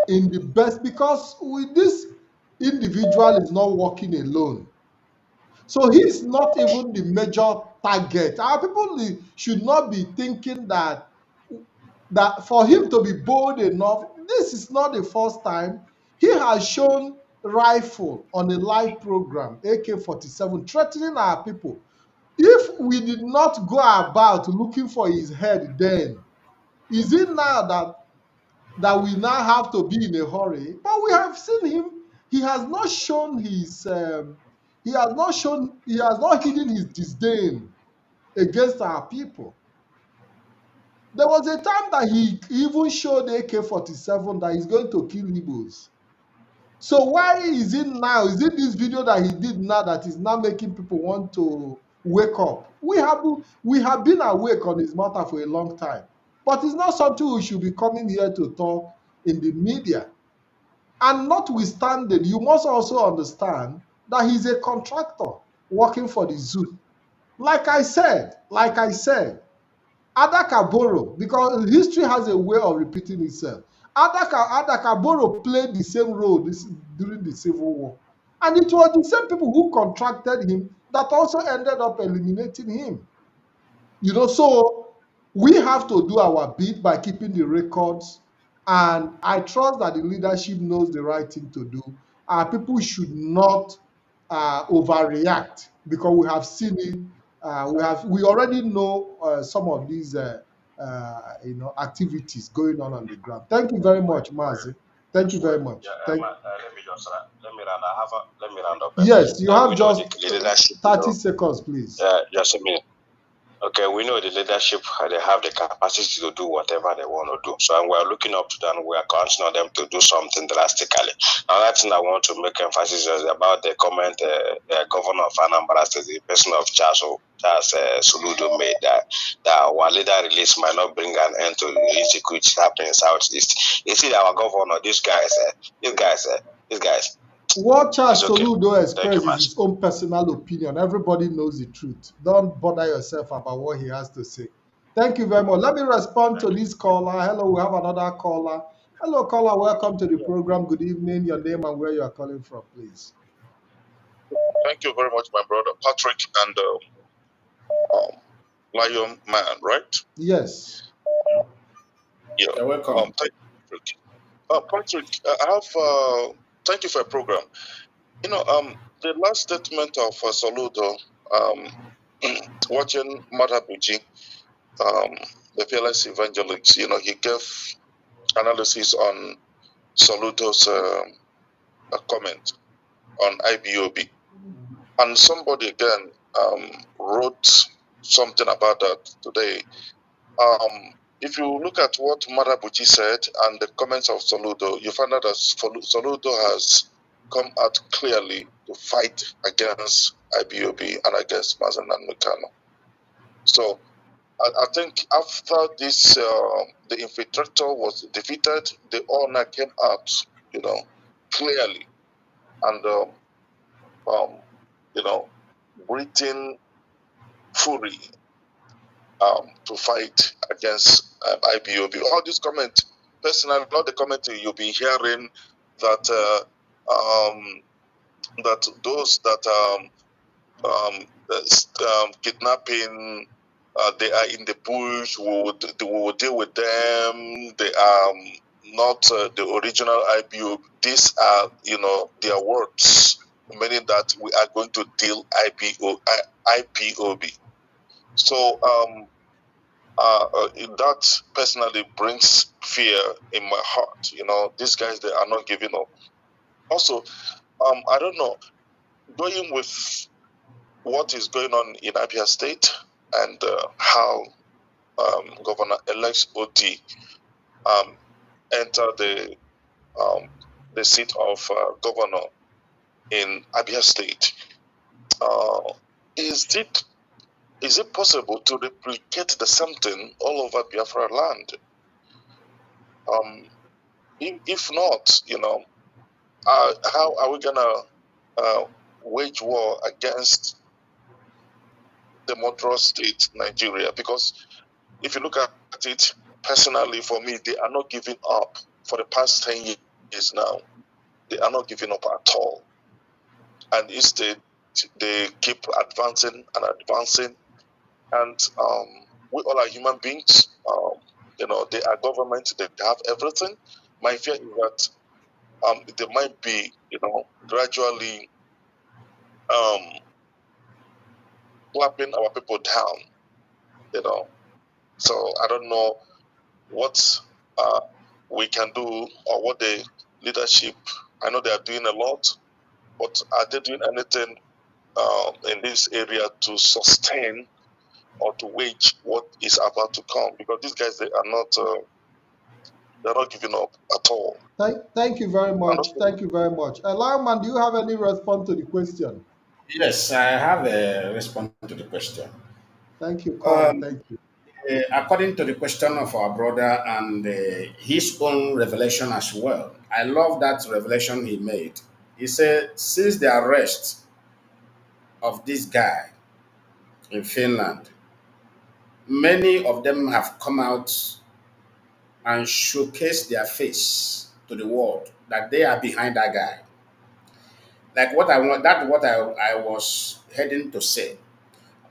in the best, because with this individual is not working alone. So he's not even the major target. Our people should not be thinking that that for him to be bold enough, this is not the first time he has shown rifle on a live program, AK-47, threatening our people. If we did not go about looking for his head then, is it now that we now have to be in a hurry? But we have seen him. He has not shown his. He has not hidden his disdain against our people. There was a time that he even showed AK-47 that he's going to kill Igbos. So why is it now? Is it this video that he did now that is now making people want to wake up? We have been awake on his matter for a long time, but it's not something we should be coming here to talk in the media. And notwithstanding, you must also understand that he's a contractor working for the zoo. Like I said, Adakaboro, because history has a way of repeating itself. Adakaboro played the same role during the Civil War. And it was the same people who contracted him that also ended up eliminating him. So we have to do our bit by keeping the records. And I trust that the leadership knows the right thing to do. Our people should not overreact, because we have seen it. We already know some of these activities going on the ground. Thank you very much, Mazi. Thank you very much. Let me round up. Yes, you have just leadership, 30 seconds, please. just a minute. Okay, we know the leadership, they have the capacity to do whatever they want to do. So we're looking up to them, we are counting on them to do something drastically. Another thing I want to make emphasis is about the comment the governor of Anambra State, the person of Charles Soludo made, that our leader release might not bring an end to the insecurity happening in Southeast. You see, our governor, these guys. What Charles It's okay. Soludo Thank you, expressed is Mazi. his own personal opinion. Everybody knows the truth. Don't bother yourself about what he has to say. Thank you very much. Let me respond to this caller. Hello, we have another caller. Hello, caller. Welcome to the program. Good evening. Your name and where you are calling from, please. Thank you very much, my brother Patrick and Lion Man, right? Yes. Yeah. You're welcome. Thank you, Patrick. Patrick, I have thank you for your program. The last statement of Soludo, watching Madabuji, the fearless evangelist, he gave analysis on Soludo's comment on IBOB, and somebody again wrote something about that today. If you look at what Madabuji said and the comments of Soludo, you find out that Soludo has come out clearly to fight against IBOB and against Mazi and Kanu. So I think after this, the infiltrator was defeated, the owner came out, clearly, and breathing fury to fight against IBOB. All these comments, personally, not the comment you'll be hearing that that those that kidnapping, they are in the bush, we will deal with them. They are not the original IPOB. These are, their words, meaning that we are going to deal IPOB. So that personally brings fear in my heart. These guys, they are not giving up. Also, I don't know, going with what is going on in Abia State and how Governor-elect Oti entered the seat of governor in Abia State. Is it possible to replicate the same thing all over Biafra land? If not, how are we gonna wage war against the murderous state, Nigeria? Because if you look at it personally, for me, they are not giving up. For the past 10 years now, they are not giving up at all. And instead, they keep advancing and advancing. And we all are human beings. They are government, they have everything. My fear is that they might be, gradually um, clapping our people down, you know. So I don't know what uh, we can do or what the leadership, I know they are doing a lot, but are they doing anything in this area to sustain or to wage what is about to come? Because these guys, they're not giving up at all. Thank you very And much. also, Thank you very much. Lyman, do you have any response to the question? Yes, I have a response to the question. Thank you, Con. Um, Thank you. According to the question of our brother and his own revelation as well, I love that revelation he made. He said, since the arrest of this guy in Finland, many of them have come out and showcased their face to the world that they are behind that guy. Like what I want, that's what I was heading to say.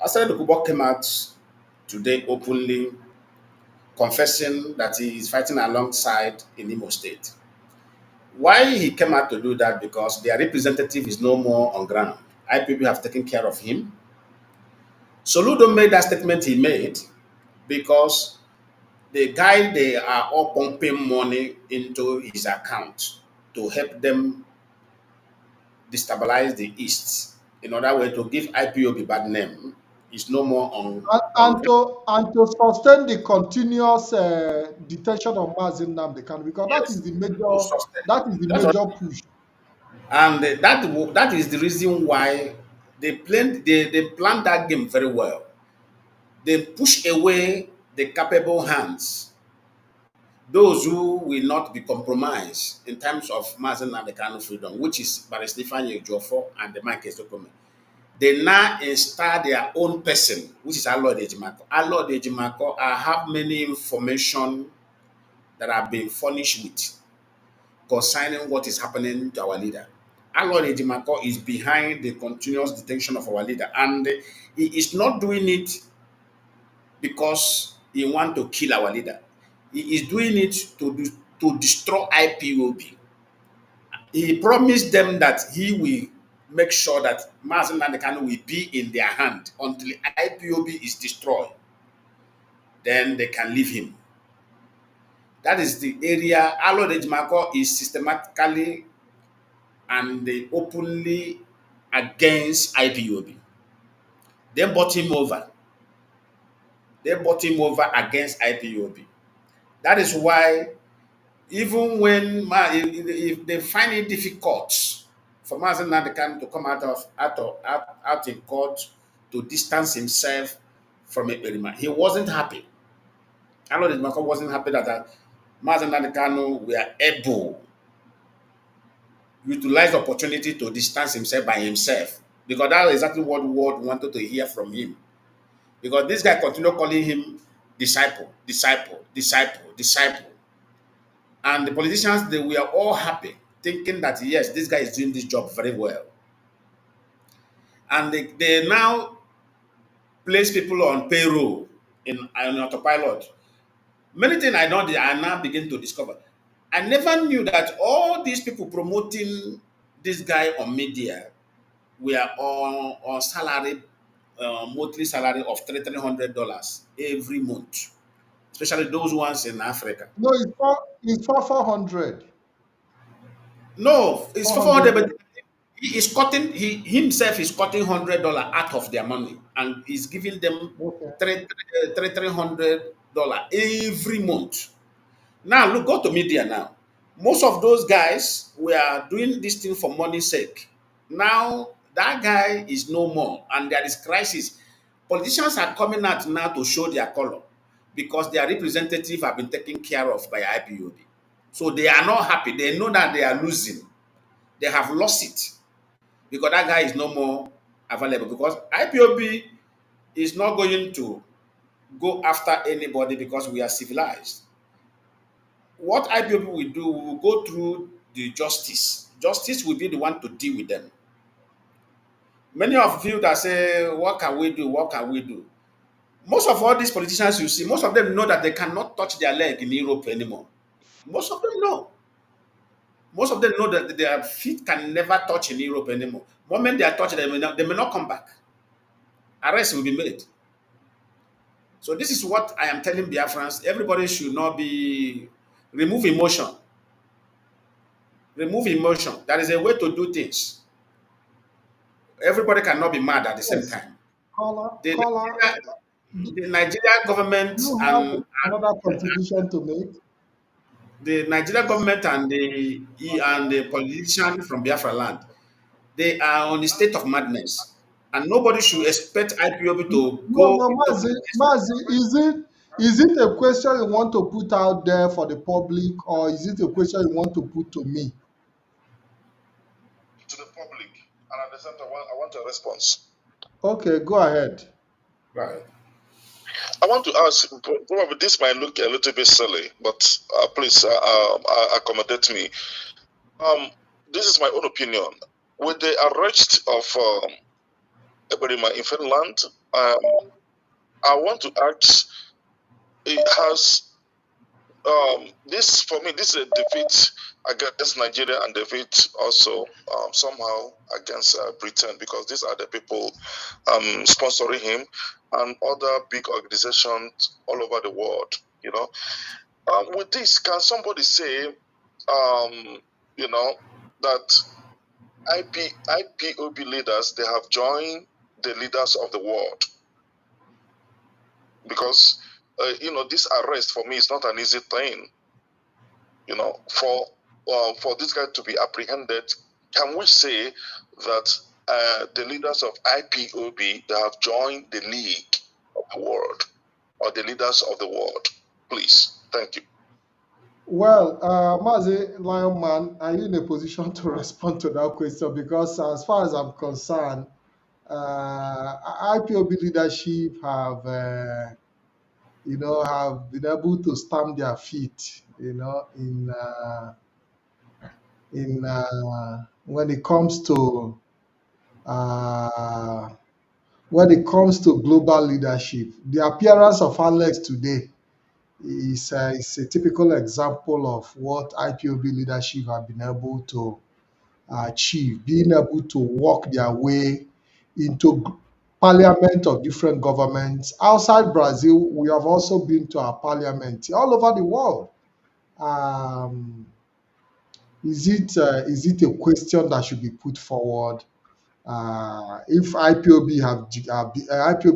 Asad Kubo came out today openly confessing that he is fighting alongside in Imo State. Why he came out to do that? Because their representative is no more on ground. IPB have taken care of him. Soludo made that statement he made because the guy they are all pumping money into his account to help them destabilize the East. In other words, to give IPOB bad name is no more on And to sustain the continuous detention of Mazi Nnamdi Kanu, because yes to sustain. that is the That's what, major push. and that is the reason why they planned that game very well. They push away the capable hands, those who will not be compromised in terms of Mazen and the Kanu freedom, which is Barrister Ifeanyi Ejiofor and the Mike Estokome. They now install their own person, which is Alod Ejimako. Alod Ejimako, I have many information that I've been furnished with concerning what is happening to our leader. Alod Ejimako is behind the continuous detention of our leader, and he is not doing it because he wants to kill our leader. He is doing it to destroy IPOB. He promised them that he will make sure that Mazen Nandekano will be in their hand until IPOB is destroyed. Then they can leave him. That is the area Alod Ejimako is systematically and openly against IPOB. They bought him over. They bought him over against IPOB. That is why even when if they find it difficult for Mazen Nadekan to come out in court to distance himself from Ekperima, he wasn't happy. Alod Mako wasn't happy that Mazen Nadekano were able to utilize the opportunity to distance himself by himself. Because that is exactly what the world wanted to hear from him. Because this guy continued calling him disciple, disciple, disciple, disciple. And the politicians, they were all happy, thinking that yes, this guy is doing this job very well. And they now place people on payroll in autopilot. Many things I now begin to discover. I never knew that all these people promoting this guy on media were on salary, monthly salary of $300 every month, especially those ones in Africa. No, it's for 400. No, it's 400, 400. but he is cutting. He himself is cutting $100 out of their money, and is giving them Okay. $300 every month. Now look, go to media now. Most of those guys were doing this thing for money's sake. Now that guy is no more, and there is crisis. Politicians are coming out now to show their color because their representatives have been taken care of by IPOB. So they are not happy. They know that they are losing. They have lost it because that guy is no more available. Because IPOB is not going to go after anybody because we are civilized. What IPOB will do, we will go through the justice. Justice will be the one to deal with them. Many of you that say, what can we do? What can we do? Most of all these politicians you see, most of them know that they cannot touch their leg in Europe anymore. Most of them know. Most of them know that their feet can never touch in Europe anymore. The moment they are touched, they may not come back. Arrest will be made. So this is what I am telling Biafrans. Everybody should not be remove emotion. Remove emotion. That is a way to do things. Everybody cannot be mad at the same Yes, time. caller, The caller, Nigeria, do the Nigeria government you have and another contribution to make? the Nigeria government and the politician from Biafra land, they are on a state of madness, and nobody should expect IPOB to No, go no, into Mazi, is it a question you want to put out there for the public, or is it a question you want to put to me? To the public, and at the same time, I want a response. Okay, go ahead. right. I want to ask, probably this might look a little bit silly, but please accommodate me. This is my own opinion. With the arrest of Eberima in Finland, I want to ask, it has this, for me, this is a defeat against Nigeria and defeat also somehow against Britain, because these are the people sponsoring him and other big organizations all over the world. You know, with this, can somebody say, that IPOB leaders, they have joined the leaders of the world? Because this arrest for me is not an easy thing. For this guy to be apprehended, can we say that the leaders of IPOB, they have joined the League of the World, or the leaders of the world? Please, thank you. Well, Mazi Lion Man, are you in a position to respond to that question? Because as far as I'm concerned, IPOB leadership have been able to stamp their feet, in when it comes to uh, global leadership. The appearance of Alex today is a typical example of what IPOB leadership have been able to achieve, being able to walk their way into parliament of different governments. Outside Brazil, we have also been to our parliament all over the world. Um, is it a question that should be put forward? If IPOB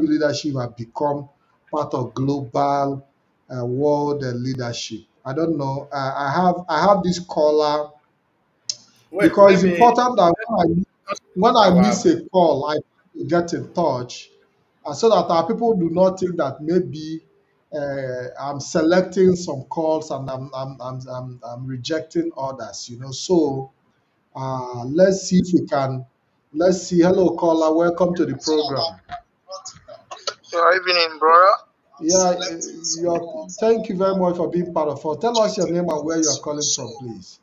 leadership have become part of global world leadership, I don't know. I have this caller, Wait, because let it's me important that when put I our miss a call, I get in touch, so that our people do not think that maybe I'm selecting some calls and I'm rejecting others. So let's see if we can. Let's see. Hello, caller. Welcome to the program. Good evening, brother. Yeah, thank you very much for being part of us. Tell us your name and where you are calling from, please.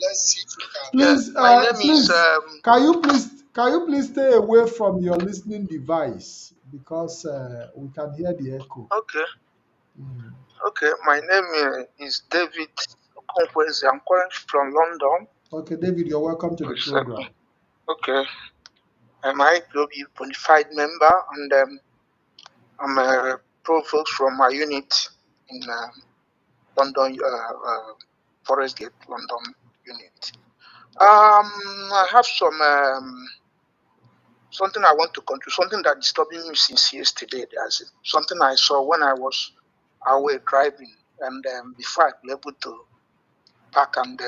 Yeah, Please, my name is can you please stay away from your listening device, because we can hear the echo. okay. Mm. Okay, my name is David Okonkwoeze. I'm calling from London. Okay, David, you're welcome to the Yes, program. okay, I'm a IPOB qualified member, and I'm a provost from my unit in London, Forest Gate, London unit. I have something I want to contribute, something that disturbing me since yesterday. There's something I saw when I was away driving, and before I was able to pack and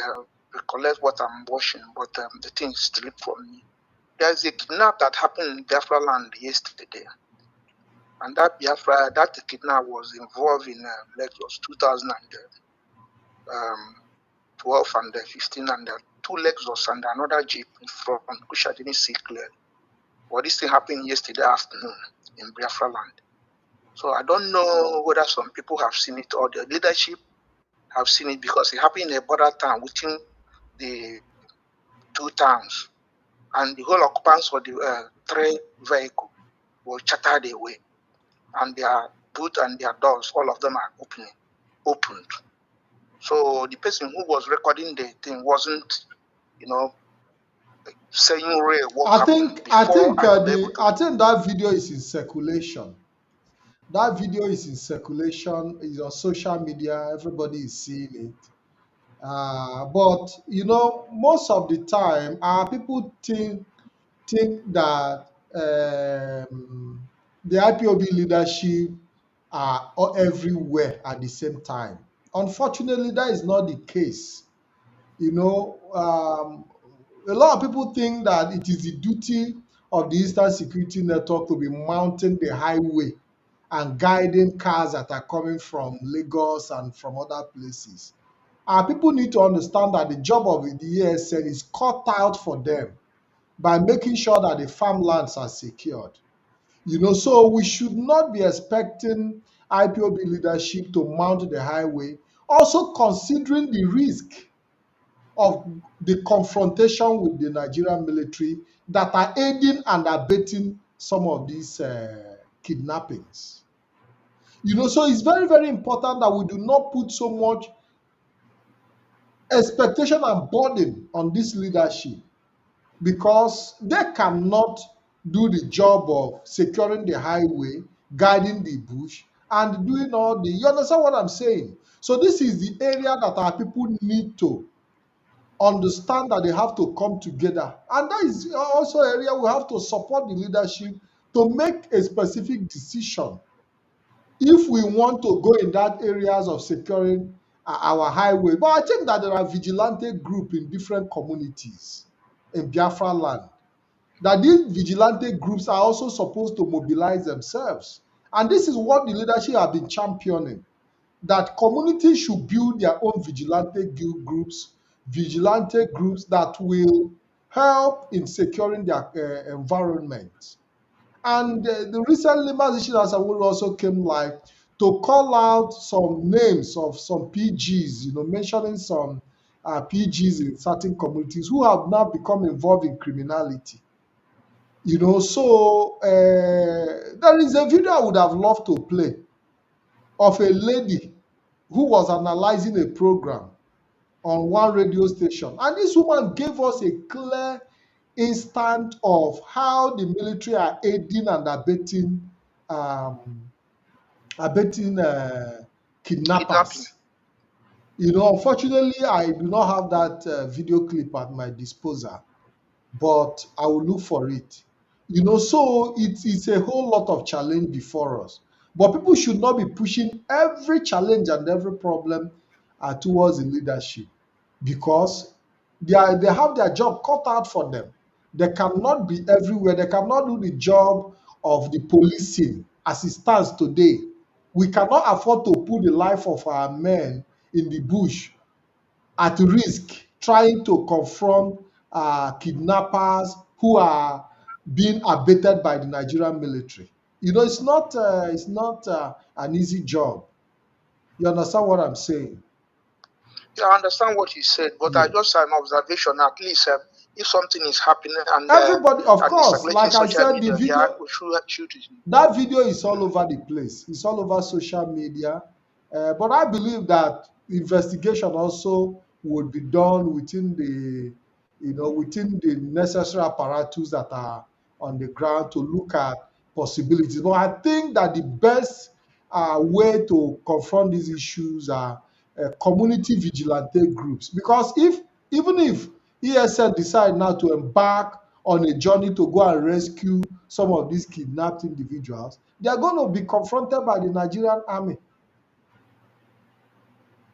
recollect what I'm watching, but the thing slipped from me. There's a kidnap that happened in Biafra land yesterday, and that kidnap was involved in Lagos 2012 and 15, and two Lexus and another Jeep in front, which I didn't see clearly. Well, this thing happened yesterday afternoon in Biafra land. So I don't know whether some people have seen it or the leadership have seen it, because it happened in a border town within the two towns, and the whole occupants of the three vehicle were chattered away. and their booth and their doors, all of them are opened. So the person who was recording the thing wasn't, saying real what happened I before I could be able to. I think that video is in circulation. That video is in circulation. It's on social media. Everybody is seeing it. But most of the time, people think that the IPOB leadership are everywhere at the same time. Unfortunately, that is not the case. A lot of people think that it is the duty of the Eastern Security Network to be mounting the highway and guiding cars that are coming from Lagos and from other places. People need to understand that the job of the ESN is cut out for them by making sure that the farmlands are secured. So we should not be expecting IPOB leadership to mount the highway, also considering the risk of the confrontation with the Nigerian military that are aiding and abetting some of these kidnappings. So it's very, very important that we do not put so much expectation and burden on this leadership, because they cannot do the job of securing the highway, guiding the bush, and doing all the, you understand what I'm saying? So this is the area that our people need to understand, that they have to come together. And that is also an area we have to support the leadership to make a specific decision. If we want to go in that areas of securing our highway. But I think that there are vigilante groups in different communities in Biafra land, that these vigilante groups are also supposed to mobilize themselves. And this is what the leadership have been championing, that communities should build their own vigilante groups that will help in securing their environment. And the recently Mazi also came to call out some names of some PGs, mentioning some PGs in certain communities who have now become involved in criminality. So there is a video I would have loved to play of a lady who was analyzing a program on one radio station. And this woman gave us a clear instant of how the military are aiding and abetting kidnappers. Unfortunately, I do not have that video clip at my disposal, but I will look for it. So it's a whole lot of challenge before us. But people should not be pushing every challenge and every problem towards the leadership, because they have their job cut out for them. They cannot be everywhere. They cannot do the job of the policing as it stands today. We cannot afford to put the life of our men in the bush at risk trying to confront kidnappers who are being abated by the Nigerian military. It's not an easy job. You understand what I'm saying? Yeah, I understand what you said, but I just an observation. At least if something is happening and everybody, of course, like I said, media, the video, that video is all over the place. It's all over social media. But I believe that investigation also would be done within the necessary apparatus that are on the ground to look at possibilities. But I think that the best way to confront these issues are community vigilante groups, because even if ESN decide now to embark on a journey to go and rescue some of these kidnapped individuals, they are going to be confronted by the Nigerian army.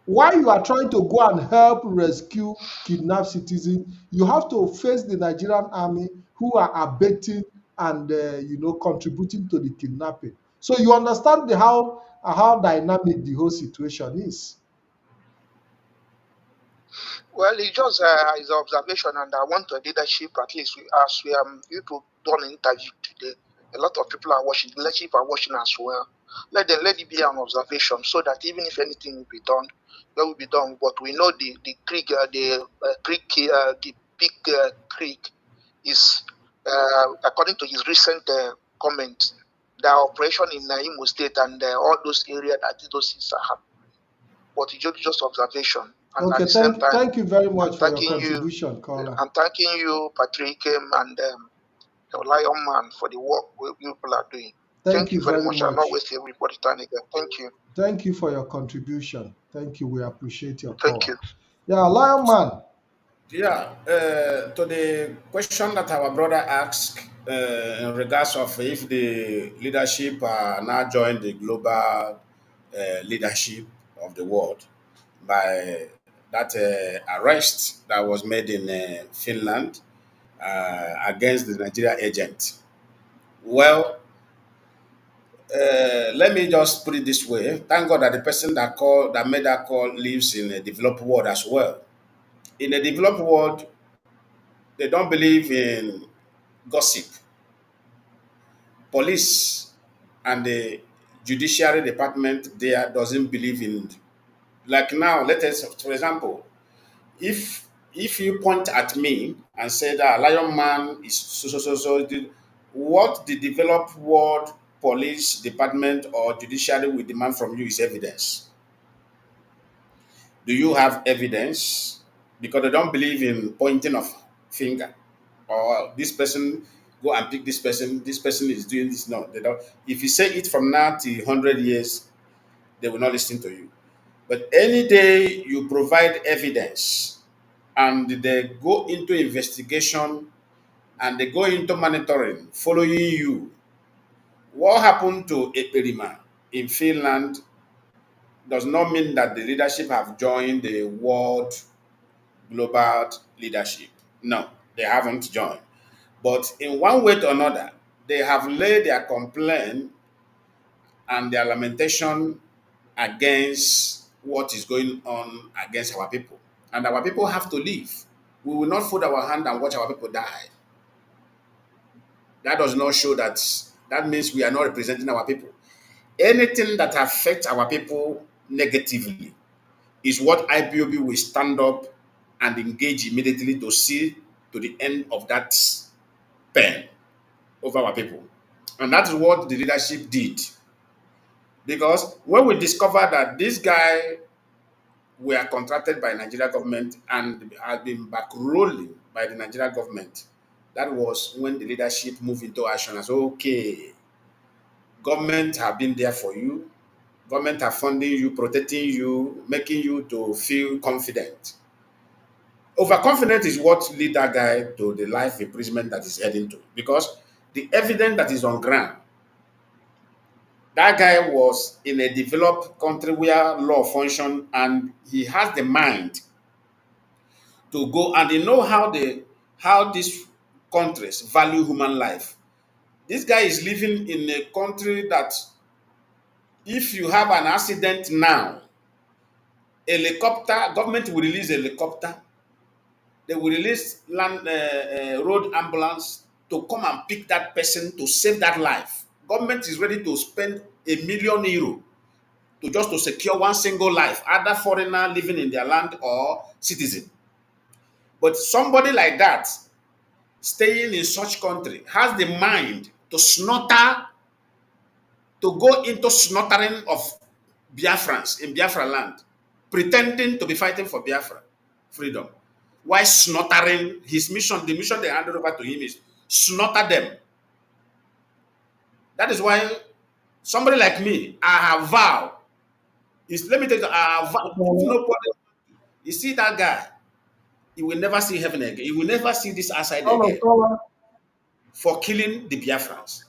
While you are trying to go and help rescue kidnapped citizens, you have to face the Nigerian army who are abetting and contributing to the kidnapping. So you understand how dynamic the whole situation is. Well, it's just his observation, and I want the leadership, at least as we people done an interview today, a lot of people are watching, the leadership are watching as well. Let it be an observation, so that even if anything will be done, that will be done. But we know the creek, the big creek is, according to his recent comment, their operation in Imo State and all those areas that those things are happening. But it's just observation. And at the same time, thank you very much for your thanking you, contribution, caller. I'm thanking you, Patrick, and the Lion Man for the work you people are doing. Thank you very very much. I'll not much. waste everybody's time again. Thank you. Thank you for your contribution. Thank you. We appreciate your Thank call. you. Yeah, Lion Man. Yeah, to the question that our brother asked in regards of if the leadership are now join the global leadership of the world by that arrest that was made in Finland against the Nigeria agent. Well, let me just put it this way. Thank God that the person that made that call lives in a developed world as well. In a developed world, they don't believe in gossip. Police and the judiciary department there doesn't believe in, like now, let us, for example, if you point at me and say that Lion Man is so, what the developed world police department or judiciary will demand from you is evidence. Do you have evidence? Because they don't believe in pointing of finger or this person go and pick this person. This person is doing this. No, they don't. If you say it from now to 100 years, they will not listen to you. But any day you provide evidence and they go into investigation and they go into monitoring, following you, what happened to Eperima in Finland does not mean that the leadership have joined the world global leadership. No, they haven't joined. But in one way or another, they have laid their complaint and their lamentation against what is going on against our people. And our people have to live. We will not fold our hand and watch our people die. That does not show that means we are not representing our people. Anything that affects our people negatively is what IPOB will stand up and engage immediately to see to the end of that pain over our people. And that's what the leadership did. Because when we discovered that this guy were contracted by Nigeria government and had been backrolling by the Nigeria government, that was when the leadership moved into action as okay, government have been there for you, government are funding you, protecting you, making you to feel confident. Overconfidence is what lead that guy to the life imprisonment that he's heading to. Because the evidence that is on ground, that guy was in a developed country where law function and he has the mind to go and they know how these countries value human life. This guy is living in a country that if you have an accident now, government will release a helicopter, they will release road ambulance to come and pick that person to save that life. Government is ready to spend €1 million to secure one single life, either foreigner living in their land or citizen. But somebody like that, staying in such country, has the mind to go into slaughtering of Biafrans in Biafra land, pretending to be fighting for Biafra freedom. Why slaughtering his mission? The mission they handed over to him is slaughter them. That is why somebody like me, I have vowed. Let me tell you, I have vowed. If nobody, you see that guy, he will never see heaven again. He will never see this outside again for killing the Biafrans.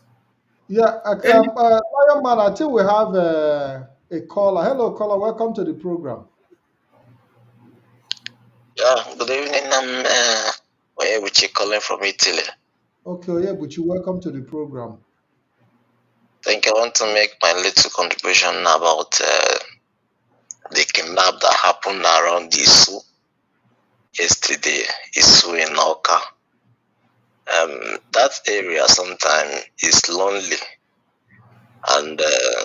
Yeah, Lion Man, I think we have a caller. Hello, caller. Welcome to the program. Yeah, good evening. I'm Oyebuchi calling from Italy. Okay, Oyebuchi, welcome to the program. Thank you. I want to make my little contribution about the kidnap that happened around Isu yesterday, Isu in Oka. That area sometimes is lonely, and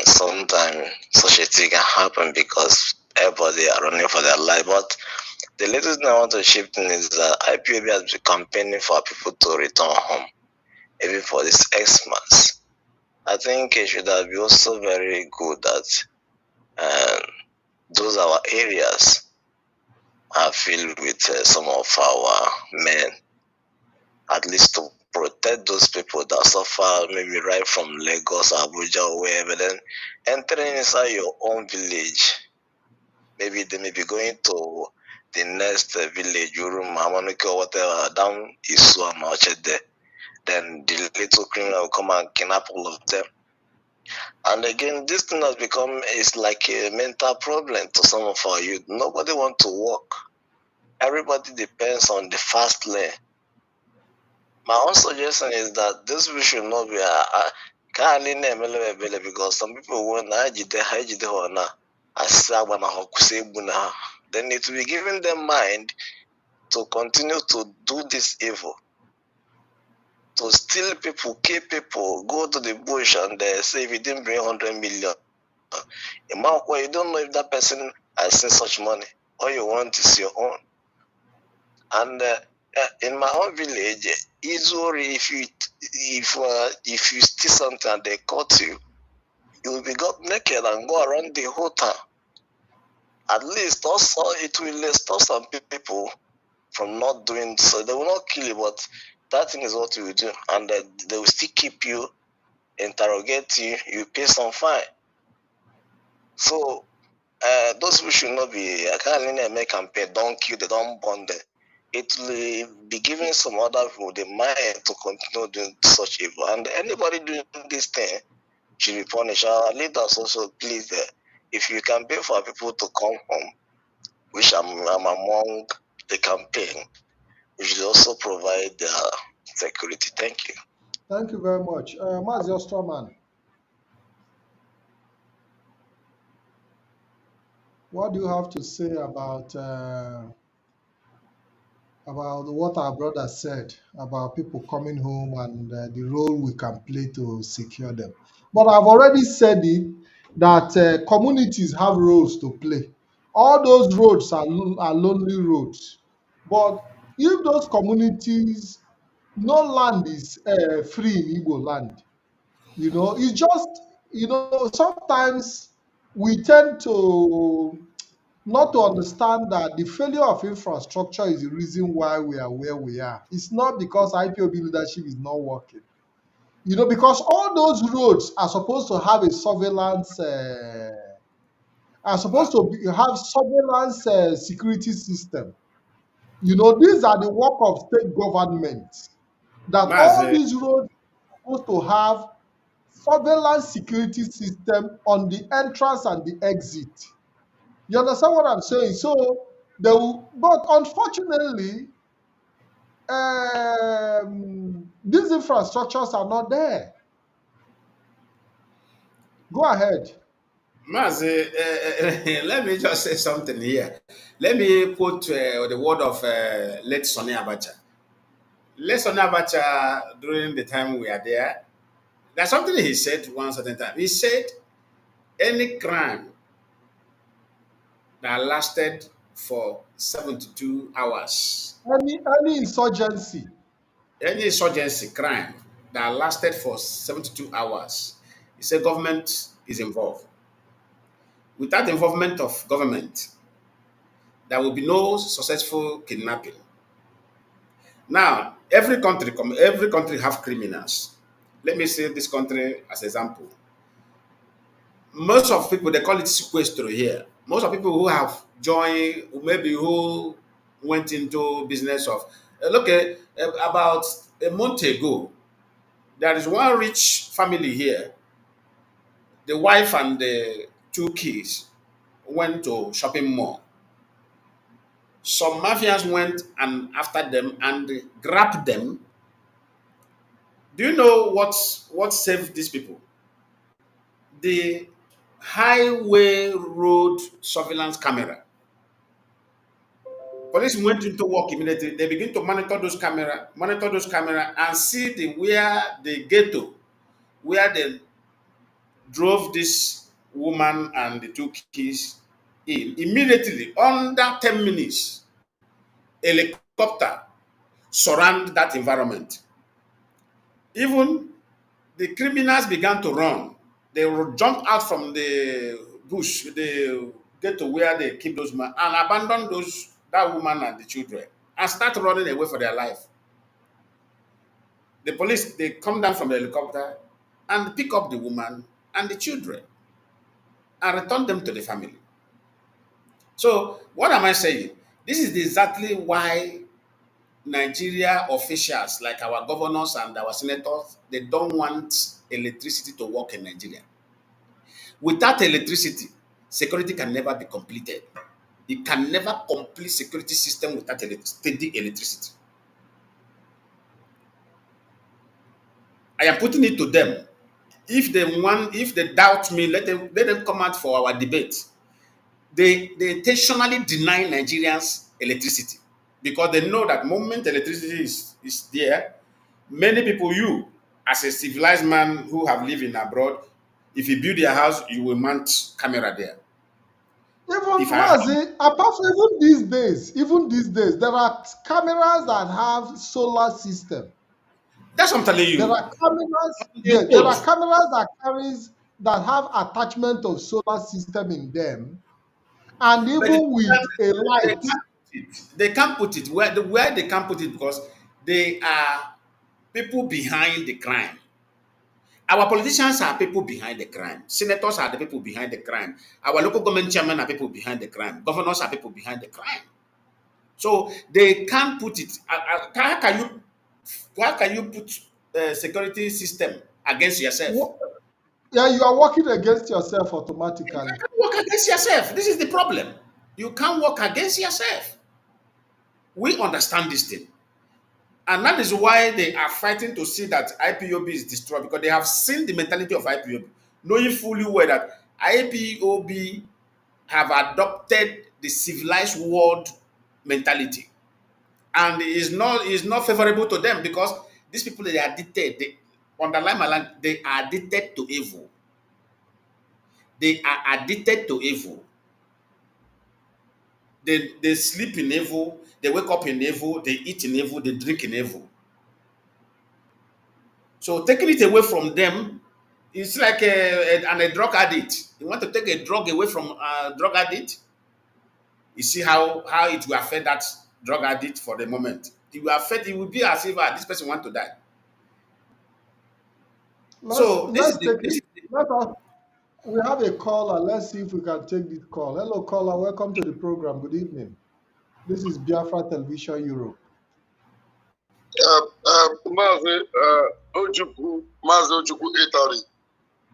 sometimes such a thing can happen because everybody are running for their life. But the latest thing I want to shift in is that IPOB has been campaigning for people to return home, even for this Xmas. I think it should have been also very good that those our areas are filled with some of our men, at least to protect those people that suffer, maybe right from Lagos, Abuja, or wherever. Then entering inside your own village, maybe they may be going to the next village, Urum, Hamanike, or whatever, down Isua, Machete. Then the little criminal will come and kidnap all of them. And again, this thing has become is like a mental problem to some of our youth. Nobody wants to work. Everybody depends on the fast lane. My own suggestion is that this we should not be because some people want they need to be giving them mind to continue to do this evil, to steal people, kill people, go to the bush and say if you didn't bring 100 million, you don't know if that person has seen such money. All you want is your own. And in my own village, easily if you steal something and they caught you, you will be got naked and go around the whole town. At least also it will stop some people from not doing so. They will not kill you, but that thing is what you will do, and they will still keep you, interrogate you. You pay some fine. So those who should not be. I can't make campaign. Don't kill. They don't bond them. It will be giving some other people the mind to continue doing such evil. And anybody doing this thing should be punished. Our leaders also, please, if you can pay for people to come home, which I'm among the campaign, we should also provide security. Thank you. Thank you very much. Mazi Ostraman, what do you have to say about what our brother said about people coming home and the role we can play to secure them? But I've already said it that communities have roles to play. All those roads are lonely roads. But if those communities, no land is free in Igbo land, it's just, sometimes we tend to not to understand that the failure of infrastructure is the reason why we are where we are. It's not because IPOB leadership is not working. Because all those roads are supposed to have a surveillance, have surveillance security system. These are the work of state governments. That all Mazi, these roads are supposed to have surveillance security system on the entrance and the exit. You understand what I'm saying? So but unfortunately, these infrastructures are not there. Go ahead. Mazi, let me just say something here. Let me quote the word of late Sonny Abacha. Late Sonny Abacha, during the time we are there, there's something he said one certain time. He said, any crime that lasted for 72 hours, Any insurgency. any insurgency crime that lasted for 72 hours, he said government is involved. Without the involvement of government, there will be no successful kidnapping. Now, every country have criminals. Let me say this country as example. Most of people they call it sequestro here. Most of people who have joined, maybe who went into business of look about a month ago, there is one rich family here. The wife and the two kids went to shopping mall. Some mafias went and after them and grabbed them. Do you know what saved these people? The highway road surveillance camera. Police went into work immediately. They begin to monitor those camera, and see where the ghetto, where they drove this woman and the two kids in. Immediately, under 10 minutes, helicopter surround that environment. Even the criminals began to run. They will jump out from the bush. They get to where they keep those men and abandon that woman and the children and start running away for their life. The police, they come down from the helicopter and pick up the woman and the children and return them to the family. So what am I saying? This is exactly why Nigeria officials like our governors and our senators, they don't want electricity to work in Nigeria. Without electricity, security can never be completed. You can never complete security system without steady electricity. I am putting it to them. If they doubt me, let them come out for our debate. They intentionally deny Nigerians electricity because they know that moment electricity is there, many people, you as a civilized man who have lived in abroad, if you build your house, you will mount camera there. Even Mazi, apart from even these days, there are cameras that have solar system. That's what I'm telling you. There are cameras. Yes, there are cameras that have attachment of solar system in them, and even with a light. They can't put it where they can't put it because they are people behind the crime. Our politicians are people behind the crime. Senators are the people behind the crime. Our local government chairmen are people behind the crime. Governors are people behind the crime. So they can't put it. How can you put a security system against yourself? Yeah, you are working against yourself automatically. You can't work against yourself. This is the problem. You can't work against yourself. We understand this thing. And that is why they are fighting to see that IPOB is destroyed because they have seen the mentality of IPOB, knowing fully well that IPOB have adopted the civilized world mentality. And is not favorable to them because these people, they are addicted. They, underline my line, they are addicted to evil. They are addicted to evil. They sleep in evil, they wake up in evil, they eat in evil, they drink in evil. So taking it away from them, it's like a drug addict. You want to take a drug away from a drug addict, you see how it will affect that drug addict for the moment. It will be as if this person want to die. We have a caller. Let's see if we can take this call. Hello, caller. Welcome to the program. Good evening. This is Biafra Television Europe. Mazi Ojukwu Itari.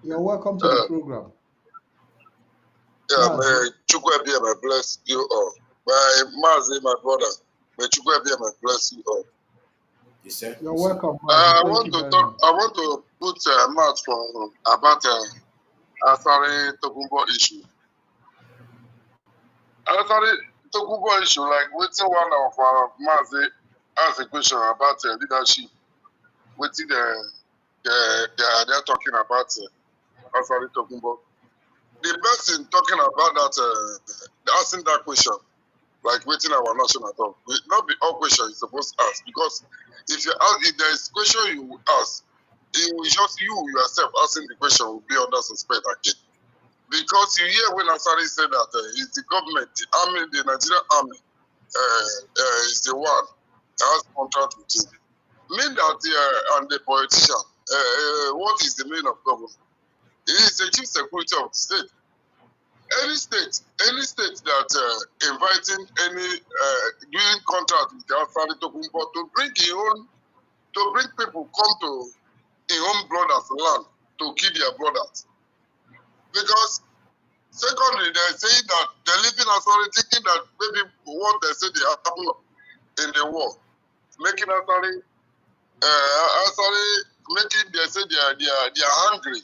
You're welcome to the program. Yeah, may Chukwu may bless you all. My Mazi, my brother, may Chukwu may bless you all. Yes, sir. You're welcome. I want to put a mouth about Asari Tokumbo issue. Asari Tokumbo issue, like waiting one of our Mazi asked a question about leadership. Waiting they're talking about Asari Tokumbo. The person talking about that, asking that question, like waiting our national talk. Not be all questions you're supposed to ask, because if there is question you ask, it will just you yourself asking the question will be under suspect again. Because you hear when Asari said that it's the government, the army, the Nigerian army is the one that has contract with him. Mean that and the politician, what is the meaning of government? It is the chief security of the state. Any state that inviting doing contract with the Asari Tokumbo to bring people come to his own brothers' land to kill their brothers. Because secondly, they're saying that they're living Asari thinking that maybe what they say they happen in the war, making Asari making they say they are hungry.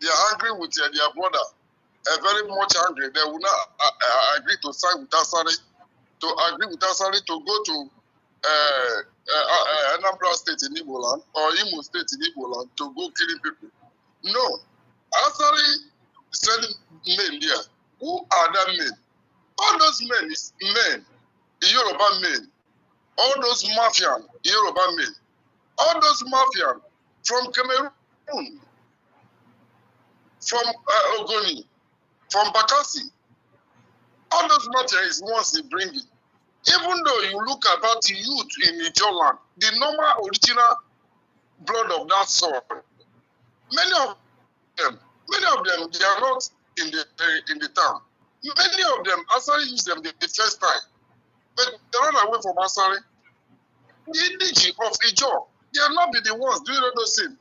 They are hungry with their brother. Very much hungry. They will not agree to sign with Asari, to go to Nnamdi State in Igbo land or Imo State in Igbo land to go killing people. No. Asari sending men there. Who are that men? All those men is men, Yoruba men. All those Mafian, Yoruba men. All those Mafian from Cameroon from Ogoni, from Bakassi. All those materials once he bring it. Even though you look about the youth in Ijoland, the normal original blood of that soil, many of them, they are not in the town. Many of them, Asari use them the first time, but they run away from Asari. The Indiji of Ijo, they are not be the ones doing all those things.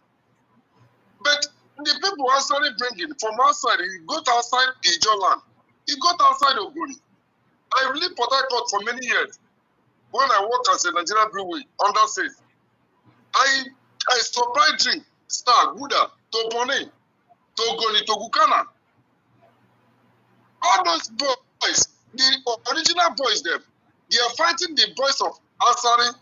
But the people Asari bringing from outside, he got outside Ijoland, he got outside Ogoni. I lived Port Harcourt for many years. When I work as a Nigerian brewery under sales, I supply drink, Star, Gouda, to Bone, to Ogoni, to Gukana. All those boys, the original boys, them, they are fighting the boys of Asari,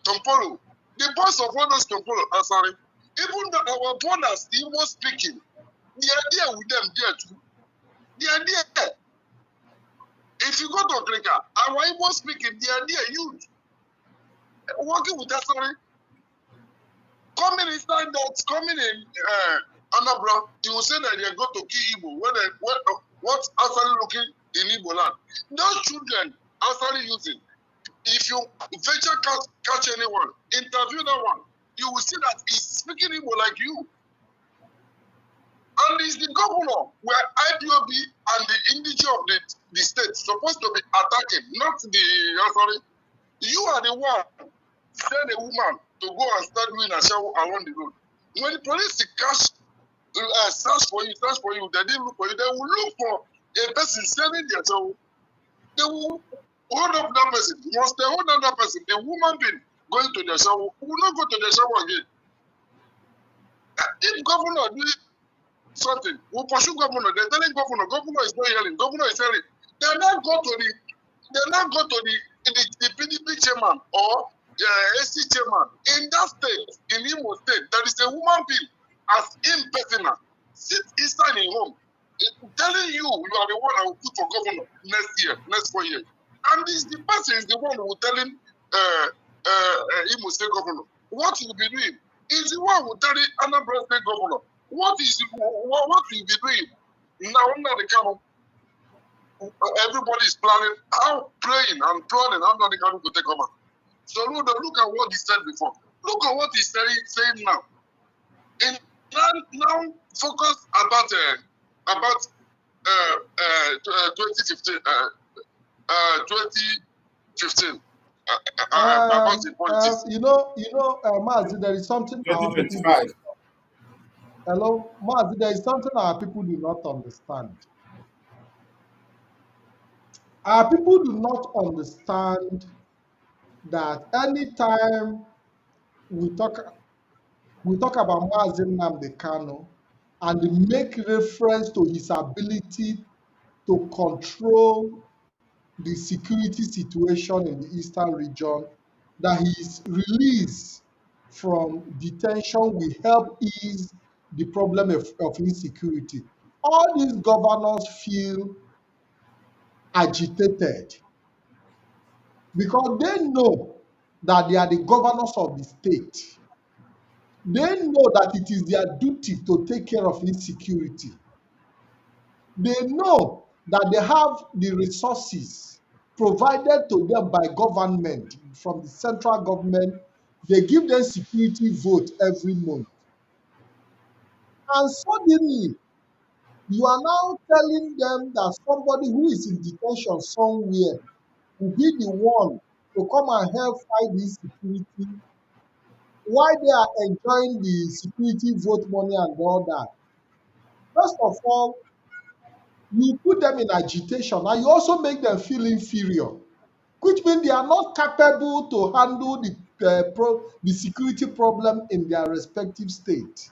Tompolo, the boys of all those Tompolo, Asari. Even though our brothers, he was speaking, they are there with them there too. They are there. If you go to Africa, our Igbo speaking, they are there, you working with Asari. Coming inside that, coming in Anambra, you will say that they are going to kill Igbo. What Asari looking in Igbo land? Those children Asari using. If you venture catch anyone, interview that one, you will see that he's speaking Igbo like you. And it's the governor where IPOB and the indigenous of the state supposed to be attacking, not the Asari. You are the one send a woman to go and start doing a shower along the road. When the police search for you, they didn't look for you, they will look for a person selling their shower. They will hold up that person. Once they hold up that person, the woman being going to the shower will not go to the shower again. If governor do something, we pursue governor, they're telling governor is not hearing, governor is hearing. They're not go to the PDP chairman or AC chairman in that state, in Imo State, there is a woman being as impersonal, sit inside in home, telling you are the one I will put for governor next 4 years. And the person is the one who will telling Imo State governor what he will be doing. Is the one who will tell the Anambra State governor what he will be doing. Now under the Kanu, everybody is planning, praying and planning how the Kanu will take over. So look at what he said before. Look at what he's saying now. And now focus about 2015. 2015. About the politics. Mazi, there is something. 2025. Hello, Mazi, there is something our people do not understand. Our people do not understand that anytime we talk about Mazi Nnamdi Kanu and make reference to his ability to control the security situation in the eastern region, that his release from detention will help ease the problem of insecurity. All these governors feel agitated because they know that they are the governors of the state. They know that it is their duty to take care of insecurity. They know that they have the resources provided to them by government, from the central government. They give them security vote every month. And suddenly, you are now telling them that somebody who is in detention somewhere will be the one to come and help fight this security while they are enjoying the security vote money and all that. First of all, you put them in agitation and you also make them feel inferior, which means they are not capable to handle the security problem in their respective state.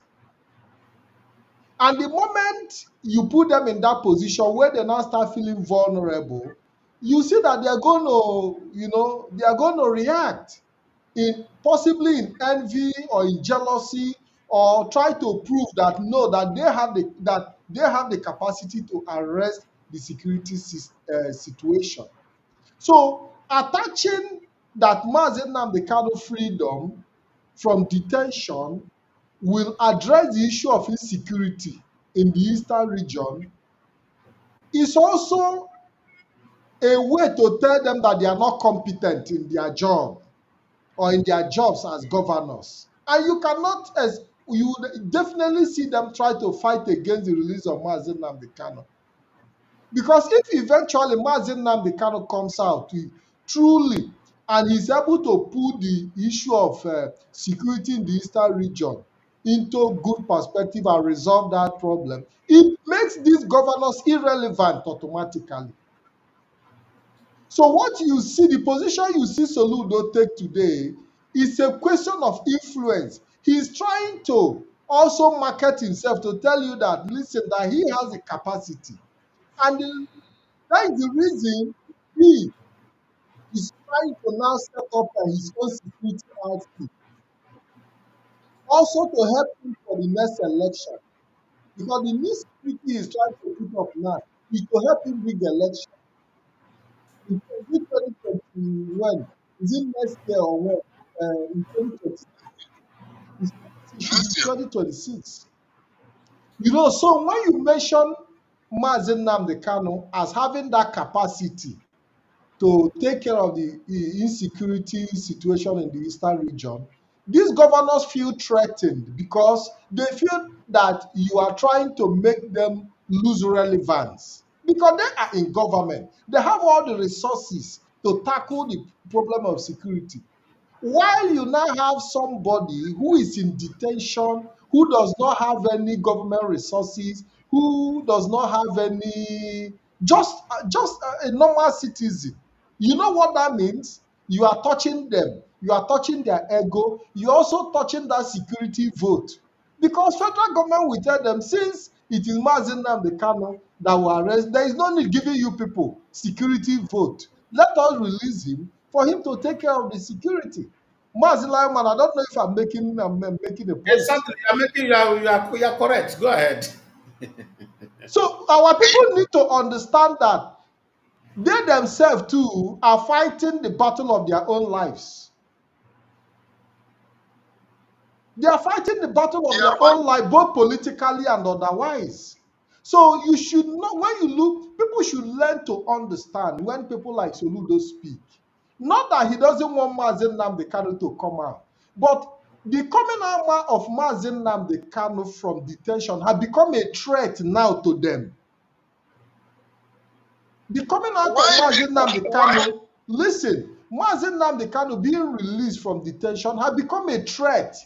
And the moment you put them in that position where they now start feeling vulnerable, you see that they are going to react possibly in envy or in jealousy, or try to prove that no, that they have the capacity to arrest the security situation. So attaching that Mazi Nnamdi Kanu freedom from detention will address the issue of insecurity in the eastern region is also a way to tell them that they are not competent in their job or in their jobs as governors. And you cannot, as you would definitely see them try to fight against the release of Mazi Nnamdi Kanu. Because if eventually Mazi Nnamdi Kanu comes out truly and is able to put the issue of security in the eastern region into good perspective and resolve that problem, it makes these governors irrelevant automatically. So what you see, the position you see Soludo take today is a question of influence. He's trying to also market himself to tell you that, listen, that he has the capacity. And that is the reason he is trying to now set up his own security outfit, also to help him for the next election. Because the new security he is trying to put up now is to help him win the election. In 2020, is it next year or when? In 2026. It should be 2026. You know, so when you mention Mazi Nnamdi Kanu as having that capacity to take care of the insecurity situation in the eastern region, these governors feel threatened because they feel that you are trying to make them lose relevance. Because they are in government, they have all the resources to tackle the problem of security. While you now have somebody who is in detention, who does not have any government resources, who does not have any, just a normal citizen. You know what that means? You are touching them. You are touching their ego. You're also touching that security vote. Because federal government will tell them, since it is Mazi Nnamdi Kanu that will arrest, there is no need giving you people security vote. Let us release him for him to take care of the security. Mazi Lyman, I don't know if I'm making a point. Exactly. You are correct. Go ahead. So our people need to understand that they themselves too are fighting the battle of their own lives. They are fighting the battle of their own life, both politically and otherwise. So you should not, when you look, people should learn to understand when people like Soludo speak. Not that he doesn't want Mazi Nnamdi Kanu to come out, but the coming out of Mazi Nnamdi Kanu from detention has become a threat now to them. The coming out of Mazi Nnamdi Kanu, listen, Mazi Nnamdi Kanu being released from detention has become a threat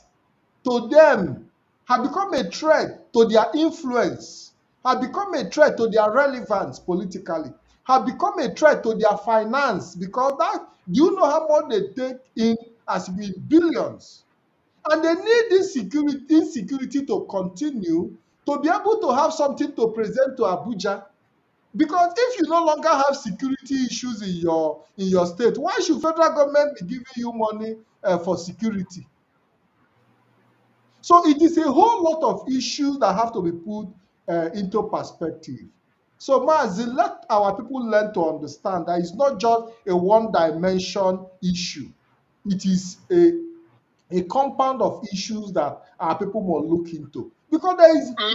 to them, have become a threat to their influence, have become a threat to their relevance politically, have become a threat to their finance, because that, do you know how much they take in as with billions? And they need this insecurity to continue to be able to have something to present to Abuja. Because if you no longer have security issues in your state, why should federal government be giving you money for security? So it is a whole lot of issues that have to be put into perspective. So Mazi, let our people learn to understand that it's not just a one-dimension issue. It is a compound of issues that our people must look into. Because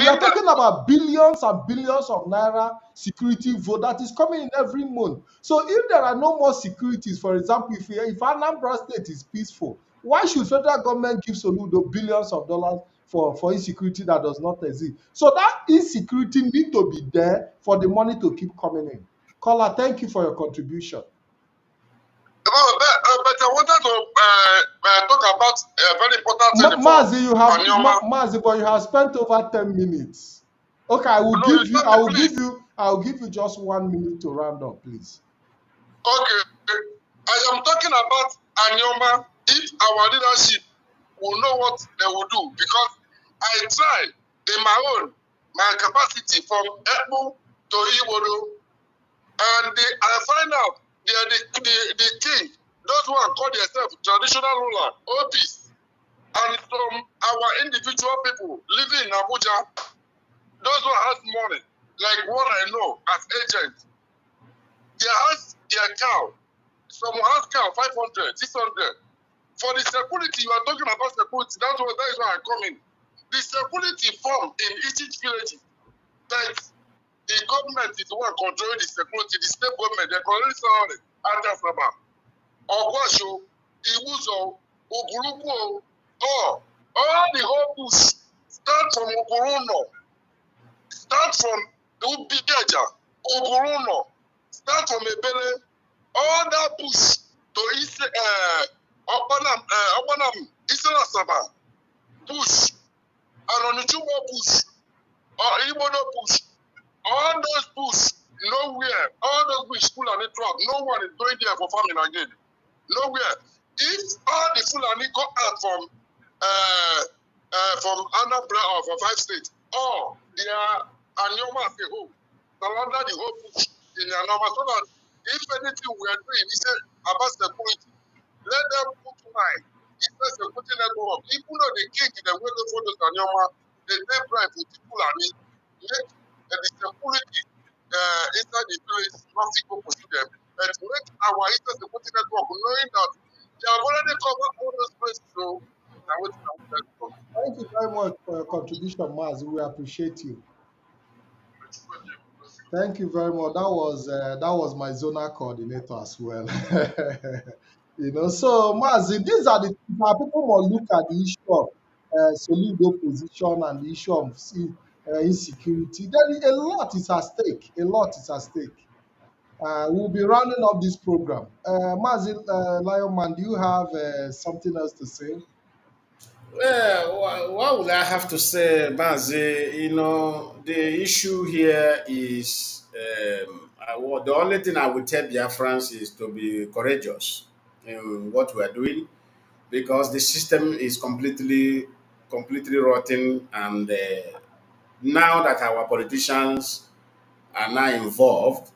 we are talking about billions and billions of naira security vote that is coming in every month. So if there are no more securities, for example, if Anambra State is peaceful, why should federal government give Soludo billions of dollars for insecurity that does not exist? So that insecurity need to be there for the money to keep coming in. Caller, thank you for your contribution. But I wanted to talk about a very important thing. Mazi, but you have spent over 10 minutes. Okay, I will give you just 1 minute to round up, please. Okay. I am talking about Anyoma. If our leadership will know what they will do, because I tried in my capacity from Ekpo to Iwodo, and I find out the king, those who are called themselves traditional ruler, Obis, and from our individual people living in Abuja, those who have money, like what I know as agents, they have their cow. Some has cow 500, 600. For the security, you are talking about security. That is why I come in. The security form in each village, that the government is the one controlling the security, the state government, they control it under Sama. Ogwasho, Iwuzo, Oguruku, all the whole bush, start from Oguruno, start from Ubigeja, Oguruno, start from Ebele, all that bush to East, Obanam, Eastern Asaba, bush, and Onichuba bush, or Ibodo bush, all those bush, nowhere, all those bush, school and trap, no one is going there for farming again. Nowhere. If all the Fulani go out from Anambra or from 5 states, or they are Anyoma say home, surrender the whole bush in Anyoma, so that if anything we are doing is about security, let them put mind. It's a security network. Even though they king the way they follow Anyoma, they take bribe with the Fulani, make the security inside the place, nothing go pursue them. And make our inside security network knowing that they have already covered all those places. So, Thank you very much for your contribution, Mazi. We appreciate you. Thank you very much. That was my zonal coordinator as well. So Mazi, these are the things that people must look at the issue of Soludo position and the issue of insecurity. There is a lot is at stake. A lot is at stake. We'll be rounding up this program. Mazi Lionman, do you have something else to say? Well, what would I have to say, Mazi? The issue here is the only thing I would tell Biafrans is to be courageous in what we are doing, because the system is completely rotten, and now that our politicians are now involved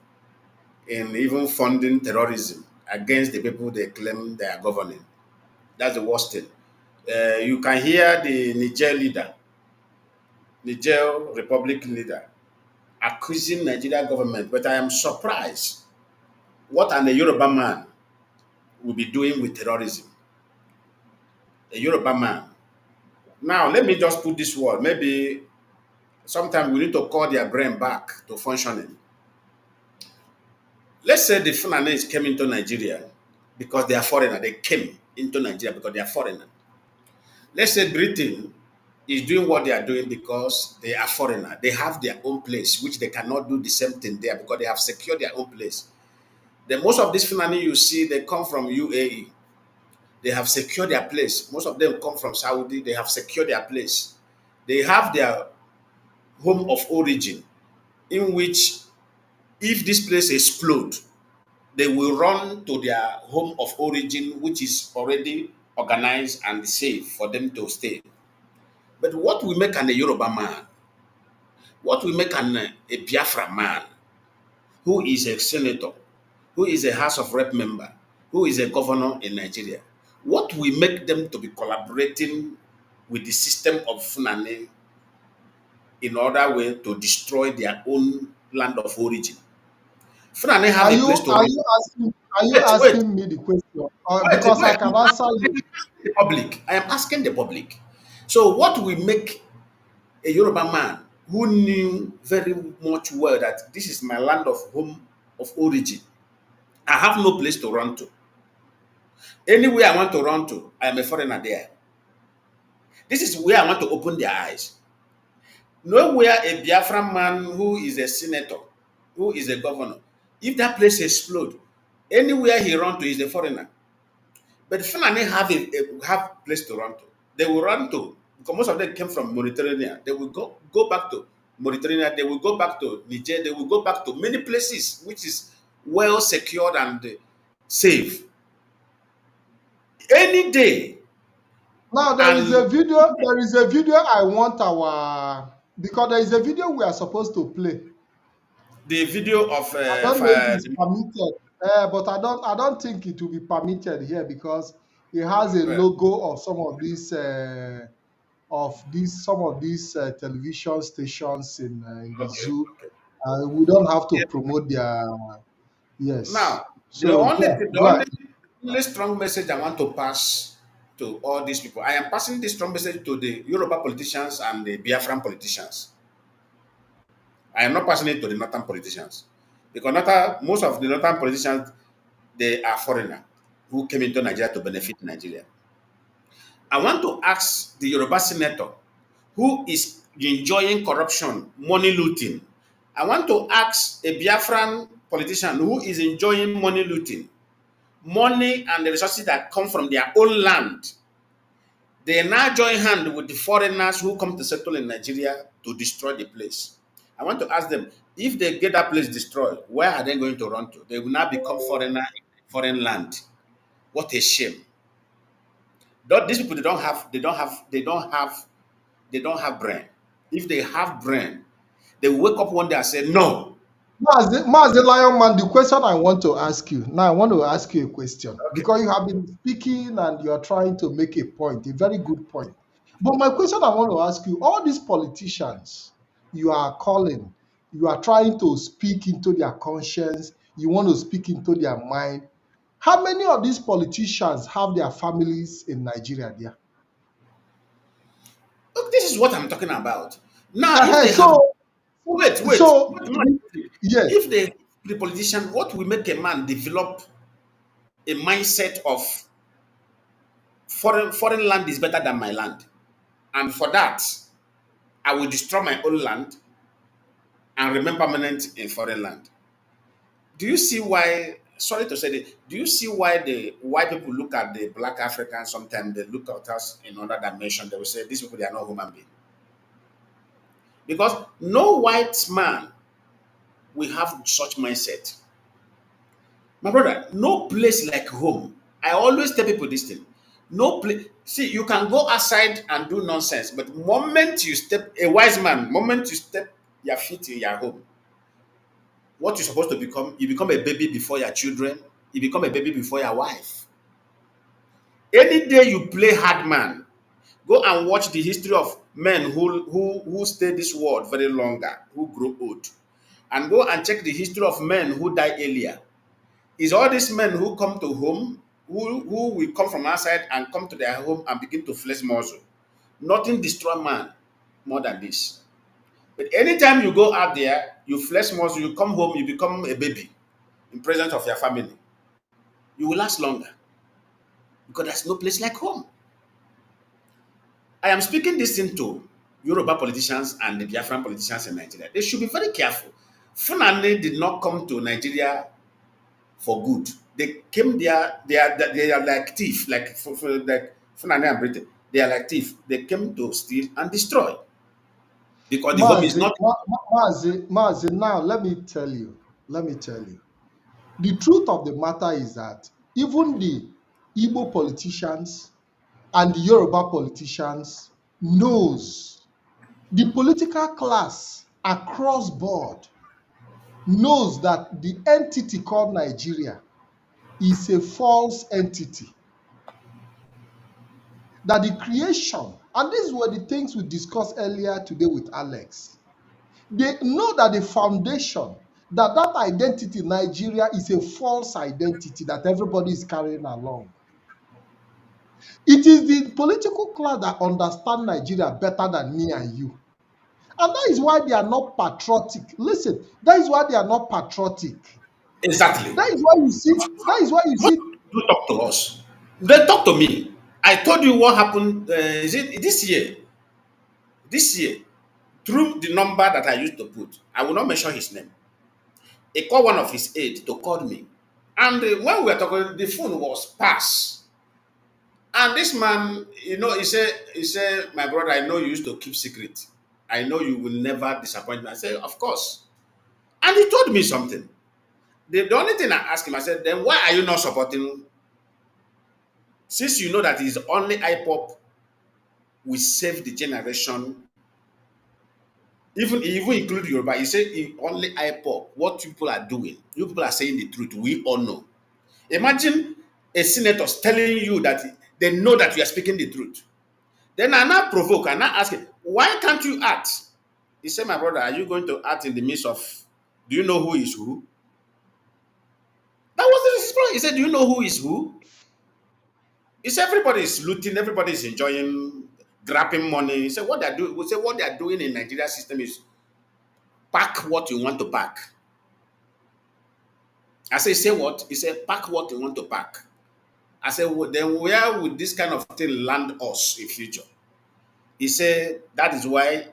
in even funding terrorism against the people they claim they are governing. That's the worst thing. You can hear the Niger Republic leader, accusing Nigeria government, but I am surprised what a Yoruba man will be doing with terrorism. A Yoruba man. Now, let me just put this word. Maybe sometimes we need to call their brain back to functioning. Let's say the Fulanese came into Nigeria because they are foreigner. They came into Nigeria because they are foreigner. Let's say Britain is doing what they are doing because they are foreigner. They have their own place, which they cannot do the same thing there because they have secured their own place. Then most of these Fulani you see, they come from UAE. They have secured their place. Most of them come from Saudi. They have secured their place. They have their home of origin, in which if this place explodes, they will run to their home of origin, which is already organized and safe for them to stay. But what we make an a Yoruba man, what we make a Biafra man, who is a senator, who is a House of Rep member, who is a governor in Nigeria, what we make them to be collaborating with the system of Fulani in order way to destroy their own land of origin. Fulani have a place to Are you wait, asking me the question? Because I can answer you. The public. I am asking the public. So what we make a Yoruba man who knew very much well that this is my land of home of origin. I have no place to run to. Anywhere I want to run to, I am a foreigner there. This is where I want to open their eyes. Nowhere a Biafran man who is a senator, who is a governor, if that place explodes, anywhere he run to is a foreigner. But Fulani have place to run to. They will run to, because most of them came from Mauritania. They will go back to Mauritania. They will go back to Niger. They will go back to many places which is well secured and safe. Any day. Now there is a video. There is a video I want because there is a video we are supposed to play. The video of I don't know if it's permitted, but I don't think it will be permitted here because it has a logo of some of these television stations in the zoo. We don't have to promote their yes. Now, So the only strong message I want to pass to all these people. I am passing this strong message to the Yoruba politicians and the Biafran politicians. I am not passing it to the Northern politicians. Because most of the Northern politicians, they are foreigners who came into Nigeria to benefit Nigeria. I want to ask the Yoruba senator who is enjoying corruption, money looting. I want to ask a Biafran politician who is enjoying money looting, money and the resources that come from their own land. They now join hand with the foreigners who come to settle in Nigeria to destroy the place. I want to ask them, if they get that place destroyed, where are they going to run to? They will now become foreigner in foreign land. What a shame. These people, they don't have brain. If they have brain, they wake up one day and say, no. Mazi Lion Man, the question I want to ask you now, I want to ask you a question Okay. because you have been speaking and you are trying to make a point, a very good point. But my question I want to ask you, all these politicians you are calling, you are trying to speak into their conscience, you want to speak into their mind. How many of these politicians have their families in Nigeria there? Look, this is what I'm talking about. Now, if Uh-huh. they have, So, wait, so yes, if the politician, what will make a man develop a mindset of foreign land is better than my land, and for that, I will destroy my own land and remain permanent in foreign land. Do you see why? Sorry to say this. Do you see why the white people look at the black Africans? Sometimes they look at us in another dimension. They will say these people, they are not human beings, because no white man will have such mindset. My brother, no place like home. I always tell people this thing. No place. See, you can go outside and do nonsense, but moment you step, a wise man, moment you step your feet in your home, what you're supposed to become, you become a baby before your children, you become a baby before your wife. Any day you play hard man, go and watch the history of men who stay this world very longer, who grow old, and go and check the history of men who die earlier. Is all these men who come to home, who will come from outside and come to their home and begin to flex muscle. Nothing destroy man more than this. But anytime you go out there, you flex muscle, you come home, you become a baby in presence of your family. You will last longer because there's no place like home. I am speaking this into Yoruba politicians and the Biafran politicians in Nigeria. They should be very careful. Fulani did not come to Nigeria for good. They came there, they are like thief, like like Fulani and Britain. They are like thief. They came to steal and destroy because the home is Mazi, not. Mazi, now let me tell you. The truth of the matter is that even the Igbo politicians and the Yoruba politicians knows the political class across board knows that the entity called Nigeria is a false entity. That the creation, and these were the things we discussed earlier today with Alex. They know that the foundation, that identity Nigeria is a false identity that everybody is carrying along. It is the political class that understand Nigeria better than me and you. And that is why they are not patriotic. Listen, that is why they are not patriotic. Exactly. That is why you Most see. people talk to us. They talk to me. I told you what happened. Is it this year? This year, through the number that I used to put, I will not mention his name. He called one of his aides to call me. And when we were talking, the phone was passed. And this man, he said, my brother, I know you used to keep secret. I know you will never disappoint me. I said, of course. And he told me something. The only thing I asked him, I said, then why are you not supporting? Since you know that it's only IPOP will save the generation, even include Yoruba, he said only IPOP, what people are doing, you people are saying the truth, we all know. Imagine a senator telling you that they know that you are speaking the truth. Then I now provoke, I now ask him, why can't you act? He said, my brother, are you going to act in the midst of, do you know who is who? That was the response. He said, do you know who is who? It's everybody is looting, everybody is enjoying, grabbing money. He said what they're doing. We say what they're doing in Nigeria system is pack what you want to pack. I say what? He said pack what you want to pack. I said, well, then where would this kind of thing land us in future? He said that is why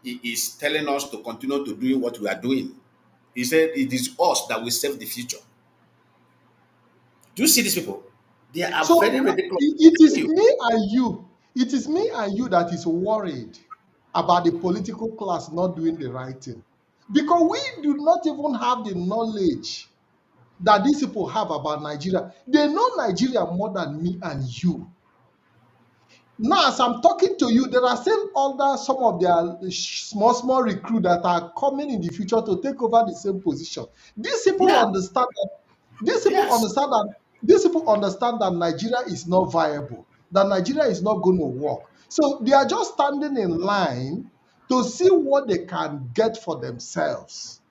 he is telling us to continue to do what we are doing. He said it is us that will save the future. Do you see these people? They are very So ridiculous. it is me and you. It is me and you that is worried about the political class not doing the right thing. Because we do not even have the knowledge that these people have about Nigeria. They know Nigeria more than me and you. Now, as I'm talking to you, there are still some of their small recruits that are coming in the future to take over the same position. These people Yeah, understand that. These people yes. understand that. These people understand that Nigeria is not viable. That Nigeria is not going to work. So they are just standing in line to see what they can get for themselves.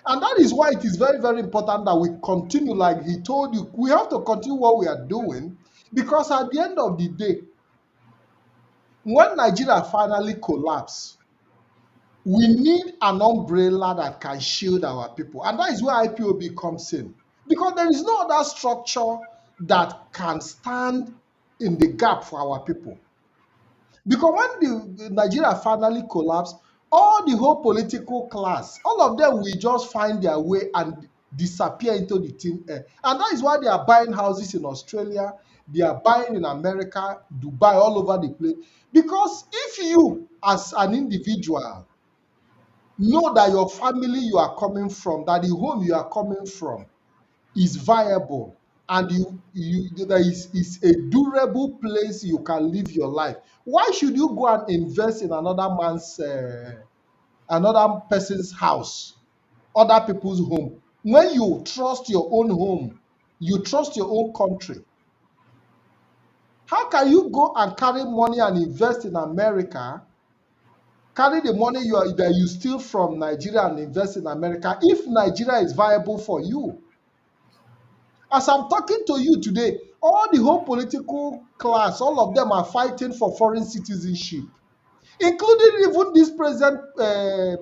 And that is why it is very, very important that we continue, like he told you, we have to continue what we are doing, because at the end of the day, when Nigeria finally collapse, we need an umbrella that can shield our people. And that is where IPOB comes in. Because there is no other structure that can stand in the gap for our people. Because when the Nigeria finally collapsed, all the whole political class, all of them will just find their way and disappear into the thin air. And that is why they are buying houses in Australia, they are buying in America, Dubai, all over the place. Because if you, as an individual, know that your family you are coming from, that the home you are coming from is viable, and there is a durable place you can live your life, why should you go and invest in another person's house, other people's home, when you trust your own home, you trust your own country? How can you go and carry money and invest in America, carry the money that you steal from Nigeria and invest in America, if Nigeria is viable for you? As I'm talking to you today, all the whole political class, all of them are fighting for foreign citizenship, including even this present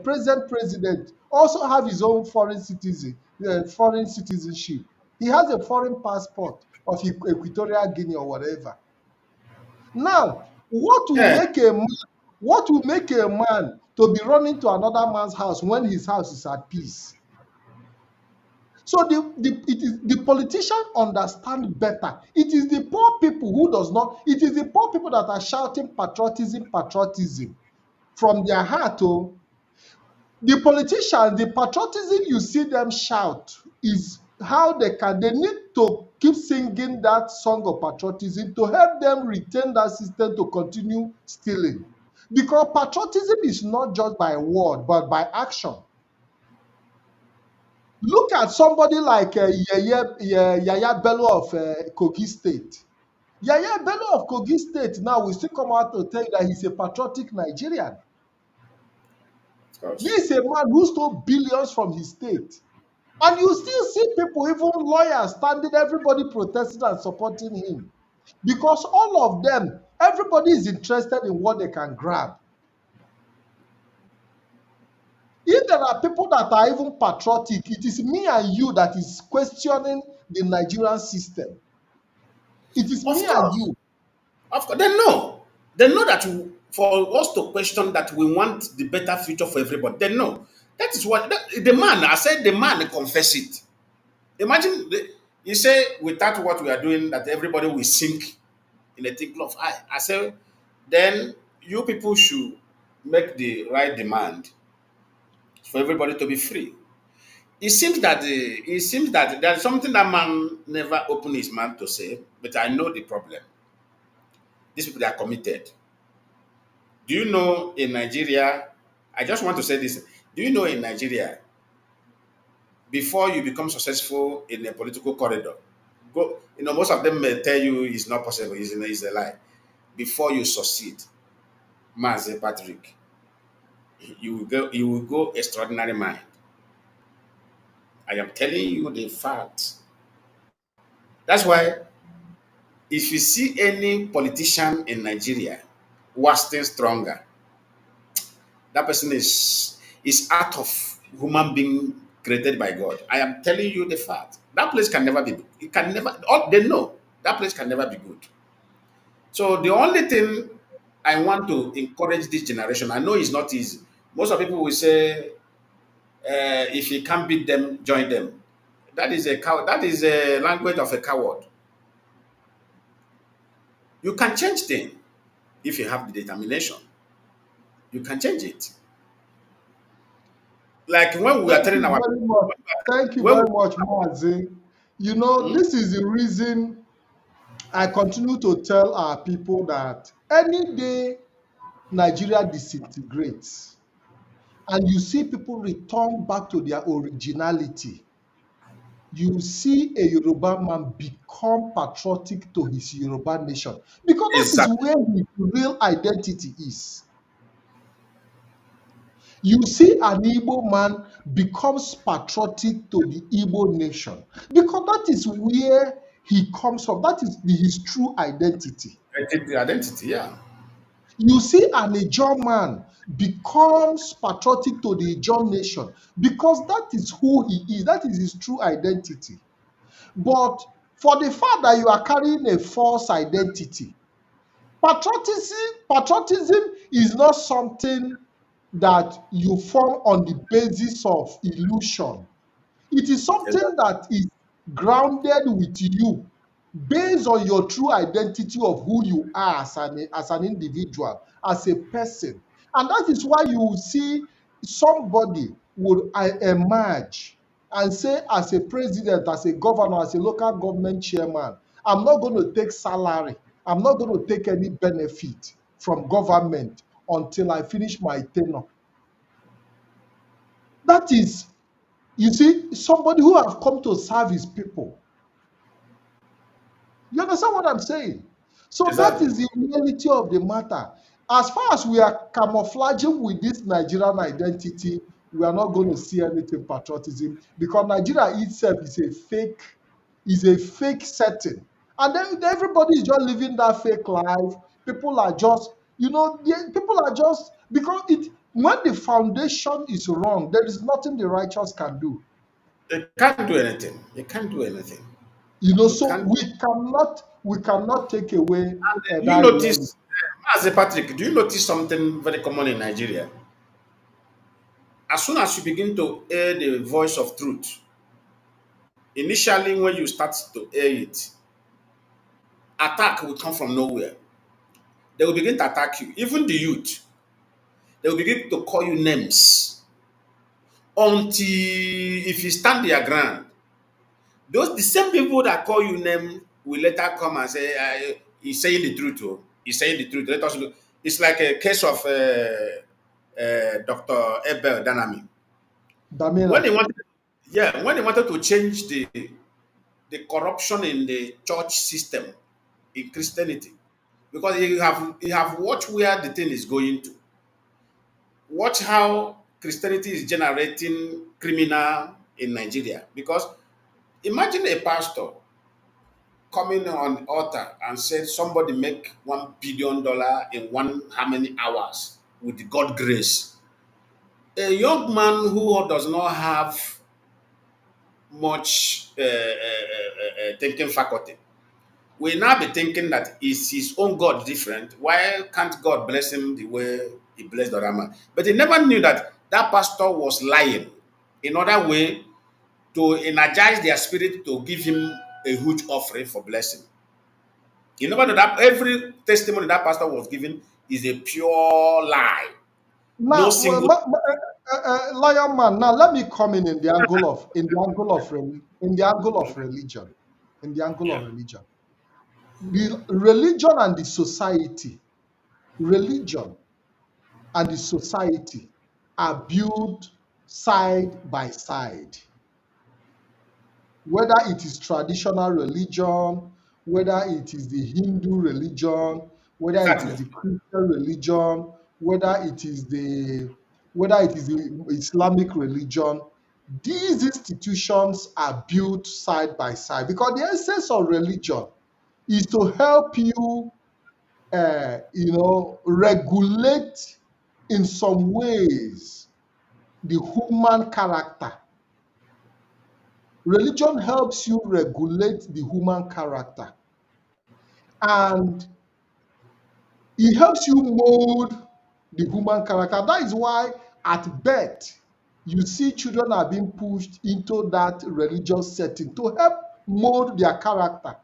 president also have his own foreign citizenship. He has a foreign passport of Equatorial Guinea or whatever. Now, Yeah. what will make a man to be running to another man's house when his house is at peace? So the politician understand better. It is the poor people who does not. It is the poor people that are shouting patriotism, patriotism from their heart. Oh, the politicians, the patriotism you see them shout is how they can. They need to keep singing that song of patriotism to help them retain that system to continue stealing. Because patriotism is not just by word but by action. Look at somebody like Yaya Bello of Kogi State. Yaya Bello of Kogi State now will still come out to tell you that he's a patriotic Nigerian. Of course. He is a man who stole billions from his state. And you still see people, even lawyers, standing, everybody protesting and supporting him. Because all of them, everybody is interested in what they can grab. If there are people that are even patriotic, it is me and you that is questioning the Nigerian system. It is Of me and course. you. Of course. They know. They know that for us to question that we want the better future for everybody. They know. That is what the man, I said the man confess it. Imagine you say without what we are doing that everybody will sink in a twinkle of eye. I say then you people should make the right demand for everybody to be free. It seems that there's something that man never opened his mouth to say, but I know the problem. These people they are committed. Do you know in Nigeria? I just want to say this. Do you know in Nigeria, before you become successful in a political corridor, most of them may tell you it's not possible, it's a lie. Before you succeed, Mazi Patrick, you will go extraordinary mind. I am telling you the fact. That's why if you see any politician in Nigeria wasting stronger, that person is out of human being created by God. I am telling you the fact. That place can never be. It can never. Oh, they know that place can never be good. So the only thing I want to encourage this generation, I know it's not easy. Most of people will say, if you can't beat them, join them. That is a cow. That is a language of a coward. You can change things if you have the determination. You can change it. Like when we are Thank telling you our very much. Thank you when very much, Mazi. You know, hmm? this is the reason I continue to tell our people that any day Nigeria disintegrates and you see people return back to their originality, you see a Yoruba man become patriotic to his Yoruba nation because that is Exactly. where his real identity is. You see an Igbo man becomes patriotic to the Igbo nation because that is where he comes from. That is his true identity. Identity, yeah. You see an Ijaw man becomes patriotic to the Ijaw nation because that is who he is. That is his true identity. But for the fact that you are carrying a false identity, patriotism is not something that you form on the basis of illusion. It is something Exactly. that is grounded with you based on your true identity of who you are as an individual, as a person. And that is why you will see somebody would emerge and say, as a president, as a governor, as a local government chairman, I'm not going to take salary. I'm not going to take any benefit from government until I finish my tenure. That is, you see, somebody who have come to serve his people. You understand what I'm saying? So that Exactly. is the reality of the matter. As far as we are camouflaging with this Nigerian identity, we are not going to see anything patriotism because Nigeria itself is a fake setting. And then everybody is just living that fake life. People are just, people are just because when the foundation is wrong, there is nothing the righteous can do. They can't do anything. They can't do anything. You So can't do. we cannot take away And you that reality. notice, as a Patrick, do you notice something very common in Nigeria? As soon as you begin to hear the voice of truth, initially when you start to hear it, attack will come from nowhere. They will begin to attack you. Even the youth, they will begin to call you names until if you stand their ground. Those the same people that call you name will later come and say, "He's saying the truth. Oh, he's saying the truth." Let us look. It's like a case of Dr. Abel Danami. When Damina. they wanted, yeah, when they wanted to change the corruption in the church system in Christianity, because you have watched where the thing is going to. Watch how Christianity is generating criminal in Nigeria. Because imagine a pastor coming on the altar and said somebody make $1 billion in one how many hours with God grace. A young man who does not have much thinking faculty will now be thinking that is his own God different? Why can't God bless him the way he blessed the other man? But he never knew that that pastor was lying in order way to energize their spirit to give him a huge offering for blessing. You never know that every testimony that pastor was giving is a pure lie. No Now, single. Lion man. Now, let me come in the angle of in the angle of religion, in the angle of Yeah, religion, the religion and the society, religion and the society are built side by side. Whether it is traditional religion, whether it is the Hindu religion, whether it is exactly. the Christian religion, whether it is the Islamic religion, these institutions are built side by side because the essence of religion is to help you, regulate in some ways the human character. Religion helps you regulate the human character, and it helps you mold the human character. That is why at birth you see children are being pushed into that religious setting to help mold their character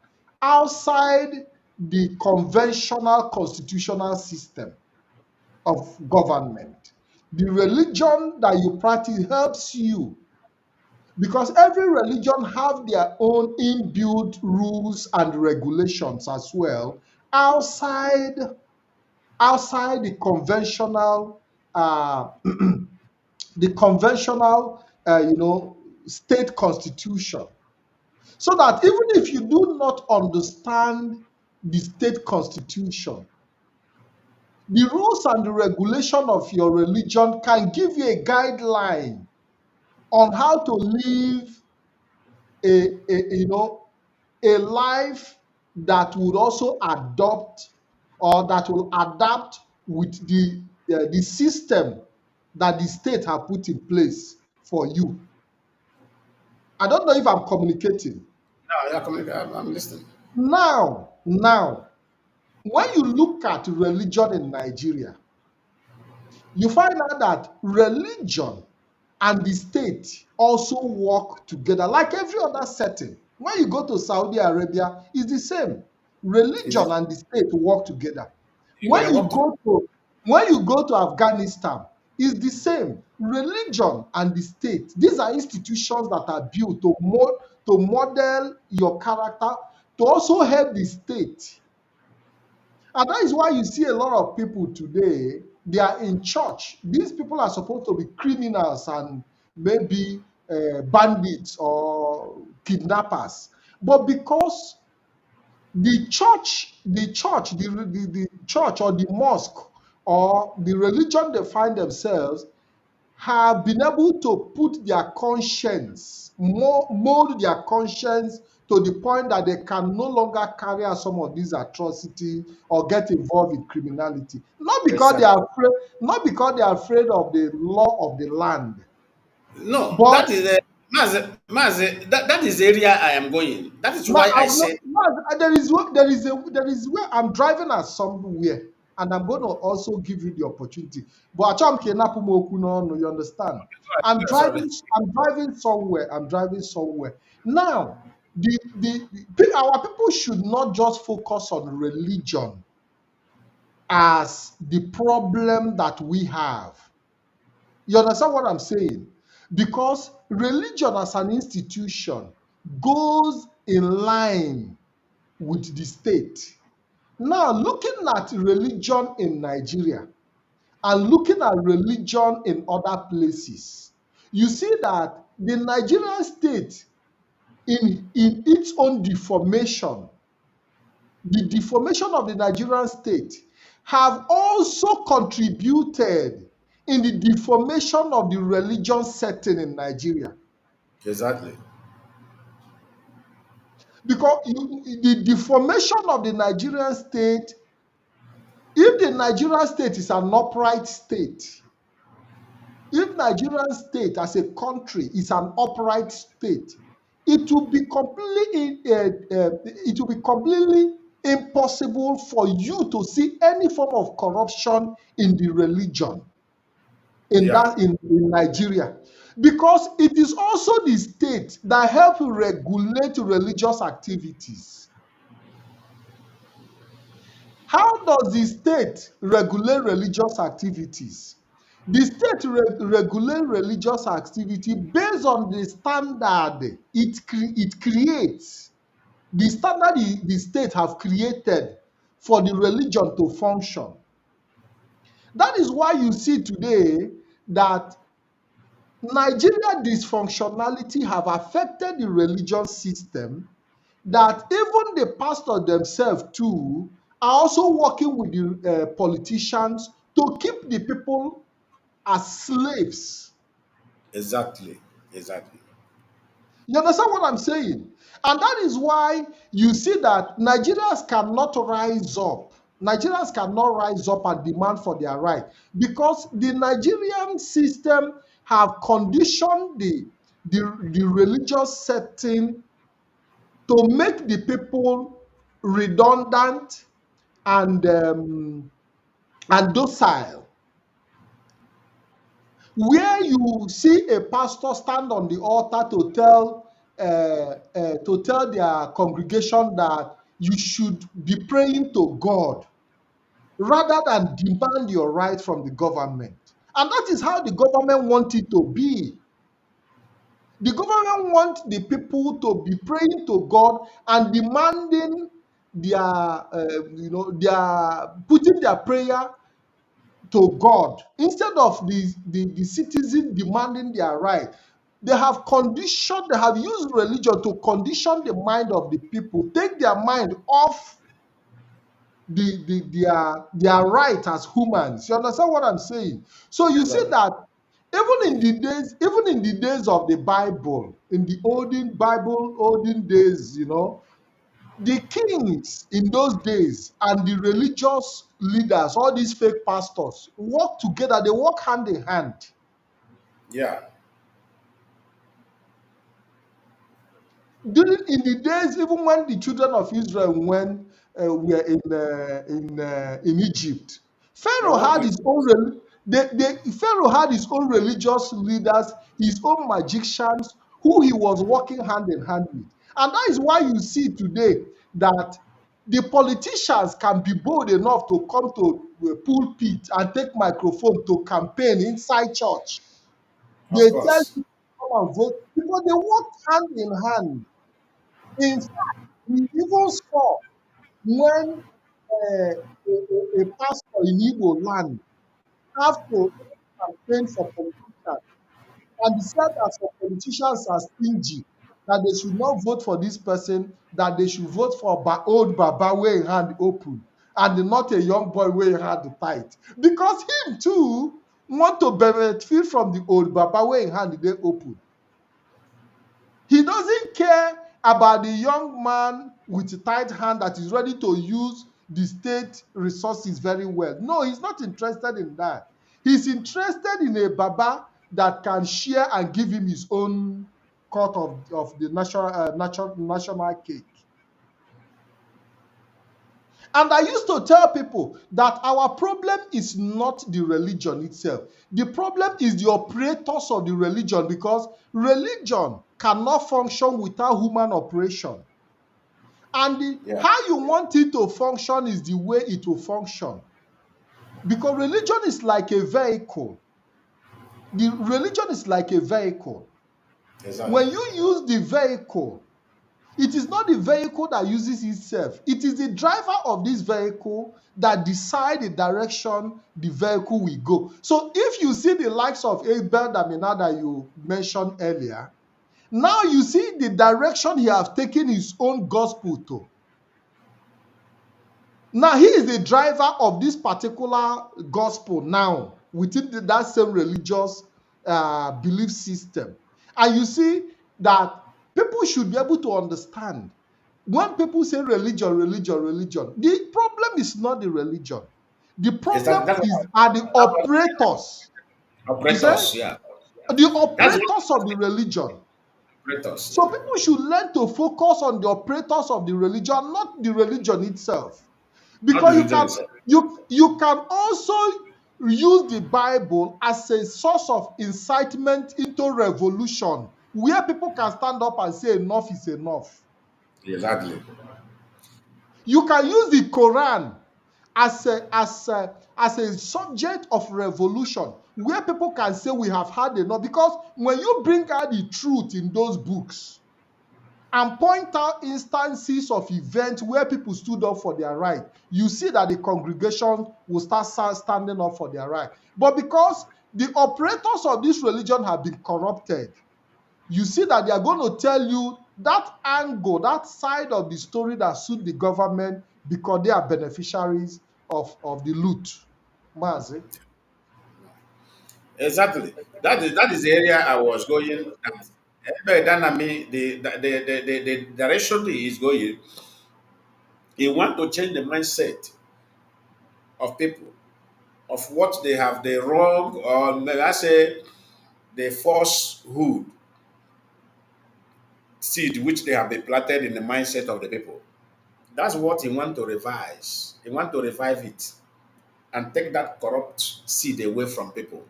outside the conventional constitutional system of government. The religion that you practice helps you, because every religion have their own inbuilt rules and regulations as well outside the conventional the conventional state constitution, so that even if you do not understand the state constitution, the rules and the regulation of your religion can give you a guideline on how to live a life that would also adopt, or that will adapt with the system that the state have put in place for you. I don't know if I'm communicating. No, yeah, I'm listening. Now, when you look at religion in Nigeria, you find out that religion and the state also work together like every other setting. When you go to Saudi Arabia, it's the same. Is Religion and the state work together. they work together? When you go to Afghanistan, it's the same. Religion and the state. These are institutions that are built to model your character, to also help the state. And that is why you see a lot of people today, they are in church. These people are supposed to be criminals and maybe bandits or kidnappers. But because the church, the church or the mosque or the religion they find themselves have been able to put their conscience, mold their conscience to the point that they can no longer carry out some of these atrocities or get involved in criminality. Not because they Exactly. are afraid, not because they are afraid of the law of the land, No, but that is that is the area I am going. That is now why I I'm not, said there is where I'm driving at somewhere, and I'm going to also give you the opportunity. But achọm ka ị napụ m okwu n'ọnụ, you understand? I'm sorry. driving, I'm driving somewhere. I'm driving somewhere. Now, our people should not just focus on religion as the problem that we have. You understand what I'm saying? Because religion as an institution goes in line with the state. Now, looking at religion in Nigeria and looking at religion in other places, you see that the Nigerian state, in its own deformation, the deformation of the Nigerian state, have also contributed in the deformation of the religion setting in Nigeria. Exactly. Because the deformation of the Nigerian state, if the Nigerian state is an upright state, if Nigerian state as a country is an upright state, it will be completely impossible for you to see any form of corruption in the religion Yeah. in Nigeria, because it is also the state that helps regulate religious activities. How does the state regulate religious activities? The state regulate religious activity based on the standard it creates, the standard the state have created for the religion to function. That is why you see today that Nigeria dysfunctionality have affected the religious system, that even the pastors themselves too are also working with the politicians to keep the people as slaves. Exactly. Exactly. You understand what I'm saying? And that is why you see that Nigerians cannot rise up. Nigerians cannot rise up and demand for their right because the Nigerian system have conditioned the religious setting to make the people redundant and docile. Where you see a pastor stand on the altar to tell their congregation that you should be praying to God rather than demand your right from the government. And that is how the government want it to be. The government want the people to be praying to God and demanding their putting their prayer to God instead of the citizen demanding their right. They have used religion to condition the mind of the people, take their mind off their right as humans. You understand what I'm saying? So you see Exactly. that even in the days of the Bible, in the olden days, the kings in those days and the religious leaders, all these fake pastors, work together. They work hand in hand. Yeah. During in the days, even when the children of Israel were in Egypt, They Pharaoh work had with. his own. Pharaoh had his own religious leaders, his own magicians, who he was working hand in hand with, and that is why you see today that the politicians can be bold enough to come to the pulpit and take microphone to campaign inside church. Of They tell course. people to come and vote because they work hand in hand. In fact, we even saw when a pastor in Igbo land have to campaign for politicians, and he said that some politicians are stingy, that they should not vote for this person, that they should vote for old Baba wey hand open, and not a young boy wey hand tight. Because him too want to benefit from the old Baba wey hand dey open. He doesn't care about the young man with a tight hand that is ready to use the state resources very well. No, he's not interested in that. He's interested in a Baba that can share and give him his own cut of the national cake. And I used to tell people that our problem is not the religion itself. The problem is the operators of the religion, because religion cannot function without human operation. And Yeah. how you want it to function is the way it will function. Because religion is like a vehicle. The religion is like a vehicle. Exactly. When you use the vehicle, it is not the vehicle that uses itself. It is the driver of this vehicle that decides the direction the vehicle will go. So if you see the likes of Abel Damina that you mentioned earlier, now you see the direction he has taken his own gospel to. Now he is the driver of this particular gospel now within that same religious belief system. And you see that people should be able to understand when people say religion, religion, religion, the problem is not the religion. The Exactly. problem are the operators. You say Operators. Yeah. the That's what operators of the religion. operators. So Yeah. people should learn to focus on the operators of the religion, not the religion itself. Not the Because religion itself. you can also use the Bible as a source of incitement into revolution, where people can stand up and say enough is enough. Exactly. You can use the Quran as a subject of revolution, where people can say we have had enough. Because when you bring out the truth in those books and point out instances of events where people stood up for their right, you see that the congregation will start standing up for their right. But because the operators of this religion have been corrupted, you see that they are going to tell you that angle, that side of the story that suit the government, because they are beneficiaries of the loot. Mazi. Exactly. That is the area I was going at. Nnamdi, the direction he is going, he want to change the mindset of people of what they have the wrong, or may I say the falsehood seed which they have been planted in the mindset of the people. That's what he want to revise. He want to revive it and take that corrupt seed away from people.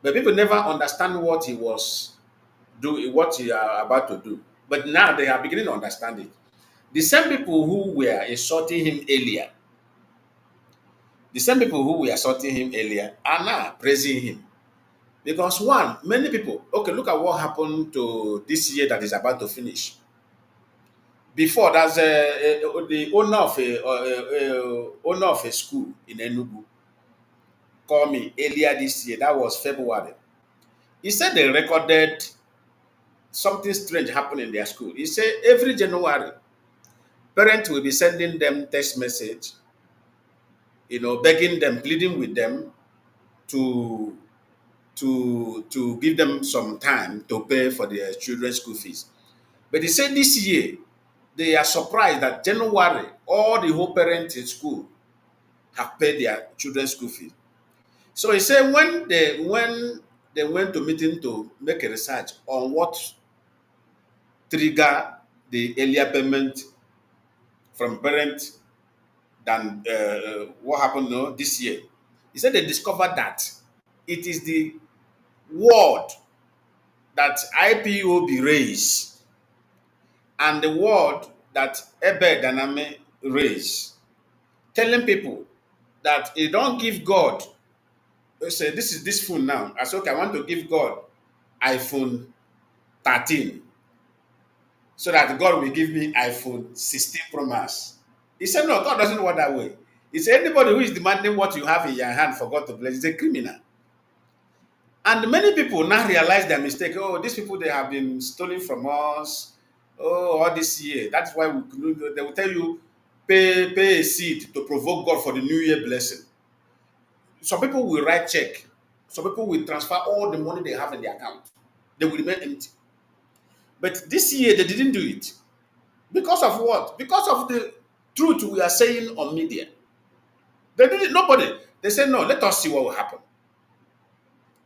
But people never understand what he was doing, what he are about to do. But now they are beginning to understand it. The same people who were insulting him earlier, the same people who were insulting him earlier are now praising him. Because one, many people, okay, look at what happened to this year that is about to finish. Before, there's the owner of a school in Enugu called me earlier this year. That was February. He said they recorded something strange happened in their school. He said every January, parents will be sending them text message, begging them, pleading with them to to give them some time to pay for their children's school fees. But he said this year they are surprised that January all the whole parents in school have paid their children's school fees. So he said when they went to meeting to make a research on what trigger the earlier payment from parents than what happened this year. He said they discovered that it is the word that IPOB raised and the word that Ebe Daname raised, telling people that you don't give God. They say, this is this phone now. I said, okay, I want to give God iPhone 13 so that God will give me iPhone 16 Pro Max. He said, no, God doesn't work that way. He said, anybody who is demanding what you have in your hand for God to bless is a criminal. And many people now realize their mistake. Oh, these people, they have been stolen from us. Oh, all this year. That's why they will tell you, pay a seed to provoke God for the New Year blessing. Some people will write check. Some people will transfer all the money they have in their account. They will remain empty. But this year, they didn't do it. Because of what? Because of the truth we are saying on media. They did it. Nobody. They said, no, let us see what will happen.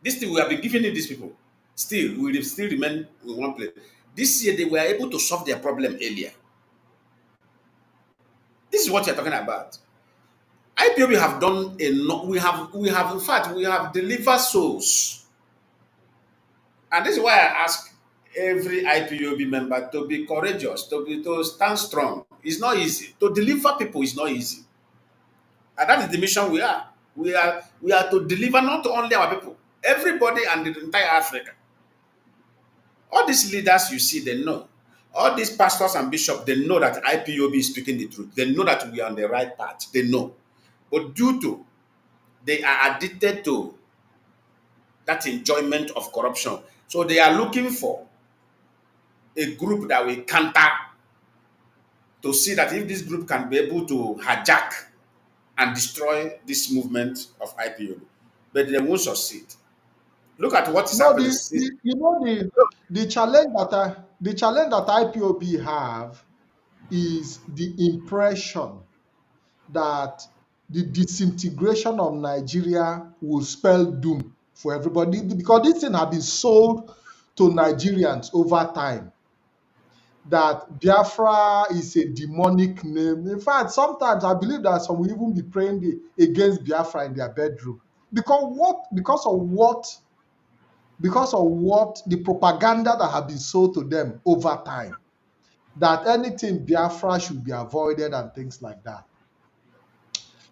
This thing we have been giving it these people. Still, we will still remain in one place. This year, they were able to solve their problem earlier. This is what you're talking about. IPOB have done enough. In fact, we have delivered souls. And this is why I ask every IPOB member to be courageous, to stand strong. It's not easy. To deliver people is not easy. And that is the mission we are. We are to deliver not only our people, everybody and the entire Africa. All these leaders you see, they know. All these pastors and bishops, they know that IPOB is speaking the truth. They know that we are on the right path. They know. But due to they are addicted to that enjoyment of corruption. So they are looking for a group that will counter to see that if this group can be able to hijack and destroy this movement of IPOB. But they won't succeed. Look at what is No, happening. the challenge that IPOB have is the impression that the disintegration of Nigeria will spell doom for everybody, because this thing has been sold to Nigerians over time, that Biafra is a demonic name. In fact, sometimes I believe that some will even be praying against Biafra in their bedroom because of what the propaganda that have been sold to them over time, that anything Biafra should be avoided and things like that.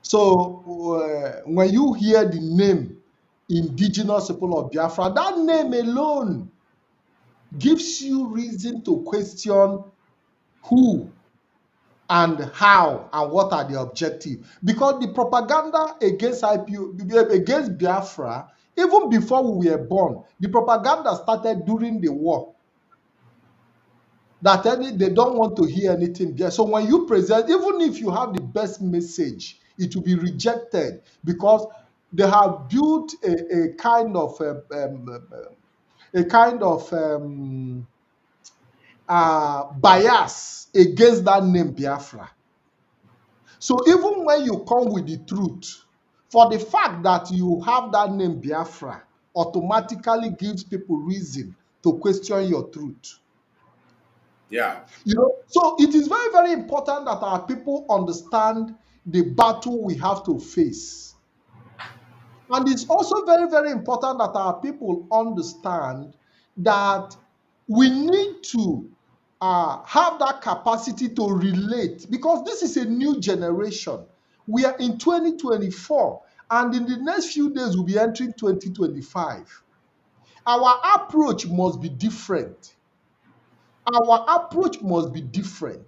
So when you hear the name indigenous people of Biafra, that name alone gives you reason to question who and how and what are the objectives. Because the propaganda against against Biafra, even before we were born, the propaganda started during the war. That they don't want to hear anything there. So when you present, even if you have the best message, it will be rejected because they have built a kind of a kind of bias against that name Biafra. So even when you come with the truth, for the fact that you have that name Biafra automatically gives people reason to question your truth. Yeah. So it is very, very important that our people understand the battle we have to face. And it's also very, very important that our people understand that we need to have that capacity to relate, because this is a new generation. We are in 2024, and in the next few days, we'll be entering 2025. Our approach must be different. Our approach must be different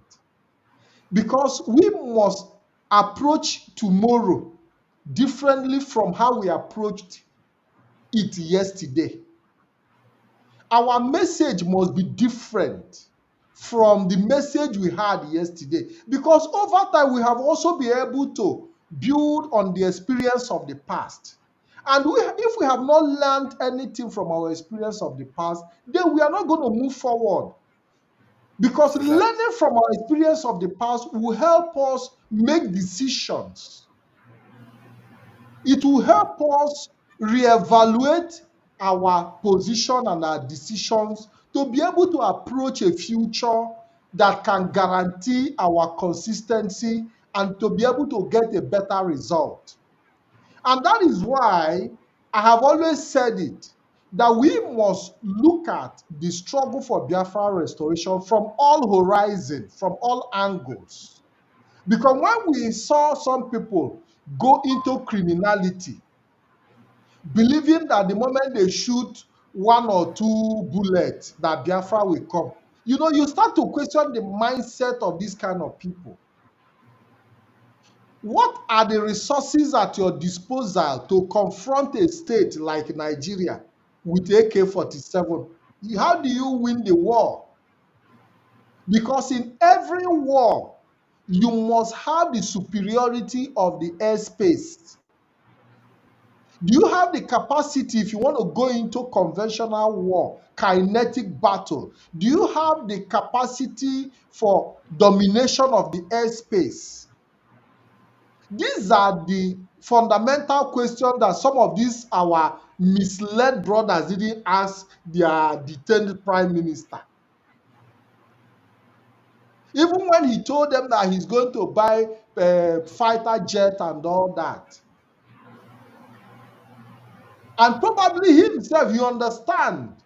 because we must approach tomorrow differently from how we approached it yesterday. Our message must be different from the message we had yesterday, because over time we have also been able to build on the experience of the past. And if we have not learned anything from our experience of the past, then we are not going to move forward. Because learning from our experience of the past will help us make decisions. It will help us reevaluate our position and our decisions to be able to approach a future that can guarantee our consistency and to be able to get a better result. And that is why I have always said it, that we must look at the struggle for Biafra restoration from all horizons, from all angles. Because when we saw some people go into criminality, believing that the moment they shoot one or two bullets, that Biafra will come, you start to question the mindset of these kind of people. What are the resources at your disposal to confront a state like Nigeria with AK-47? How do you win the war? Because in every war, you must have the superiority of the airspace. Do you have the capacity, if you want to go into conventional war, kinetic battle? Do you have the capacity for domination of the airspace? These are the fundamental questions that some of these our misled brothers didn't ask their detained prime minister. Even when he told them that he's going to buy a fighter jet and all that. And probably himself, he understands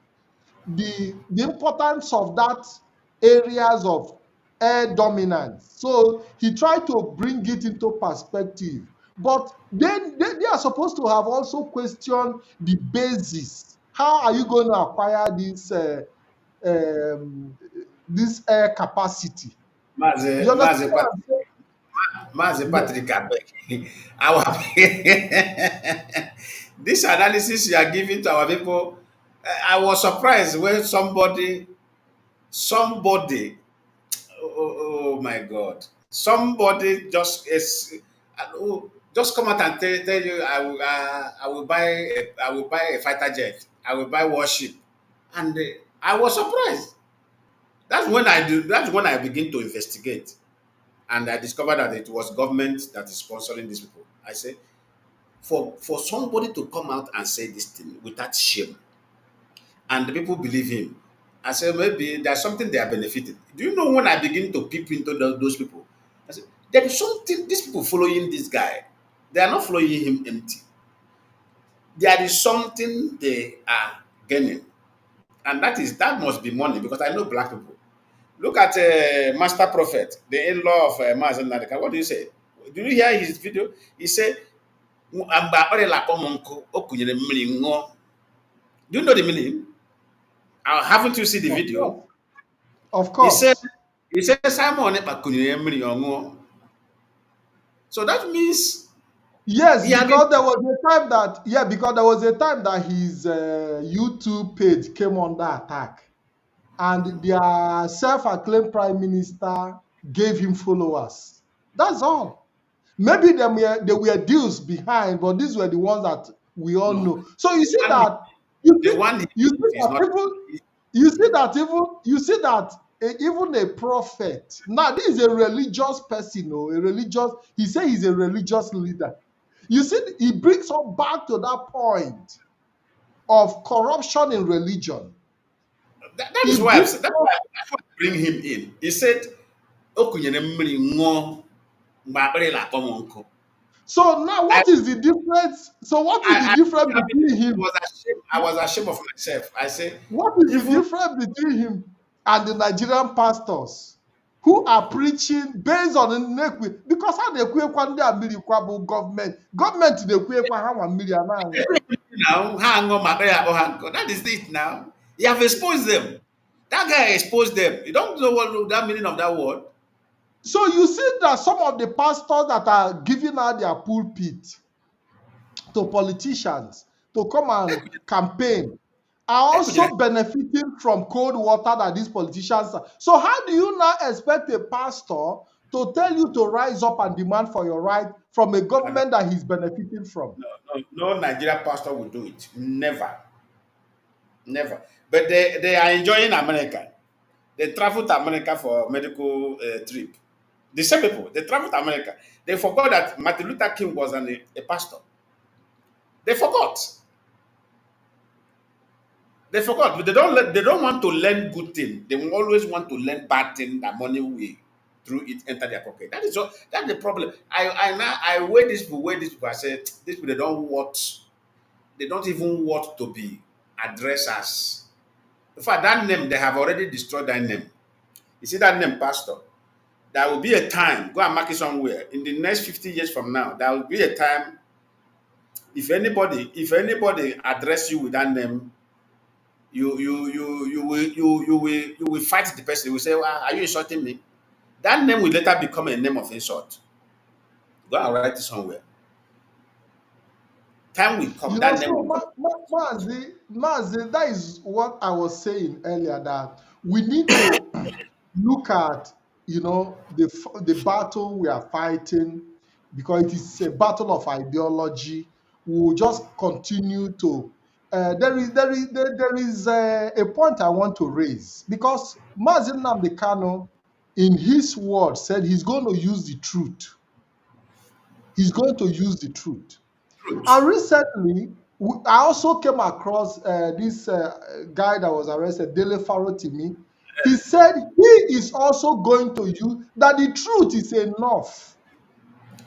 the importance of that areas of air dominance. So he tried to bring it into perspective. But then they are supposed to have also questioned the basis. How are you going to acquire this air capacity? You understand what I'm saying? Mazi Patrick Abek. This analysis you are giving to our people, I was surprised when somebody, oh my God, somebody just come out and tell you, I will buy a fighter jet, I will buy warship, and I was surprised. That's when I begin to investigate. And I discovered that it was government that is sponsoring these people. I say, for somebody to come out and say this thing without shame, and the people believe him, I say maybe there's something they are benefiting. Do you know when I begin to peep into those people? I say there is something these people following this guy. They are not following him empty. There is something they are gaining, and that must be money, because I know black people. Look at Master Prophet, the in-law of Mazi Nnamdi. What do you say? Did you hear his video? He said, do you know the meaning? Haven't you seen the video? Of course. He said Simon. So that means yes, because there was a time that his YouTube page came under attack, and their self-acclaimed prime minister gave him followers. That's all. Maybe there were deals behind, but these were the ones that we all know. So you see that You The see, one he you see knows is that not. even you see that even a prophet. Now, this is a religious person, or a religious. He say he's a religious leader. You see, he brings us back to that point of corruption in religion. That He is why brings us. that's why I bring him in. He said, "Okunyere mmiri ṅụọ mgbe akpịrị na-akpọ m nkụ." So now, I, what is the difference? So, what is the I, difference I, between him? I was ashamed of myself. I say, What is the even difference between him and the Nigerian pastors who are preaching based on Nnekwe? Because how they kwekwa ndị Amerikwa bụ gọọmenti na-ekwekwa ha nwa mmiri a na-aṅụ. now, hang on, my that is it now. You have exposed them. That guy exposed them. You don't know what that meaning of that word. So you see that some of the pastors that are giving out their pulpit to politicians to come and campaign are also benefiting from cold water that these politicians are. So how do you now expect a pastor to tell you to rise up and demand for your right from a government that he's benefiting from? No Nigerian pastor will do it. Never. Never. But they are enjoying America. They travel to America for medical trip. The same people, they travel to America. They forgot that Martin Luther King was a pastor. They forgot. They forgot, but they don't want to learn good thing. They always want to learn bad thing that money will through it enter their pocket. That is all, that's the problem. I weigh these people. I say these people they don't even want to be addressed as. In fact, that name they have already destroyed that name. You see that name, pastor? There will be a time, go and mark it somewhere. In the next 50 years from now, there will be a time if anybody address you with that name, you will fight the person. You will say, well, are you insulting me? That name will later become a name of insult. Go and write it somewhere. Time will come, that name will come. Mazi, that is what I was saying earlier, that we need to look at, the battle we are fighting, because it is a battle of ideology. We will just continue to. There is a point I want to raise, because Mazi Nnamdi Kanu, in his word, said he's going to use the truth. He's going to use the truth. And recently, I also came across this guy that was arrested, Dele Farotimi. He said he is also going to use that the truth is enough.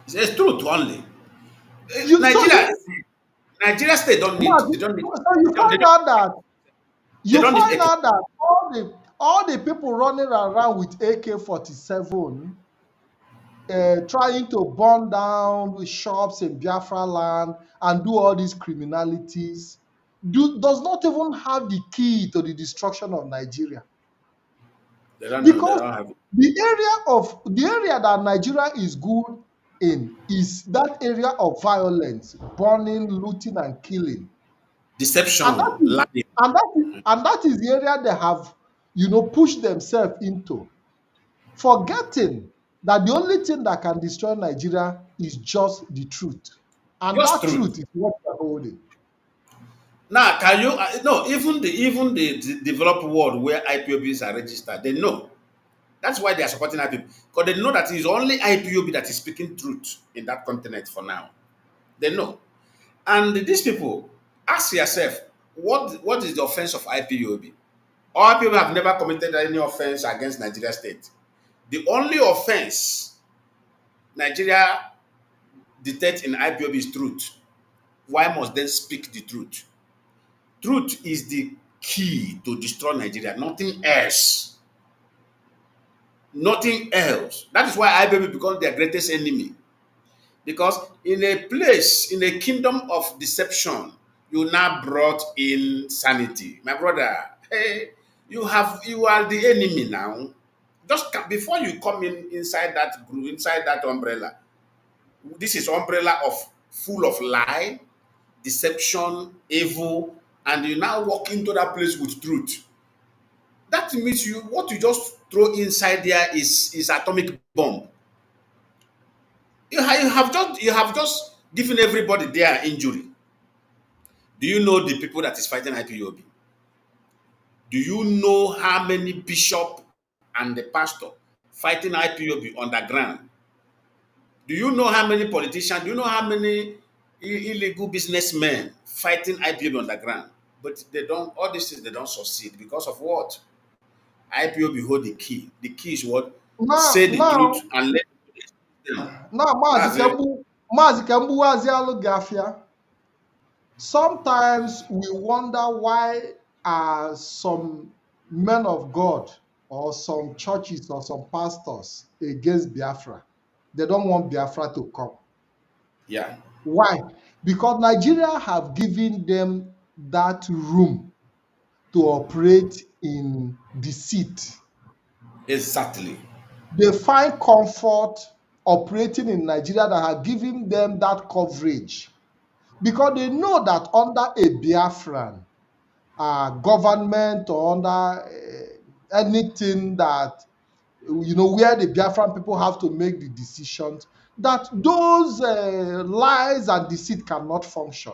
It's truth only. You, so Nigeria, you, Nigeria state don't need. They don't need. so you find out that They don't need. all the people running around with AK-47 trying to burn down shops in Biafra land and do all these criminalities does not even have the key to the destruction of Nigeria. They don't know. They Because don't have it. the area that Nigeria is good in is that area of violence, burning, looting, and killing. Deception, And that is lying. and that is the area they have, pushed themselves into, forgetting that the only thing that can destroy Nigeria is just the truth. And Just that truth. truth is what we're holding. Now, can you no? Even the developed world where IPOBs are registered, they know. That's why they are supporting IPOB, because they know that it's only IPOB that is speaking truth in that continent for now. They know, and these people, ask yourself, what is the offense of IPOB? All IPOB have never committed any offense against Nigeria state. The only offense Nigeria detects in IPOB is truth. Why must they speak the truth? Truth is the key to destroy Nigeria. Nothing else. Nothing else. That is why IPOB becomes their greatest enemy. Because in a kingdom of deception, you now brought in sanity. My brother, hey, you are the enemy now. Just before you come inside that group, inside that umbrella, this is umbrella of full of lie, deception, evil, and you now walk into that place with truth. That means what you just throw inside there is atomic bomb. You have just given everybody their injury. Do you know the people that is fighting IPOB? Do you know how many bishop and the pastor fighting IPOB underground? Do you know how many politicians? Do you know how many illegal businessmen fighting IPOB underground? But they don't. All these things they don't succeed because of what? IPOB hold the key. The key is what? Now, Say the now, truth and let them. now, That's it. Mazi Kembu Azialu Gafia. Sometimes we wonder why some men of God or some churches or some pastors against Biafra. They don't want Biafra to come. Yeah, Why? Because Nigeria have given them that room to operate in deceit. exactly. They find comfort operating in Nigeria that have given them that coverage because they know that under a Biafran government or under anything that where the Biafran people have to make the decisions, that those lies and deceit cannot function.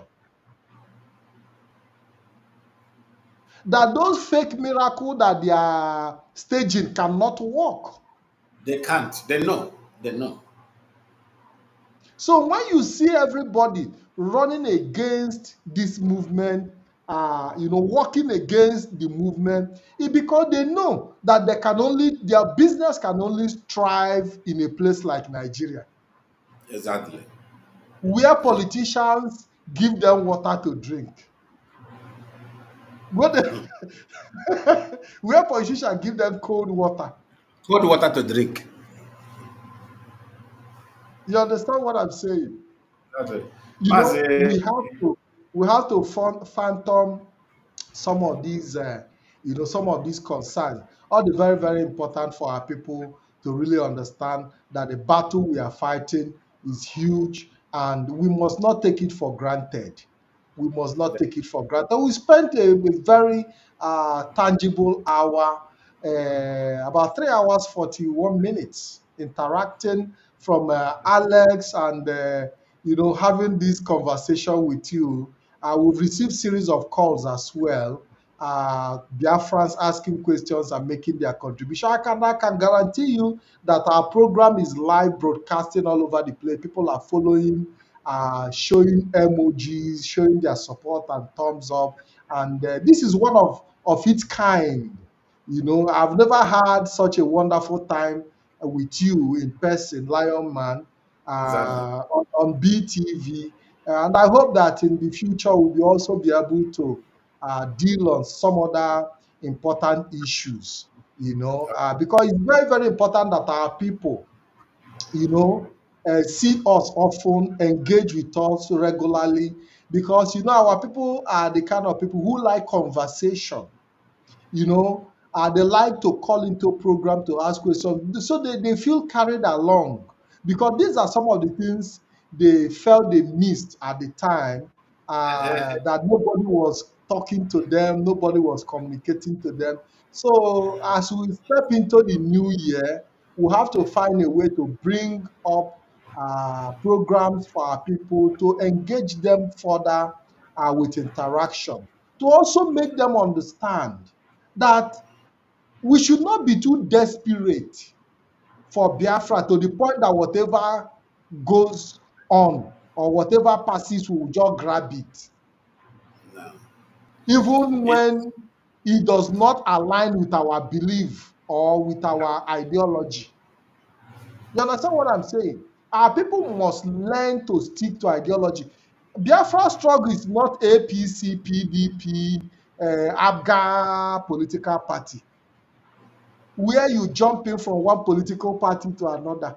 That those fake miracles that they are staging cannot work. They can't. They know. They know. So when you see everybody running against this movement, working against the movement, it's because they know that their business can only thrive in a place like Nigeria, Exactly. where politicians give them water to drink. Where, where politicians give them cold water. Cold water to drink. You understand what I'm saying? That's it. You Mas, know, we have to phantom some of these some of these concerns. All the very, very important for our people to really understand that the battle we are fighting is huge and we must not take it for granted. We must not take it for granted. We spent a very tangible hour, about 3 hours 41 minutes, interacting from Alex and having this conversation with you. We've received series of calls as well. Biafrans asking questions and making their contribution. I can guarantee you that our program is live broadcasting all over the place. People are following, showing emojis, showing their support and thumbs up. And this is one of its kind. I've never had such a wonderful time with you in person, Lion Man, exactly. on BTV. And I hope that in the future we'll also be able to deal on some other important issues, because it's very, very important that our people, see us often, engage with us regularly, because, our people are the kind of people who like conversation. They like to call into program to ask questions so they feel carried along, because these are some of the things they felt they missed at the time, that nobody was talking to them, nobody was communicating to them. So as we step into the new year, we have to find a way to bring up programs for our people, to engage them further with interaction, to also make them understand that we should not be too desperate for Biafra to the point that whatever goes on or whatever passes, we will just grab it, No. even It, when it does not align with our belief or with our ideology. You understand what I'm saying? Our people must learn to stick to ideology. Biafra struggle is not APC, PDP, ABGA political party, where you jump in from one political party to another.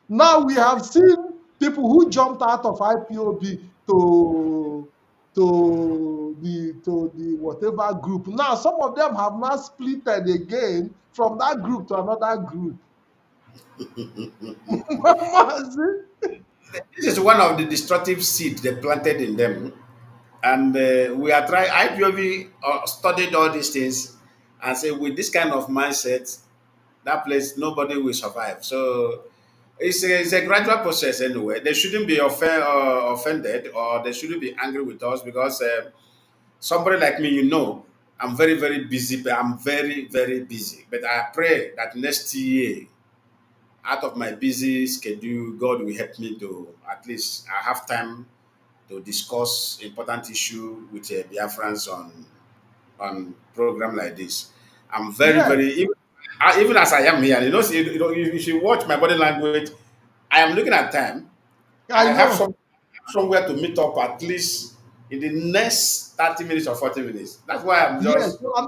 Now we have seen people who jumped out of IPOB to the whatever group. Now some of them have now splitted again from that group to another group. this is one of the destructive seeds they planted in them. And we are trying, IPOV studied all these things and say with this kind of mindset, that place, nobody will survive. So it's a gradual process anyway. They shouldn't be offended or they shouldn't be angry with us because somebody like me, you know, I'm very, very busy, but I'm very, very busy. But I pray that next year, out of my busy schedule, God will help me to at least I have time to discuss important issue with Biafrans on program like this. I'm very, Yes, very even as I am here. You should watch my body language. I am looking at time. I I have know. somewhere to meet up at least in the next 30 minutes or 40 minutes. That's why I'm Yes, just so, and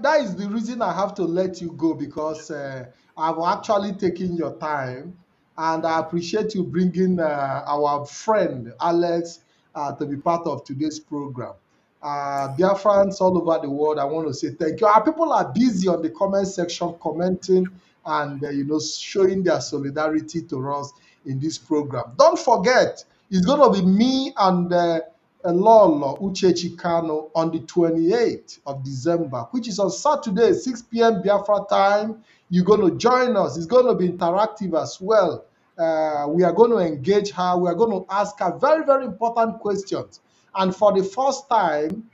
that is the reason I have to let you go because I've actually taken your time, and I appreciate you bringing our friend Alex to be part of today's program. Biafrans all over the world, I want to say thank you. Our people are busy on the comment section commenting and showing their solidarity to us in this program. Don't forget, it's going to be me and Lolo Uchechi Kanu on the 28th of December, which is on Saturday, 6 p.m. Biafra time. You're going to join us. It's going to be interactive as well. We are going to engage her. We are going to ask her very, very important questions. And for the first time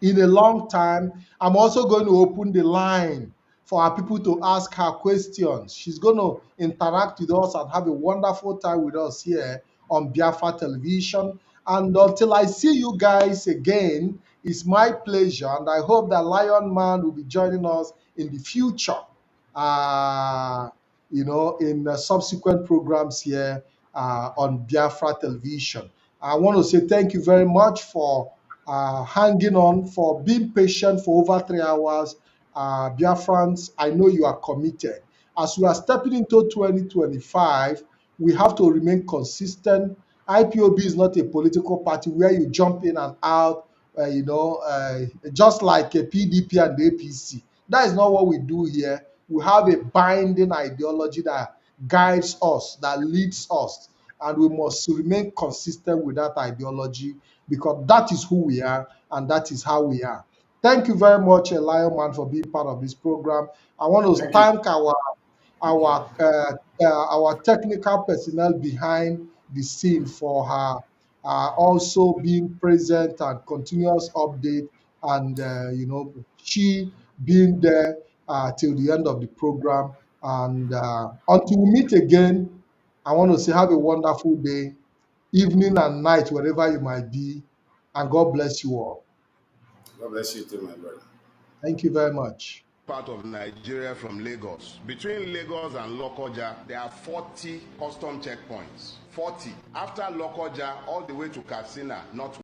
in a long time, I'm also going to open the line for our people to ask her questions. She's going to interact with us and have a wonderful time with us here on Biafra Television. And until I see you guys again, it's my pleasure. And I hope that Lion Man will be joining us in the future, in subsequent programs here on Biafra Television. I want to say thank you very much for hanging on, for being patient for over 3 hours. Biafrans, I know you are committed. As we are stepping into 2025, we have to remain consistent. IPOB is not a political party where you jump in and out, just like a PDP and the APC. That is not what we do here. We have a binding ideology that guides us, that leads us, and we must remain consistent with that ideology because that is who we are and that is how we are. Thank you very much, Lion Man, for being part of this program. I want to thank you. thank our technical personnel behind the scene for her also being present and continuous update, and she being there till the end of the program. And until we meet again, I want to say have a wonderful day, evening and night, wherever you might be, and God bless you all. God bless you too, my brother. Thank you very much. Part of Nigeria from Lagos. Between Lagos and Lokoja, there are 40 custom checkpoints. 40. After Lokoja, all the way to Katsina, not